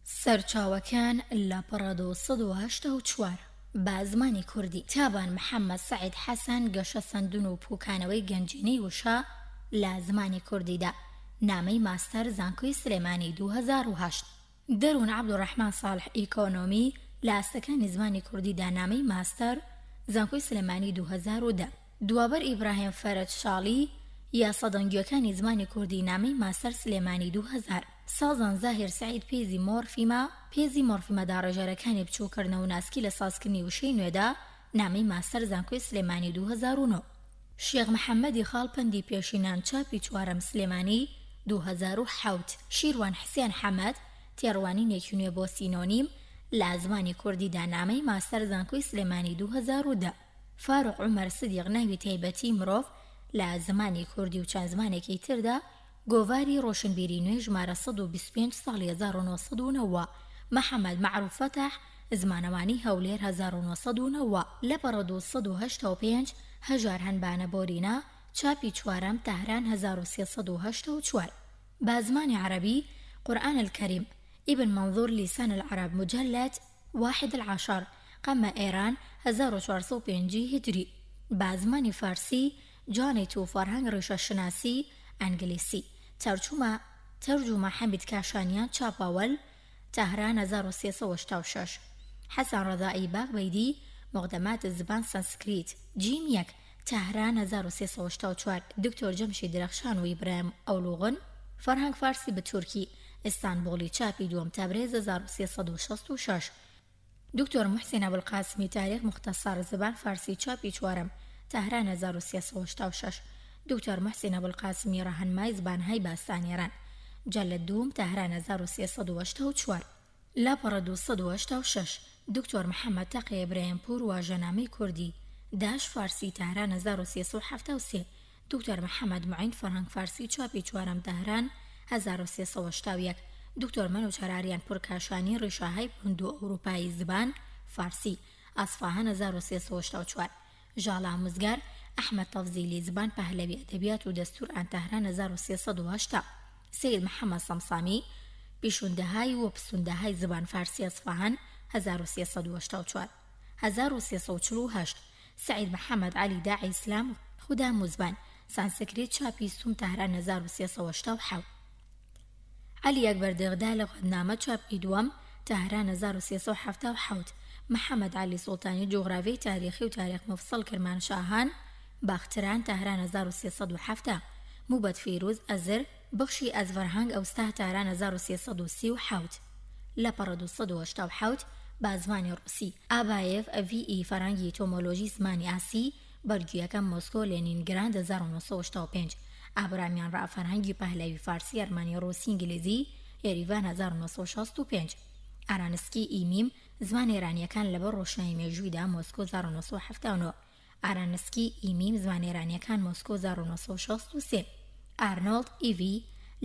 سەرچاوەکان لە 1984 بە زمانی کوردی تابان محەممەد سەعید حەسەن گەشە سندون و پوکانەوەی گەنجینەی وشە لە زمانی کوردیدا نامەی ماستەر زانکۆی سلێمانی 2008 دەروون عەبدوڕەحمان ساڵح ئیکۆنۆمی لە ئاستەکانی زمانی کوردیدا نامەی ماستەر زانکۆی سلێمانی 2010 دوابەر ئیبراهیم فەرەج شاڵی یاسەدەنگیەکانی زمانی کوردی نامەی ماستەر سلێمانی 2000 سازان زاهر سعید پێزی مۆرفیمە داڕێژەرەکانی بچووکردنەوە و ناسکی لە سازکردنی وشەی نوێدا نامەی ماستەر زانکۆی سلێمانی 2009 شێخ محەممەدی خاڵپەندی پێشینان چاپی چوارەم سلێمانی 2007 شیروان حسێن حەمەد تێڕوانینێکی نوێ بۆ سینۆنیم لە زمانی کوردیدا نامەی ماستەر زانکۆی سلێمانی 2010 فاروق عومەر سدیق ناوی تایبەتی مرۆڤ لە زمانی کوردی و چەند زمانێکی تردا گۆڤاری ڕۆشنبیری نوێ ژمارە 125 ساڵی 1990 محەممەد معروف فەتەح زمانەوانی هەولێر 1990 لە 1985 هەژار هەنبانە بۆرینا چاپی چوارەم تەهران 1384 بە زمانی عەرەبی قورئان الكريم ابن منظور لسان العرب مجلد 11 قەمە ئێران 1405 هجری بە زمانی فارسی جانێت و فەرهەنگ ڕێشەشناسی ئەنگلیسی تەرجومە حەمید کاشانیان چاپاوەل تەهران 1386 حەسەن ڕەدائی باغبەیدی مقدمات زبان سانسکریت جیم 1 تەهران 1384 دکتۆر جەمشید درەخشان و ئیبراهیم ئەولوغن فەرهەنگ فارسی بە تورکی ئیستانبوڵی چاپی دووەم تەبرێز 1366 دکتۆر محسین ئەبوالقاسمی تاریخ مختصر زبان فارسی چاپی چوارەم تەهران 1386 دکتۆر محسین ئەبوالقاسمی ڕاهەنمای زبانهای باستانیێران جەلد دووم تەهران 1384 لە 1286 دکتۆر محەممەد تەقی ئیبراهیمپور واژەنامەی کوردی داش فارسی تەهران 1373 دکتۆر محەممەد معین فەرهەنگ فارسی چاپی چوارەم تەهران 1381 دکتۆر منوچ هەراریان پورکاشانی ڕێشاهای هند و ئەوروپایی زبان فارسی ئەسفاهان 1384 ژاڵا مزگار ئەحمەد تەفزیلی زبان پەهلەوی ئەدەبیات و دەستوران تەهران 1380 سید محەممەد سەمسامی پیشوندەهای و پسوندەهای زبان فارسی ئەسفاهان 1384 1348 سعید محەممەد عەلی داعی ئیسلام خودام و زبان سانسکریت چاپی سوم تەهران 1387 علی ئەکبەر دێغدا لە خودنامە چاپی دووەم تەهران 1377 محەممەد علی سوڵتانی جوغرافیای تاریخی و تاریخ مفصل کرمانشاهان باختران تەهران 1307 موبەت فیروز ئەزر بەخشی ئەزڤەرهەنگ ئەوستا تەهران 1337 لە 1287 بە زمانی ڕووسی ئابایف ئەڤی فەرەنگی تۆمۆلۆژی زمانی ئاسی بەرگیەکە مۆسکۆ لێنینگراند 1985 ئابرامیان ڕافەرهەنگی پەهلەوی فارسی ئەرمانی ڕۆسی ئینگلیزی یێریڤان 1965 ئارانسکی ئیمیم زمان ئێرانیەکان لەبەر ڕۆشنایی مێژوویدا مۆسکۆ 1979 ئارانسکی ئیمیم زمان ئێرانیەکان مۆسکۆ 1963 ئارنۆڵد ئیڤی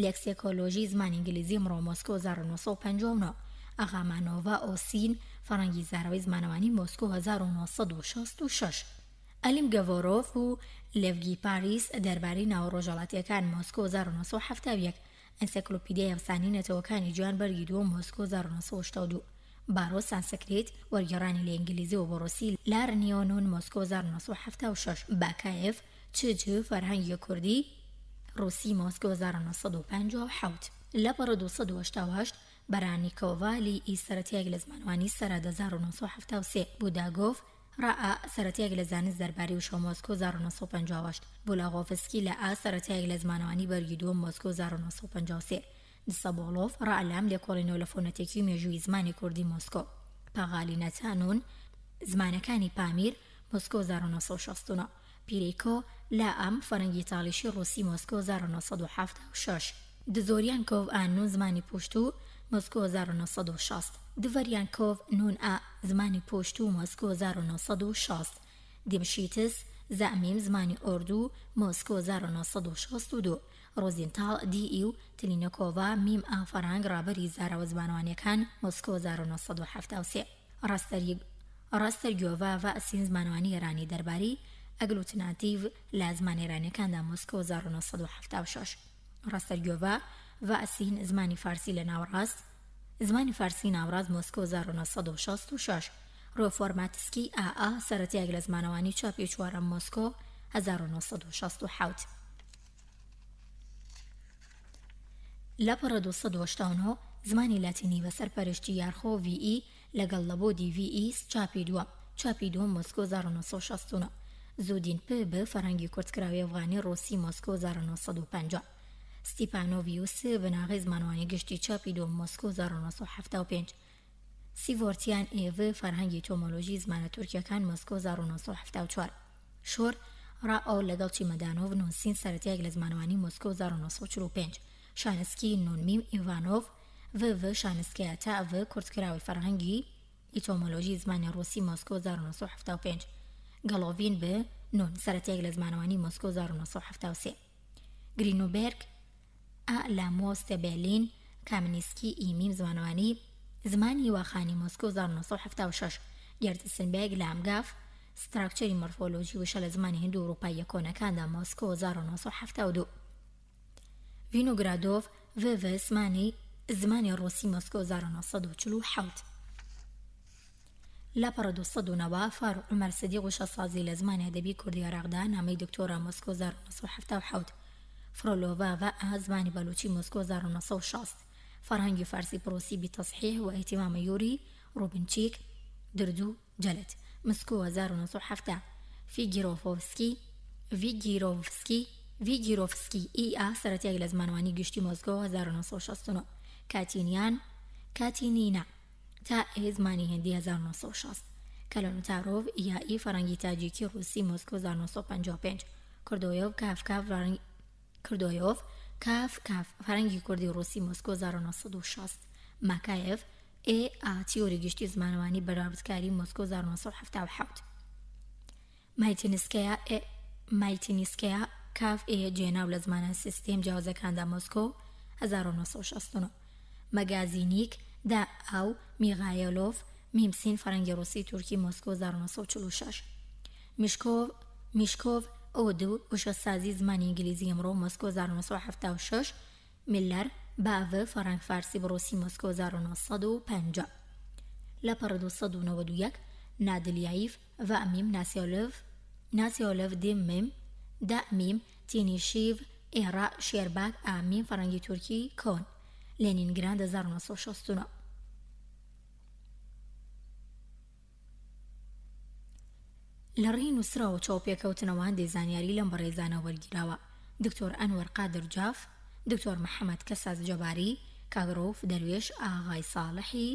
لێکسیکۆلۆژی زمان ئینگلیزی مرۆ مۆسکۆ 1959 ئاغامانۆڤا ئۆسین فەرەنگی زاراوی زمانەوانی مۆسکۆ 1966 ئەلیم گەڤۆرۆف و لێڤگی پاریس دەربارەی ناوەڕۆژەڵاتیەکان مۆسکۆ 1971 ئەنسیکلۆپیدیای ئەفسانەی نەتەوەکانی گیان بەرگی دووەم مۆسکۆ 1982 بارۆ سانسکریت وەرگێڕانی لە ئینگلیزی و بۆ ڕۆسی لارنیۆنون مۆسکۆ 1976 باکایف چجو فەرهەنگی کوردی ڕووسی مۆسکۆ 1957 لە 1970 بەرانیکۆڤالی سەرەتایەک لە زمانوانی سەرەتا 1973 بوداگۆف ڕائە سەرەتایەک لە زانست دەربارەی وشە مۆسکۆ 1958 بولاغۆفسکی لە ئا سەرەتایەک لە زمانەوانی بەرگی دووەم مۆسکۆ 1953 دسەبۆڵۆف ڕائەلام لێکۆڵینەوە لە فۆنەتێکی مێژووی زمانی کوردی مۆسکۆ پاغالینەتانون زمانەکانی پامیر مۆسکۆ 1969 پیرێکۆ لا ئەم فەرەنگی تاڵیشی ڕووسی مۆسکۆ 1976 دزۆریان کۆڤ ئانون زمانی پوشتوو مۆسکۆ 1960 دڤەریان کۆڤ نون ئا زمانی پۆشتوو مۆسکۆ 1960 دیمشیتس زەمیم زمانی ئۆردو مۆسکۆ 1962 ڕۆزینتاڵ دی و تلینەکۆڤا میم ئا فەرهەنگ ڕابەری زاراوە زمانوانیەکان مۆسکۆ 1973 ڕاستەرگیۆڤا ڤاسین زمانوانی ئێرانی دەرباری ئەگلوتناتیڤ لە زمان ئێرانیەکاندا مۆسکۆ 1976 ڕاستەرگیۆڤا ڤاسین زمانی فارسی لە ناوەڕاست زمانی فارسی ناوڕاست مۆسکۆ 1966 ڕۆفۆرماتسکی ئا سەرەتایەک لە زمانەوانی چاپی چوارەم مۆسکۆ 1967 لە پەڕە 289 زمانی لاتینی بەسەر پەرشتی یارخۆ VE لەگەڵ لەبۆدی VE چاپی دووەم مۆسکۆ 1969 زودین بە فەرهەنگی کورتکراوی ئەفغانی ڕۆسی مۆسکۆ 1950 ستیپانۆڤیوس بەناغی زمانوانی گشتی چاپی دووەم مۆسکۆ 1975 سیڤۆرتیان ئێڤ فەرهەنگی تۆمۆلۆژی زمانە تورکیەکان مۆسکۆ 1974 شۆر ڕائۆ لەگەڵ چیمەدانۆڤ نووسین سەرەتایەک لە زمانوانی مۆسکۆ 1945 شانسکی نونمیم ئیڤانۆڤ ڤ شانسکیاتا ڤ کورتکراوی فەرهەنگی ئیتۆمۆلۆژی زمانی ڕۆسی مۆسکۆ 1975 گەڵۆڤین بە نون سەرەتایەک لە زمانوانی مۆسکۆ 1973 گرینوبێرگ لامۆستە بێلین کامنیسکی ئیمیم زمانوانی زمانی واخانی مۆسکۆ 1976 گەردسنبێگ لامگاف ستراکچەری مۆرفۆلۆژی وشە لە زمانی هندو ئەوروپای یەکۆنەکاندا مۆسکۆ 1972 ڤینۆگرادۆڤ ڤ زمانی ڕۆسی مۆسکۆ 1947 لە پەڕە 290 فاروق عومەر سەدیق وشەسازی لە زمانی ئەدەبی کوردی عێراقدا نامەی دکتۆرا مۆسکۆ 1977 فرۆلۆڤا زمانی بەلوچی مۆسکۆ 1960 فەرهەنگی فارسی پرۆسی بتصحیح و اهتمام یوری روبنچیک دردو جلد مسکۆ 1970 ڤیگیرۆڤسکی ئا سەرەتایەک لە زمانوانی گشتی مۆسکۆ 1969 کاتینینا تا زمانی هندی 1960 کەلۆنتارۆڤ یائی فەرهەنگی تاجیکی ڕووسی مۆسکۆ 1955 کردۆیۆڤ کاف فەرهەنگی کوردی ڕووسی مۆسکۆ 1960 ماکایف تیۆری گشتی زمانوانی بەرابردکاری مۆسکۆ 1977 مایتینسکەیە کاف جێناو لە زمانە سیستێم جیاوازەکاندا مۆسکۆ 1969 مەگازینیک دا ئاو میغایلۆڤ میمسین فەرهەنگی ڕووسی تورکی مۆسکۆ 1946 میشکۆڤ ئۆدو وشەسازی زمانی ئینگلیزی ئەمڕۆ مۆسکۆ 1976 میلەر باڤ فەرهەنگ فارسی بڕۆسی مۆسکۆ 1950 لە پەڕە 291 نادلیایف ڤامیم ناسیۆلۆڤ دیممیم دامیم تینیشیڤ ئێرا شێرباک ئامیم فەرهەنگی تورکی کۆن لێنینگراند 1969 لە ڕێی نووسراوە چاوپێکەوتنەوەیان دەیزانیاری لەم بەڕێزانە وەرگیراوە دکتۆر ئەنوەر قادر جاف دکتۆر محەممەد کەساز جەباری کاگرۆف دەروێش ئاغای ساڵحی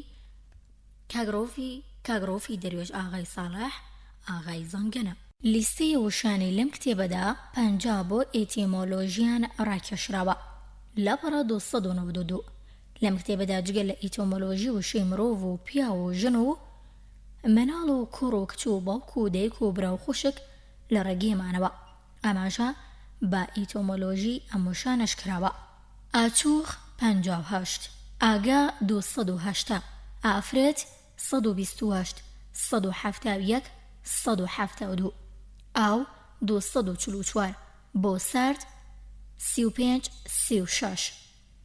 کاگرۆفی دەروێش ئاغای ساڵح ئاغای زەنگەنە لیستەی وشانەی لەم کتێبەدا 50 بۆ ئێتیمۆلۆژیان ڕاکێشراوە لە پەڕە 292 لەم کتێبەدا جگە لە ئیتۆمۆلۆژی وشەی مرۆڤ و پیا و ژن و مەناڵ و کوڕ و کچ و باوک و دایک و برا و خوشک لە ڕێگەیمانەوە ئاماژە بە ئیتۆمۆلۆژی ئەموشانەش کراوە ئاچوخ 58 ئاگا 280 ئافرەت 128 171 172 ئاو 244 بۆ سارد 35 36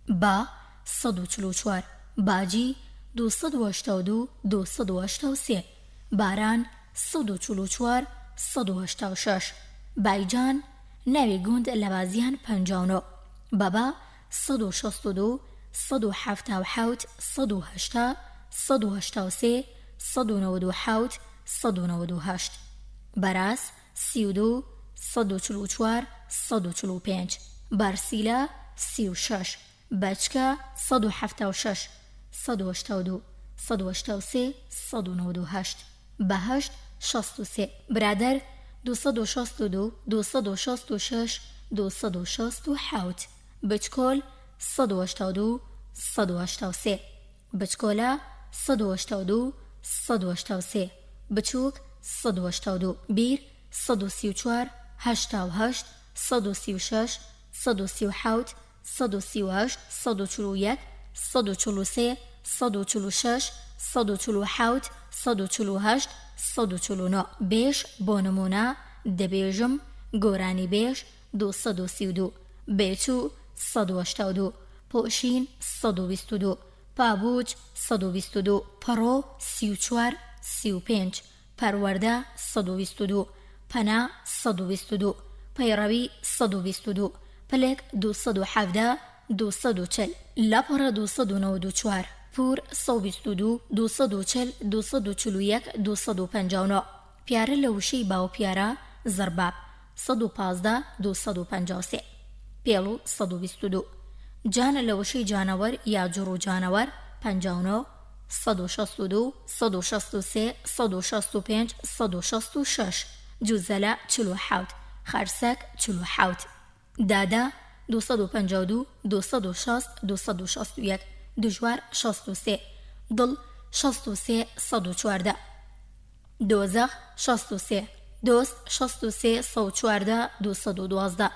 با 144 باجی 282 283 باران 144 186 بایجان ناوی گوند لە بازیان 59 بابا 162 177 180 183 197 198 بەراز 32 144 145 بارسیلا 36 بەچکە 176 182 183 198 بەهشت 63 برادر 262 266 267 بچکۆل 182 183 بچکۆلە 182 183 بچووک 182 بیر 134 88 136 137 138 141 143 146 147 148 149 بێش بۆ نمونە دەبێژم گۆرانی بێش 232 بێچوو 182 پۆشین 122 پابوچ 122 پەڕۆ 34 35 پەروەردە 122 پەنا 122 پەیڕەوی 122 پلێک 270 240 لاپەڕە 294 پور 122 240 241 259 پیارە لە وشەی باو پیارە زەرباب 115 253 پێڵ 122 جانە لە وشەی جانەوەر یا جوڕ و جانەوەر 59 162 163 165 166 جوزەلە 47 خەرسەک 47 دادا 252 260 261 دژوار 63 دڵ 63 114 دۆزەخ 63 دۆست 63 114 212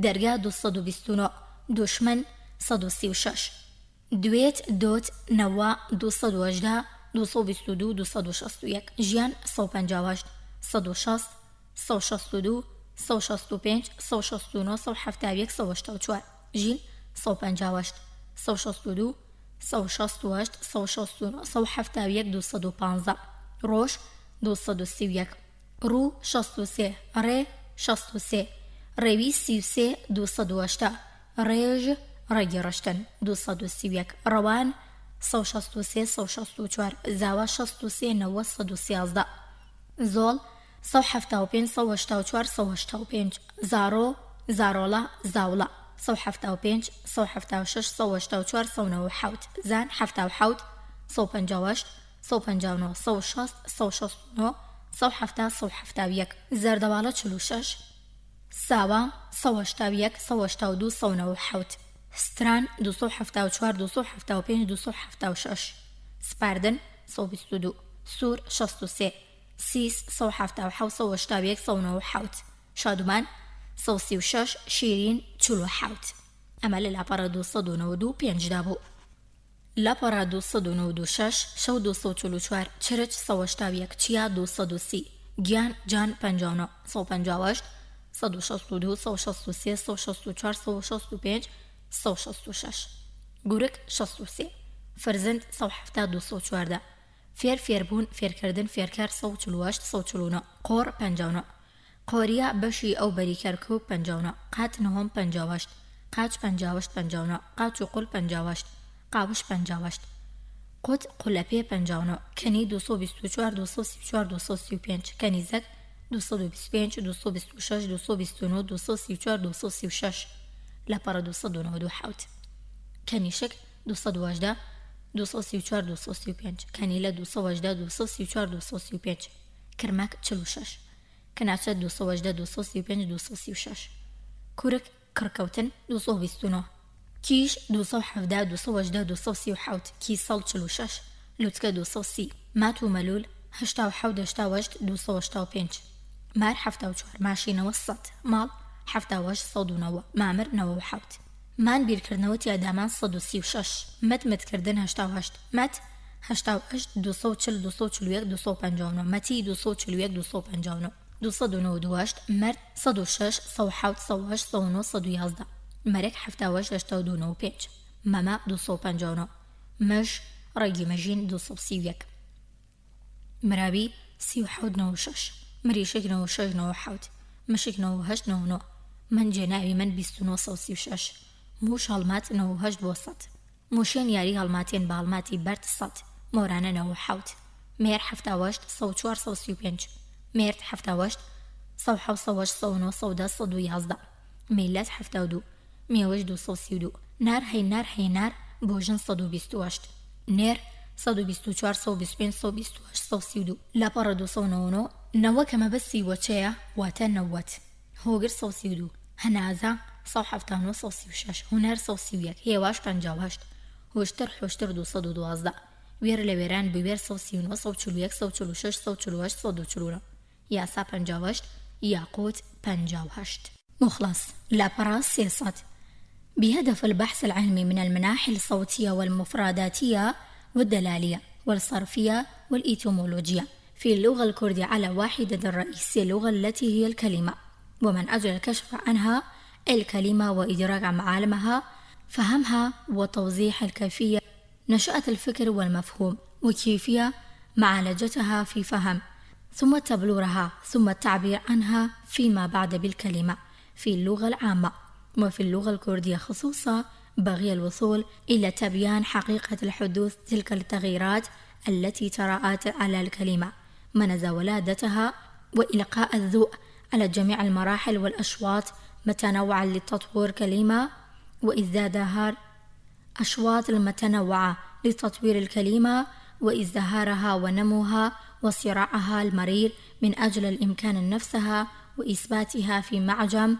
دەرگا 229 دوشمن 136 دوێت دۆت نەوە 218 222 261 ژیان 158 160 162 165 169 171 184 ژین 158 162 168 169 171 215 ڕۆژ 231 ڕوو 63 ڕێ 63 ڕێوی 33 280 ڕێژ ڕێگەڕشتن 231 ڕەوان 163 164 زاوا 63 90 113 زۆڵ 175 184 185 زارۆ زارۆڵە زاوڵە 175 176 184 197 زان 77 158 159 160 169 170 171 زەردەواڵە 46 ساوا 181 182 197 ستران 274 275 276 سپاردن 122 سوور 63 سیس 177 181 197 شادومان 136 شیرین 47 ئەمە لە لاپەڕە 295 دا بوو. لاپەڕە 296 شەو 244 چرچ 181 چیا 230 گیان جان 59 158 162 163 164 165 166 گورک 63 فرزند 170 214 فێربوون فێرکردن فێرکار 148 149 قۆڕ 59 قۆریا بەشی ئەو بەریکەرکوب 59 قات نەوەم 58 قاچ 58 59 قاچ و قول 58 قاوش 58 قوت قولەپێ 59 کەنی 224 234 235 کەنیزەک 225 226 229 234 236 لاپەڕە 297 کەنیشک 218 234 235 کەنیلە 218 234 235 کرمەک 46 کەناچە 218 235 236 کورک کڕکەوتن 229 کیش 217 218 237 کیسەڵ 46 لوتکە 230 مات و مەلول 87 285 مار 74 ماشینەوە 100 ماڵ 78 مامر 97 مان بیرکردنەوە تیادامان 136 متکردن 88 مت 88 240 241 259 مەتی 241 259 298 مرد 106 107 108 109 111 مەرێک 78 مەمە 259 مەژ ڕێگی مەژین 231 مراوی 37 مریشک 96 مشک 98 من جێناوی من 29 136 موش هەڵمات 98 بۆ 100 موشێن یاری هەڵماتێن بە هەڵماتی بەرد 100 مۆرانە 97 مێر 78 104 135 مێرد 78 107 109 111 میلەت 72 میێوەش 232 نار هەینار بۆژن 128 نێر 124 125 128 132 لاپەڕە 299 نەوە کەمە بەسی وەچەیە واتە نەوەت هۆگر 132 هەنازە 179 136 هونەر 131 هێواش 58 هۆشتر 212 وێر لە وێران بوێر 139 141 146 148 149 یاسا 58 یاقوت 58 مخلص لاپەڕە 300 بهدف البحث العلمي من المناحي الصوتية والمفرداتية والدلالية والصرفية والإيتيمولوجية في اللغة الكردية على واحدة رئيسية اللغة التي هي الكلمة ومن أجل الكشف عنها الكلمة وإدراك معالمها فهمها وتوضيح الكيفية نشأة الفكر والمفهوم وكيفية معالجتها في فهم، ثم تبلورها، ثم التعبير عنها فيما بعد بالكلمة في اللغة العامة وفي اللغة الكردية خصوصا، بغي الوصول إلى تبيان حقيقة الحدوث تلك التغييرات التي تراءت على الكلمة منذ ولادتها، وإلقاء الضوء على جميع المراحل والأشواط متنوعة لتطوير كلمة، وإزدادها أشواط المتنوعة لتطوير الكلمة وازدهارها ونموها وصراعها المرير من أجل الإمكان نفسها وإثباتها في معجم،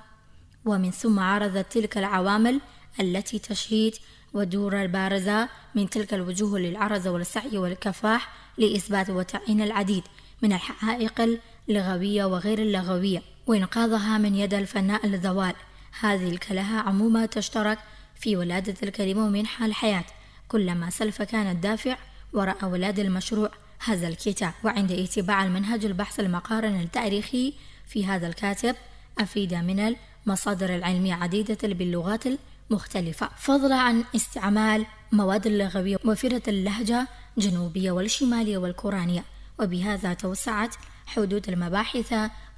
ومن ثم عرضت تلك العوامل التي تشهد ودور البارزة من تلك الوجوه للعرض والسعي والكفاح لإثبات وتعيين العديد من الحقائق اللغوية وغير اللغوية وإنقاذها من يد الفناء الزوال. هذه الكلها عموما تشترك في ولادة الكلمة ومنحها الحياة، كلما سلف كان الدافع وراء ولادة المشروع هذا الكتاب. وعند اتباع المنهج البحث المقارن التاريخي في هذا الكاتب أفيد من المصادر العلمية عديدة باللغات المختلفة، فضلا عن استعمال مواد لغوية وفرة اللهجة الجنوبية والشمالية والكورانية، وبهذا توسعت حدود المباحث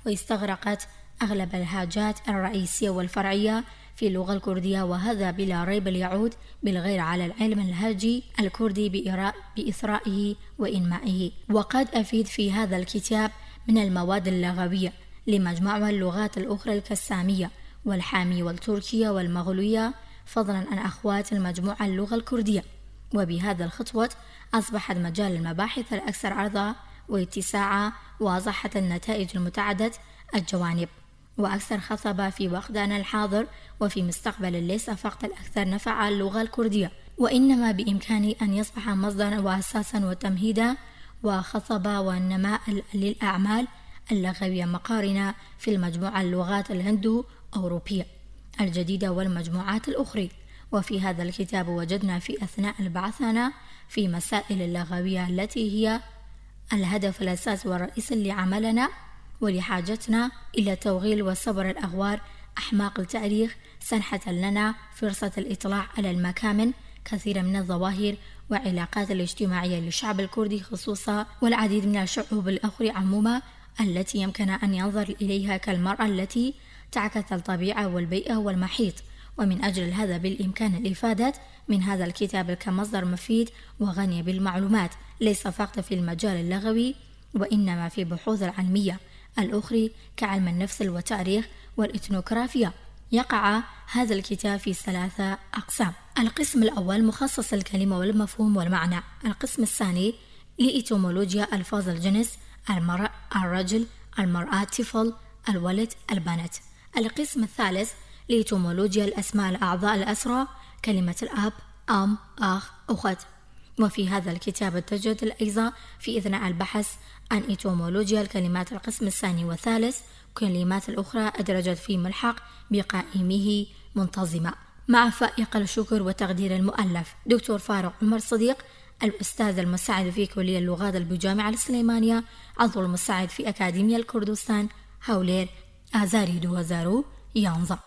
واستغرقت أغلب اللهجات الرئيسية والفرعية في اللغة الكردية، وهذا بلا ريب يعود بالغير على العلم اللهجي الكردي بإثرائه وإنمائه. وقد أفيد في هذا الكتاب من المواد اللغوية لمجموعة اللغات الأخرى كالسامية والحامية والتركية والمغولية، فضلا عن أخوات المجموعة اللغة الكردية. وبهذا الخطوة أصبحت مجال المباحث الأكثر عرضا واتساعا، وأصبحت النتائج المتعددة الجوانب وأكثر خصبة في وقتنا الحاضر وفي مستقبل ليس فقط الأكثر نفعا اللغة الكردية، وإنما بإمكانه أن يصبح مصدرا وأساسا وتمهيدا وخصبة والنماء للأعمال اللغوية مقارنة في المجموعة اللغات الهندو أوروبية الجديدة والمجموعات الأخرى. وفي هذا الكتاب وجدنا في أثناء البحثنا في مسائل اللغوية التي هي الهدف الأساس والرئيسي لعملنا ولحاجتنا إلى توغيل وصبر الأغوار أحماق التاريخ، سنحة لنا فرصة الإطلاع على المكامن كثير من الظواهر وعلاقات الاجتماعية للشعب الكردي خصوصا والعديد من الشعوب الأخرى عموما التي يمكن أن ينظر إليها كالمرأة التي تعكس الطبيعة والبيئة والمحيط. ومن أجل هذا بالإمكان الإفادة من هذا الكتاب كمصدر مفيد وغني بالمعلومات ليس فقط في المجال اللغوي وإنما في بحوث العلمية الأخرى كعلم النفس والتاريخ والإثنوغرافيا. يقع هذا الكتاب في 3 أقسام. القسم الأول مخصص الكلمة والمفهوم والمعنى. القسم الثاني لإتيمولوجيا ألفاظ الجنس، المرأة، الرجل، المرأة، الطفل، الولد، البنت. القسم الثالث لإتيمولوجيا الأسماء الأعضاء الأسرى، كلمة الأب، أم، أخ، أخت. وفي هذا الكتاب تجد الأيضا في أثناء البحث عن إتيمولوجيا الكلمات القسم الثاني والثالث كلمات الأخرى أدرجت في ملحق بقائمه منتظمة. مع فائق الشكر وتقدير المؤلف دكتور فاروق عمر صديق، الأستاذ المساعد في كلية اللغات بالجامعة السليمانية، عضو المساعد في أكاديمية الكردستان، هولير، آذار 2011.